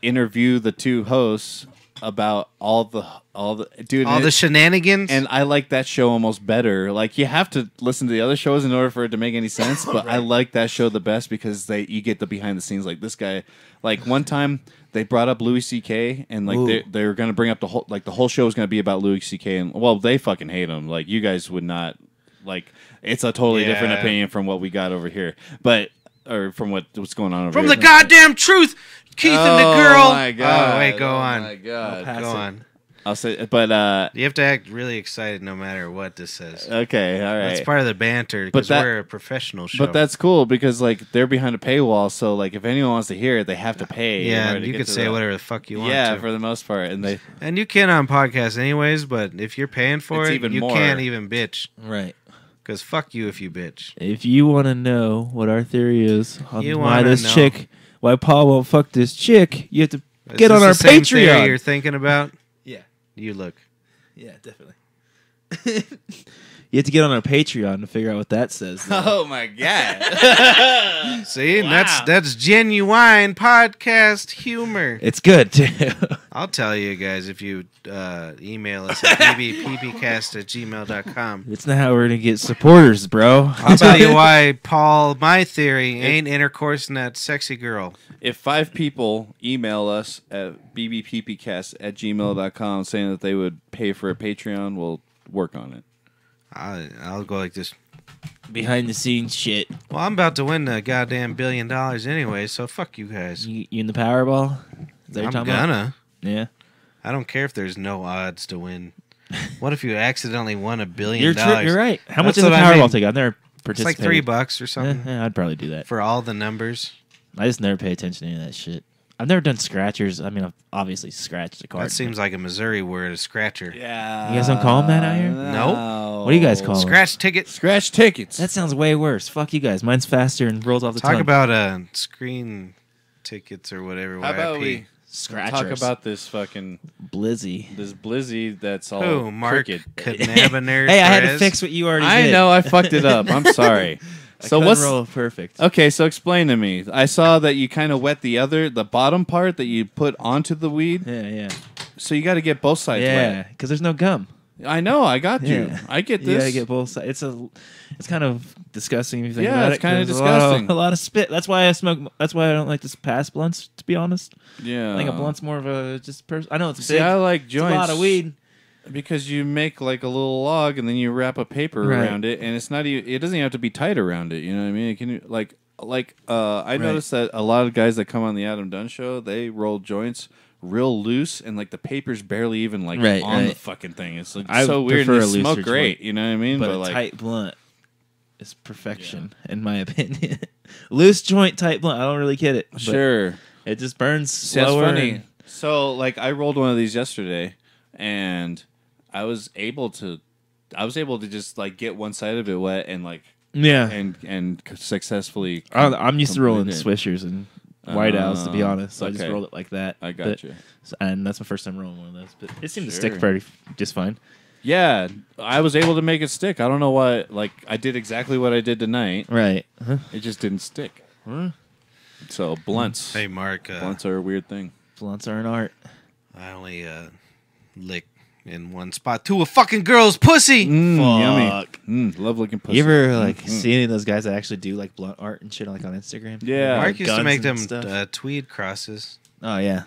interview the two hosts about all the shenanigans. And I like that show almost better. Like, you have to listen to the other shows in order for it to make any sense, but I like that show the best because you get the behind the scenes. Like, this guy, like, one time they brought up Louis C.K. and like they were gonna bring up the whole show was gonna be about Louis C.K. and well, they fucking hate him. Like, you guys would not like. It's a totally different opinion from what we got over here, or from what's going on over From here. the goddamn truth, Keith and the girl. Oh my god! Oh wait, go on. Oh my god! Go on. I'll say, but You have to act really excited no matter what this says. okay, all right. That's part of the banter because we're a professional show. But that's cool because like they're behind a paywall, so like if anyone wants to hear it, they have to pay. in yeah, order and to you get could to say the- whatever the fuck you want Yeah, to. for the most part, And you can on podcasts anyways, but if you're paying for It's it, even you more. can't even bitch. Right. Because fuck you if you bitch. If you want to know what our theory is on You why wanna this know. chick, why Paul won't fuck this chick, you have to Is get this on our the same theory Patreon. you're thinking about? Yeah. You look. Yeah, definitely. You have to get on our Patreon to figure out what that says. though. Oh my god! See, and that's genuine podcast humor. It's good too. I'll tell you guys if you email us at bbppcast@gmail.com. It's not how we're gonna get supporters, bro. I'll tell you why, Paul, my theory ain't intercoursing that sexy girl. If 5 people email us at bbppcast@gmail.com saying that they would pay for a Patreon, we'll work on it. I'll go like this. Behind the scenes shit. Well, I'm about to win the goddamn $1 billion anyway, so fuck you guys. You in the Powerball? Is that what I'm you're talking about? gonna. Yeah. I don't care if there's no odds to win. What if you accidentally won $1 billion? You're right. How much That's is the what I Powerball mean. ticket? I've never It's participated. like $3 or something Yeah, I'd probably do that. for all the numbers. I just never pay attention to any of that shit. I've never done scratchers. I mean, I've obviously scratched a card. That seems like a Missouri word, a scratcher. Yeah. You guys don't call them that out here? No. What do you guys call them? Scratch tickets. Scratch tickets. That sounds way worse. Fuck you guys. Mine's faster and rolls off the Talk tongue. about screen tickets or whatever. How about YIP. we Scratchers. talk about this fucking Blizzy. this Blizzy that's all Who? Mark crooked. Canabaners. Hey, I had to fix what you already did. I know I fucked it up. I'm sorry. So what's roll perfect? okay? So explain to me. I saw that you kind of wet the bottom part that you put onto the weed. Yeah. So you got to get both sides Yeah, because there's no gum. wet. I know. I got you. Yeah. I get You this. gotta get both sides. It's kind of disgusting if you think Yeah, about it. it's kinda 'cause disgusting. A lot of spit. That's why I smoke. That's why I don't like to pass blunts. To be honest, Yeah. I think a blunt's more of a just person. I know it's See, big. I like It's joints. a lot of weed. Because you make like a little log and then you wrap a paper Right. around it, and it's not even. It doesn't even have to be tight around it. You know what I mean? It can I noticed that a lot of guys that come on the Adam Dunn show, they roll joints real loose, and like the paper's barely even like Right, on the right. fucking thing. It's like, I so weird. prefer And a they smoke looser great. joint. You know what I mean? But a like, tight blunt is perfection, in my opinion. Loose joint, tight blunt. I don't really get it. But sure. it just burns See, that's slower. funny. and- So like I rolled one of these yesterday, and I was able to just like get one side of it wet and like Yeah. and successfully. I'm used to rolling completed. Swishers and White Owls, to be honest. So I just okay. rolled it like that. I got you. And that's my first time rolling one of those. But it seemed to Sure. stick pretty just fine. Yeah, I was able to make it stick. I don't know why. Like I did exactly what I did tonight. Right. Huh? It just didn't stick. So blunts. Hey, Mark. Blunts are a weird thing. Blunts are an art. I only lick in one spot to a fucking girl's pussy. Yummy. Love looking pussy. You ever see any of those guys that actually do like blunt art and shit like on Instagram? Yeah. Mark used to guns make and them stuff. tweed crosses. Oh yeah.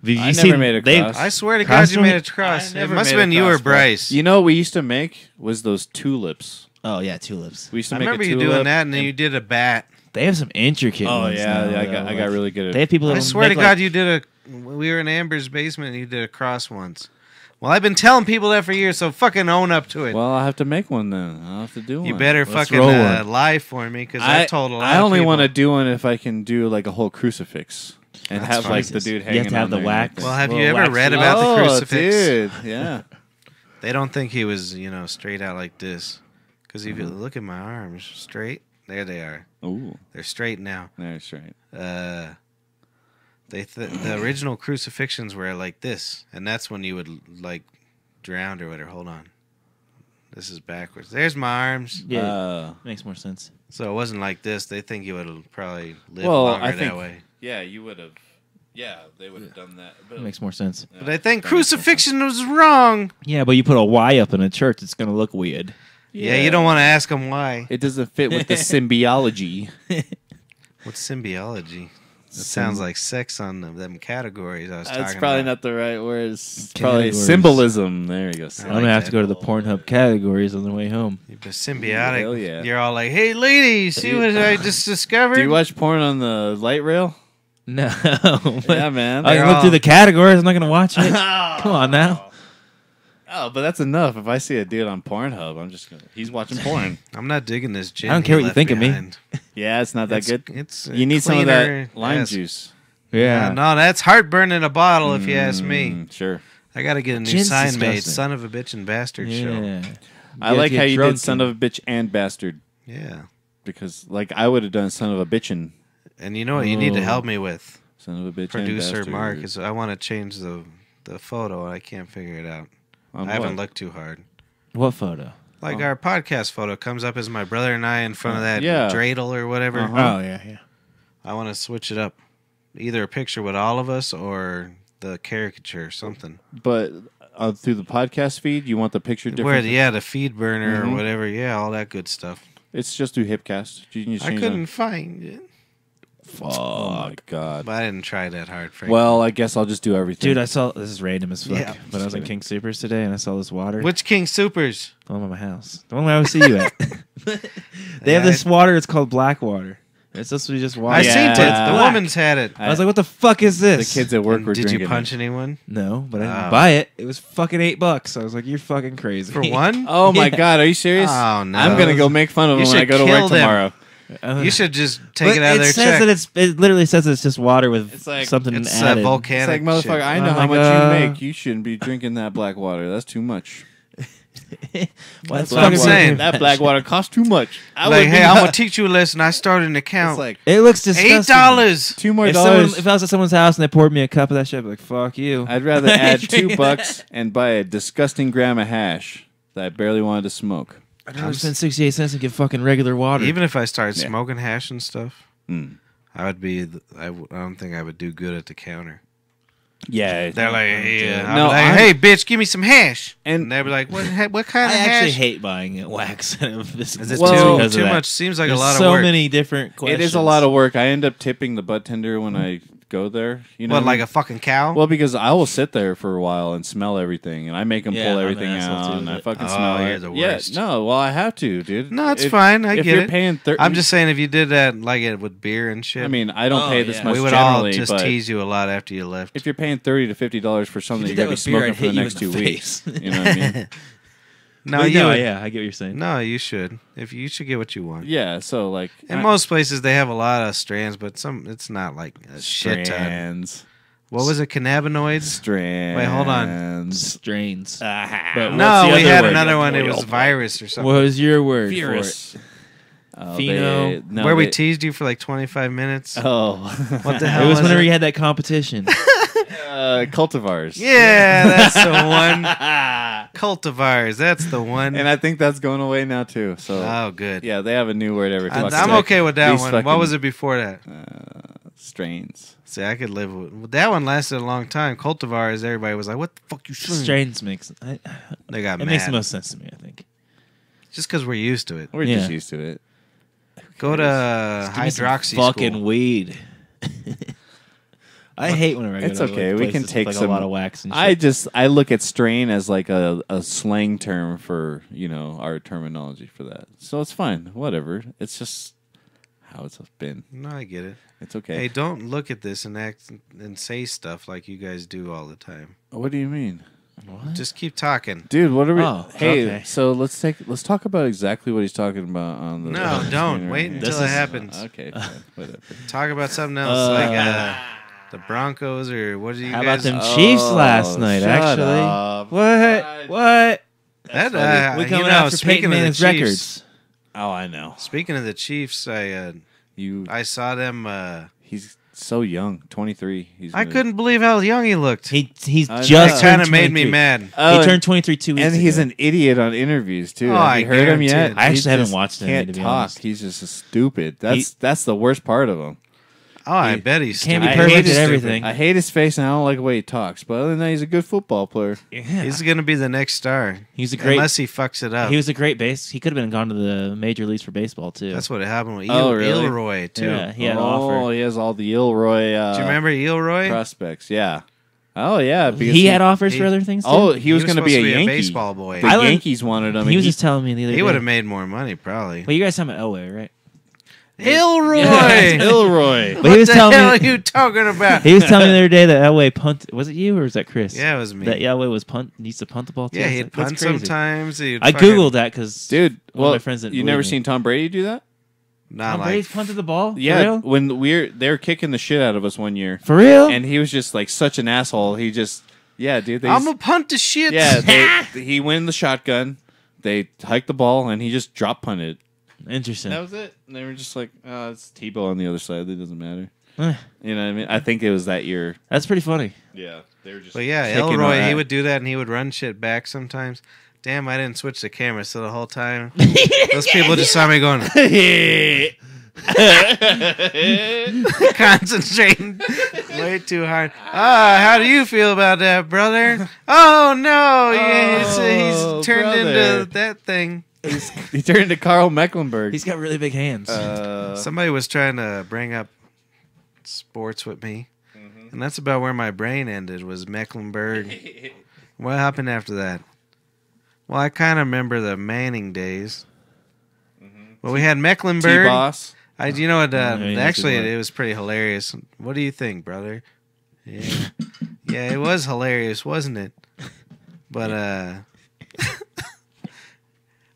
Have you I seen- never made a they- cross. I swear to Cross God, you made joint? a cross. I It never must have made a been you or cross, but- Bryce. You know what we used to make was those tulips. Oh yeah, tulips. We used to I make remember a you tulip doing that, and then you did a bat. They have some intricate. Oh ones yeah, now, I though, got like- really good at They have people. That I swear to make, God, like, you did a. We were in Amber's basement, and you did a cross once. Well, I've been telling people that for years, so fucking own up to it. Well, I'll have to make one then. I'll have to do one. you better Let's fucking roll one. lie for me, because I told a lot I of only people. want to do one if I can do like a whole crucifix and That's have fine. like the dude You have hanging to have on the there. wax. Well, have you Little ever wax read seal. about the crucifix? Dude, yeah. They don't think he was, straight out like this. Because if you look at my arms, straight, there they are. Ooh, They're straight now. that's right. The original crucifixions were like this, and that's when you would like drown or whatever. Hold on, this is backwards. There's my arms. Yeah, makes more sense. So it wasn't like this. They think you would probably live Well, longer I that think- way. Yeah, you would have. Yeah, they would have done that. It makes more sense. But I think crucifixion was wrong. Yeah, but you put a Y up in a church, it's gonna look weird. Yeah, you don't want to ask them why. It doesn't fit with the symbiology. What's symbiology? It sounds like sex on them categories I was That's talking probably about. not the right word. It's probably Categories. symbolism. There you go. I'm gonna have to go to the that. Pornhub categories on the way home. The symbiotic. Hell yeah. You're all like, "Hey, ladies, see what I just discovered?" Do you watch porn on the light rail? No, Yeah, man. I They're can look all- through the categories. I'm not gonna watch it. Come on now. Oh, but that's enough. If I see a dude on Pornhub, I'm just gonna. He's watching porn. I'm not digging this gin. I don't he care what you left think of me. behind. Yeah, it's not that good. It's You need some of cleaner. that lime Yes. juice. Yeah. No, that's heartburn in a bottle, if you ask me. Sure. I got to get a new Gin's sign made. disgusting. Son of a bitch and bastard show. Yeah. I guys like get how you drunk did son and- of a bitch and bastard Yeah. because, like, I would have done son of a bitchin'. And you know what you need to help me with, Son of a bitch. producer and Mark, bastard. is I want to change the photo and I can't figure it out. On I haven't what? looked too hard. What photo? Like our podcast photo comes up as my brother and I in front of that Yeah. dreidel or whatever. Uh-huh. Oh yeah, yeah. I want to switch it up. Either a picture with all of us or the caricature, something. But through the podcast feed, you want the picture Where, different? the feed burner or Mhm. whatever. Yeah, all that good stuff. It's just through Hipcast. You can just I change couldn't that. find it. Oh my god. But I didn't try that hard, frankly. Well, I guess I'll just do everything. Dude, I saw this is random as fuck. Yeah. But I was in King Supers today and I saw this water. Which King Supers? The one by my house. The one where I always see you at. They have Yeah, this water. It's called black water. It's supposed to be just water. I Yeah. seen it. It's The black. woman's had it. I was like, what the fuck is the this? kids at work And were did drinking. you punch it. anyone? No, but I didn't Oh. buy it. It was fucking $8. I was like, you're fucking crazy. For one? Oh my Yeah. god, are you serious? Oh, no. I'm gonna go make fun of You them when I should go to work kill them. tomorrow. You should just take But it out of their says check. that it literally says it's just water with It's like- something It's added. It's volcanic like, motherfucker, shit. I know I'm how like, much you make. You shouldn't be drinking that black water. That's too much. Well, That's that's what I'm fucking saying. weird. That black water costs too much. I Like, would hey, be- I'm gonna teach you a lesson. I started an account. It's like It looks disgusting. $8. $2 more. If I was at someone's house and they poured me a cup of that shit, I'd be like, fuck you. I'd rather add $2 and buy a disgusting gram of hash that I barely wanted to smoke. I'd rather spend 68 cents and get fucking regular water. Even if I started Yeah. smoking hash and stuff, Mm. I would be. I don't think I would do good at the counter. Yeah, They're like, hey, No, I'd be like, I'm- hey, bitch, give me some hash. And- And they'd be like, what kind I of actually hash? hate buying it wax. Is Is it Well, too much? Seems like There's a lot so of work. many different questions. it is a lot of work. I end up tipping the butt tender when I go there. You know, What, what I like mean? a fucking cow? Well, because I will sit there for a while and smell everything, and I make them Yeah, pull I'm an everything asshole out, too, and I but- fucking Oh, smell you're it. the worst. Yeah, no, well, I have to, dude. No, it's fine. I if get you're it. paying I'm just saying, if you did that like it with beer and shit, I mean, I don't Oh, pay this yeah. much we would generally, all just but tease you a lot after you left. if you're paying $30 to $50 for something If that you you're did gonna be that with beer, smoking for the I'd next hit you 2 in the weeks, face. you know what I mean? no, But you. no, yeah, I get what you're saying. No, you should. If you should get what you want. Yeah, so like In most places, they have a lot of strands, but some it's not like a shit ton. strands, What was it? Cannabinoids? strands. Wait, hold on. Strains. But No, what's the we other had word? another one. It was virus or something. What was your word Virus. for it? Oh, Pheno. Where we teased you for like 25 minutes. Oh, What the It hell was was whenever it? you had that competition. cultivars. Yeah, that's the one. Cultivars, that's the one. And I think that's going away now too. So Oh, good. yeah, they have a new word every. I'm okay with that one. What was it before that? Strains. See, I could live with that one. Lasted a long time. Cultivars, everybody was like, "What the fuck you saying?" Strains makes They got it mad. makes the most sense to me. I think. Just because we're used to it. We're Yeah. just used to it. Go to Give me some hydroxy fucking school. weed. I hate whenever I go It's to, okay. Like, We can places take with, like, some. a lot of wax and shit. I look at strain as like a slang term for our terminology for that. So it's fine. Whatever. It's just how it's been. No, I get it. It's okay. Hey, don't look at this and act and say stuff like you guys do all the time. What do you mean? What? Just keep talking. Dude, what are we? Oh, hey, okay. so let's talk about exactly what he's talking about on the. No, on the don't. screen Wait right until This it is- happens. Okay, fine, whatever. Talk about something else, like the Broncos or what do you How about guys? them Chiefs last night? shut Actually, up. what? That We you coming know, after speaking Peyton of the Manning's Chiefs, records. Oh, I know. speaking of the Chiefs, I saw them. He's so young, 23. I couldn't believe how young he looked. He's I know. just That kind of turned made me 23. mad. He turned 23 2 weeks and ago. he's an idiot on interviews too. Oh, Have I you heard him guarantee yet? it. I actually He haven't just watched any, Can't to be talk. honest. He's just stupid. That's the worst part of him. Oh, I bet he's can't be stupid. perfect hate at his- everything. I hate his face, and I don't like the way he talks. But other than that, he's a good football player. Yeah. He's gonna be the next star. He's a great. Unless he fucks it up. He was a great base. He could have been gone to the major leagues for baseball too. That's what happened with Oh, really? Elroy too. Yeah, he had an Oh, offer. he has all the Ilroy Do you remember Elroy? prospects. Yeah. Oh, yeah. Because He had offers he- for other things too. Oh, he was going to supposed be a Yankee. baseball boy. The I learned- Yankees wanted him. he and was just telling me the other day. He would have made more money probably. Well, you guys talking about Elway, right? Elroy. Ilroy. But What he was the telling hell me are you talking about? he was telling me the other day that Elway punt. Was it you or was that Chris? Yeah, it was me. That Elway was needs to punt the ball too. Yeah, I was he'd like, that's punt crazy. sometimes. He'd I fucking- googled that because Dude, One of well, my friends didn't you believe never me. seen Tom Brady do that? Not Tom like Brady's punted the ball. For Yeah, real? when they were kicking the shit out of us one year, For real? and he was just like such an asshole. He just, yeah, dude. I'm gonna punt the shit. yeah, he went in the shotgun. They hiked the ball, and he just drop punted. Interesting. That was it. And they were just like, oh, it's Tebow on the other side. It doesn't matter. Eh, You know what I mean? I think it was that year. That's pretty funny. Yeah, they were just. But yeah, kicking Elroy, our he ass. would do that and he would run shit back sometimes. Damn, I didn't switch the camera, so the whole time those people just saw me going concentrating way too hard. How do you feel about that, brother? Oh no, Oh, he's turned brother. into that thing. He turned into Carl Mecklenburg. He's got really big hands. Somebody was trying to bring up sports with me, and that's about where my brain ended. Was Mecklenburg? What happened after that? Well, I kind of remember the Manning days. Well, we had Mecklenburg. T-Boss. You know what? Yeah, yeah, Actually, good one. it was pretty hilarious. What do you think, brother? Yeah, yeah, it was hilarious, wasn't it? But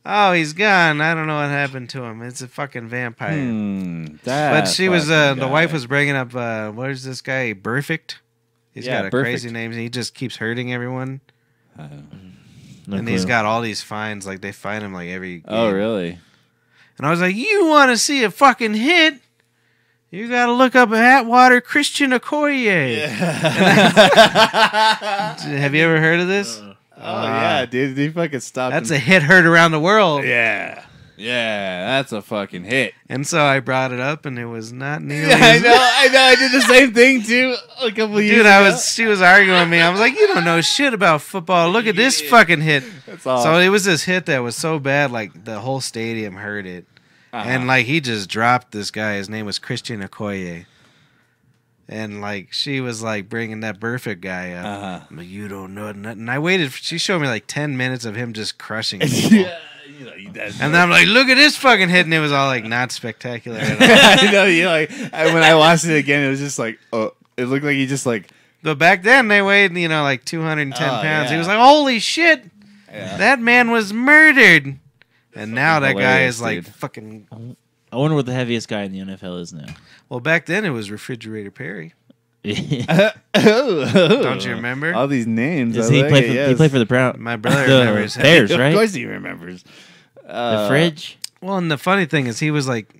oh, he's gone. I don't know what happened to him. It's a fucking vampire. But she was the wife was bringing up what is this guy? Perfect. He's Yeah, got a Perfect. crazy name. He just keeps hurting everyone, No and he's clue. got all these fines. Like they fine him like every. Oh, game. really? And I was like, you want to see a fucking hit? You got to look up Atwater Christian Okoye. Have you ever heard of this? Oh, yeah, dude. He fucking stopped That's him. a hit heard around the world. Yeah. Yeah, that's a fucking hit. And so I brought it up, and it was not nearly. Yeah, I know. I did the same thing, too, a couple years Dude, ago. she was arguing with me. I was like, you don't know shit about football. Look at this fucking hit. That's all. So it was this hit that was so bad, like the whole stadium heard it. And like he just dropped this guy. His name was Christian Okoye. And like she was like bringing that perfect guy up. I'm like, you don't know nothing. And I waited. She showed me like 10 minutes of him just crushing people. And then I'm like, look at this fucking hit. And it was all like not spectacular at all. I know. You like when I watched it again, it was just like, oh, it looked like he just like. But back then they weighed, like 210 Oh, pounds. He yeah. was like, holy shit. Yeah. That man was murdered. And now that guy hilarious, is like dude. fucking. I wonder what the heaviest guy in the NFL is now. Well, back then it was Refrigerator Perry. Don't Don't you remember? all these names? Does I he like play it, for? yes. He played for the Brown. My brother the remembers him. Bears, Of right? course he remembers. The fridge. Well, and the funny thing is, he was like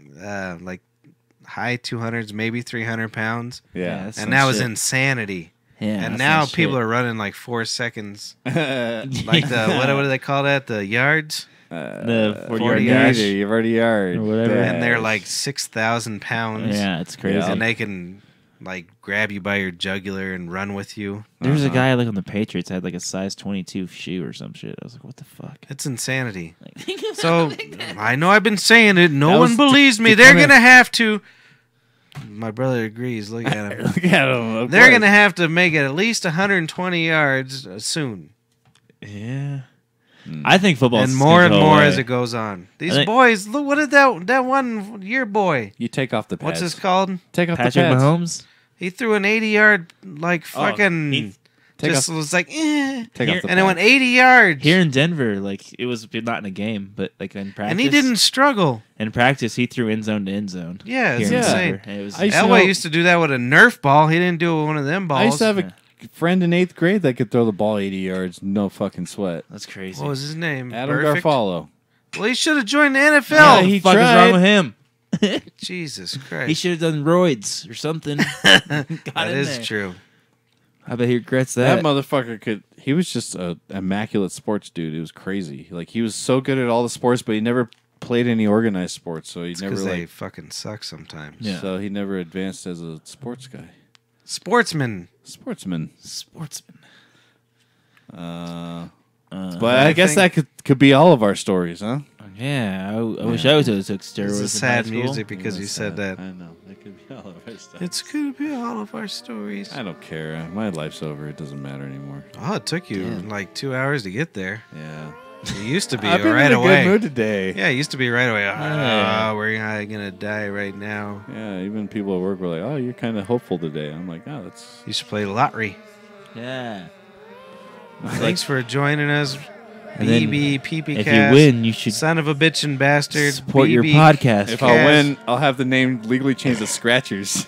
high 200s, maybe 300 pounds, Yeah. that's and some that was shit. insanity. Yeah, And that's now some people shit. are running like 4 seconds, Yeah. like the what do they call that? The yards, The 40 40 yard dash. dash. You've already yard. Or whatever. and they're like 6,000 pounds. Yeah, it's crazy. And they can like grab you by your jugular and run with you. There was a Uh-huh. guy like on the Patriots had like a size 22 shoe or some shit. I was like, what the fuck? It's insanity. Like, So I know I've been saying it. No That one was believes me. to They're kinda- gonna have to. My brother agrees. Look at him. Look at him. of They're course. gonna have to make it at least 120 yards soon, yeah. I think football and more as it goes on. These think- boys, look, what did that one year boy? You take off the pads. What's this called? Take off Patrick the pads. Mahomes. He threw an 80-yard like fucking. he- Take just off- was like, eh. Take Here- off the And it went pads. 80 yards. Here in Denver, like it was not in a game, but like in practice. And he didn't struggle. In practice, he threw end zone to end zone. Yeah, it's here in insane. Denver. And it was I used to Elway know- used to do that with a Nerf ball. He didn't do it with one of them balls. I used to have a friend in 8th grade that could throw the ball 80 yards, no fucking sweat. that's crazy. What was his name? Adam Perfect? Garfalo. Well, he should have joined the NFL. Yeah, what he the fuck is tried. wrong with him? Jesus He Christ. should have done roids or something. That is true. I bet he regrets That that. motherfucker could. He was just a immaculate sports dude. It was crazy. Like he was so good at all the sports, but he never played any organized sports. So he never Because they like. fucking suck sometimes. Yeah. So he never advanced as a sports guy. Sportsman. Sportsman. Sportsman. But I guess that could be all of our stories, huh? Yeah, I wish I was took steroids. This is in high sad school. music because you said that. I know. That could be all of our stuff. It's gonna be all of our stories. I don't care. My life's over. It doesn't matter anymore. Oh, it took you Damn. like 2 hours to get there. Yeah. It used to be I've been right in a away. good mood today. Yeah, it used to be right away. Yeah. We're not gonna die right now. Yeah, even people at work were like, "Oh, you're kind of hopeful today." I'm like, "Oh, that's Used to play lottery. Yeah. Thanks for joining us, And then BB PP If Cast. you win, you should Son of a bitch and bastard. support your BB. podcast. if Yes. I win, I'll have the name legally changed to Scratchers."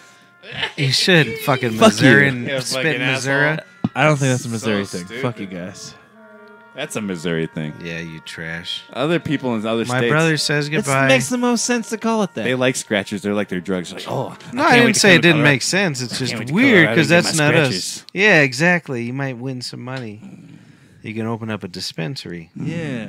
You should fucking Fuck Missouri you. and Yeah, spit fucking Missouri. asshole. I don't think that's a So Missouri thing. stupid. Fuck you guys. That's a Missouri thing. Yeah, you trash. Other people in other My states, brother says It goodbye. makes the most sense to call it that. they like Scratchers. They're like their drugs. They're like, "Oh, No, I didn't say it didn't make sense. It's just can't wait to weird Colorado because and get that's my not us. scratches. Yeah, exactly. You might win some money. You can open up a dispensary. yeah.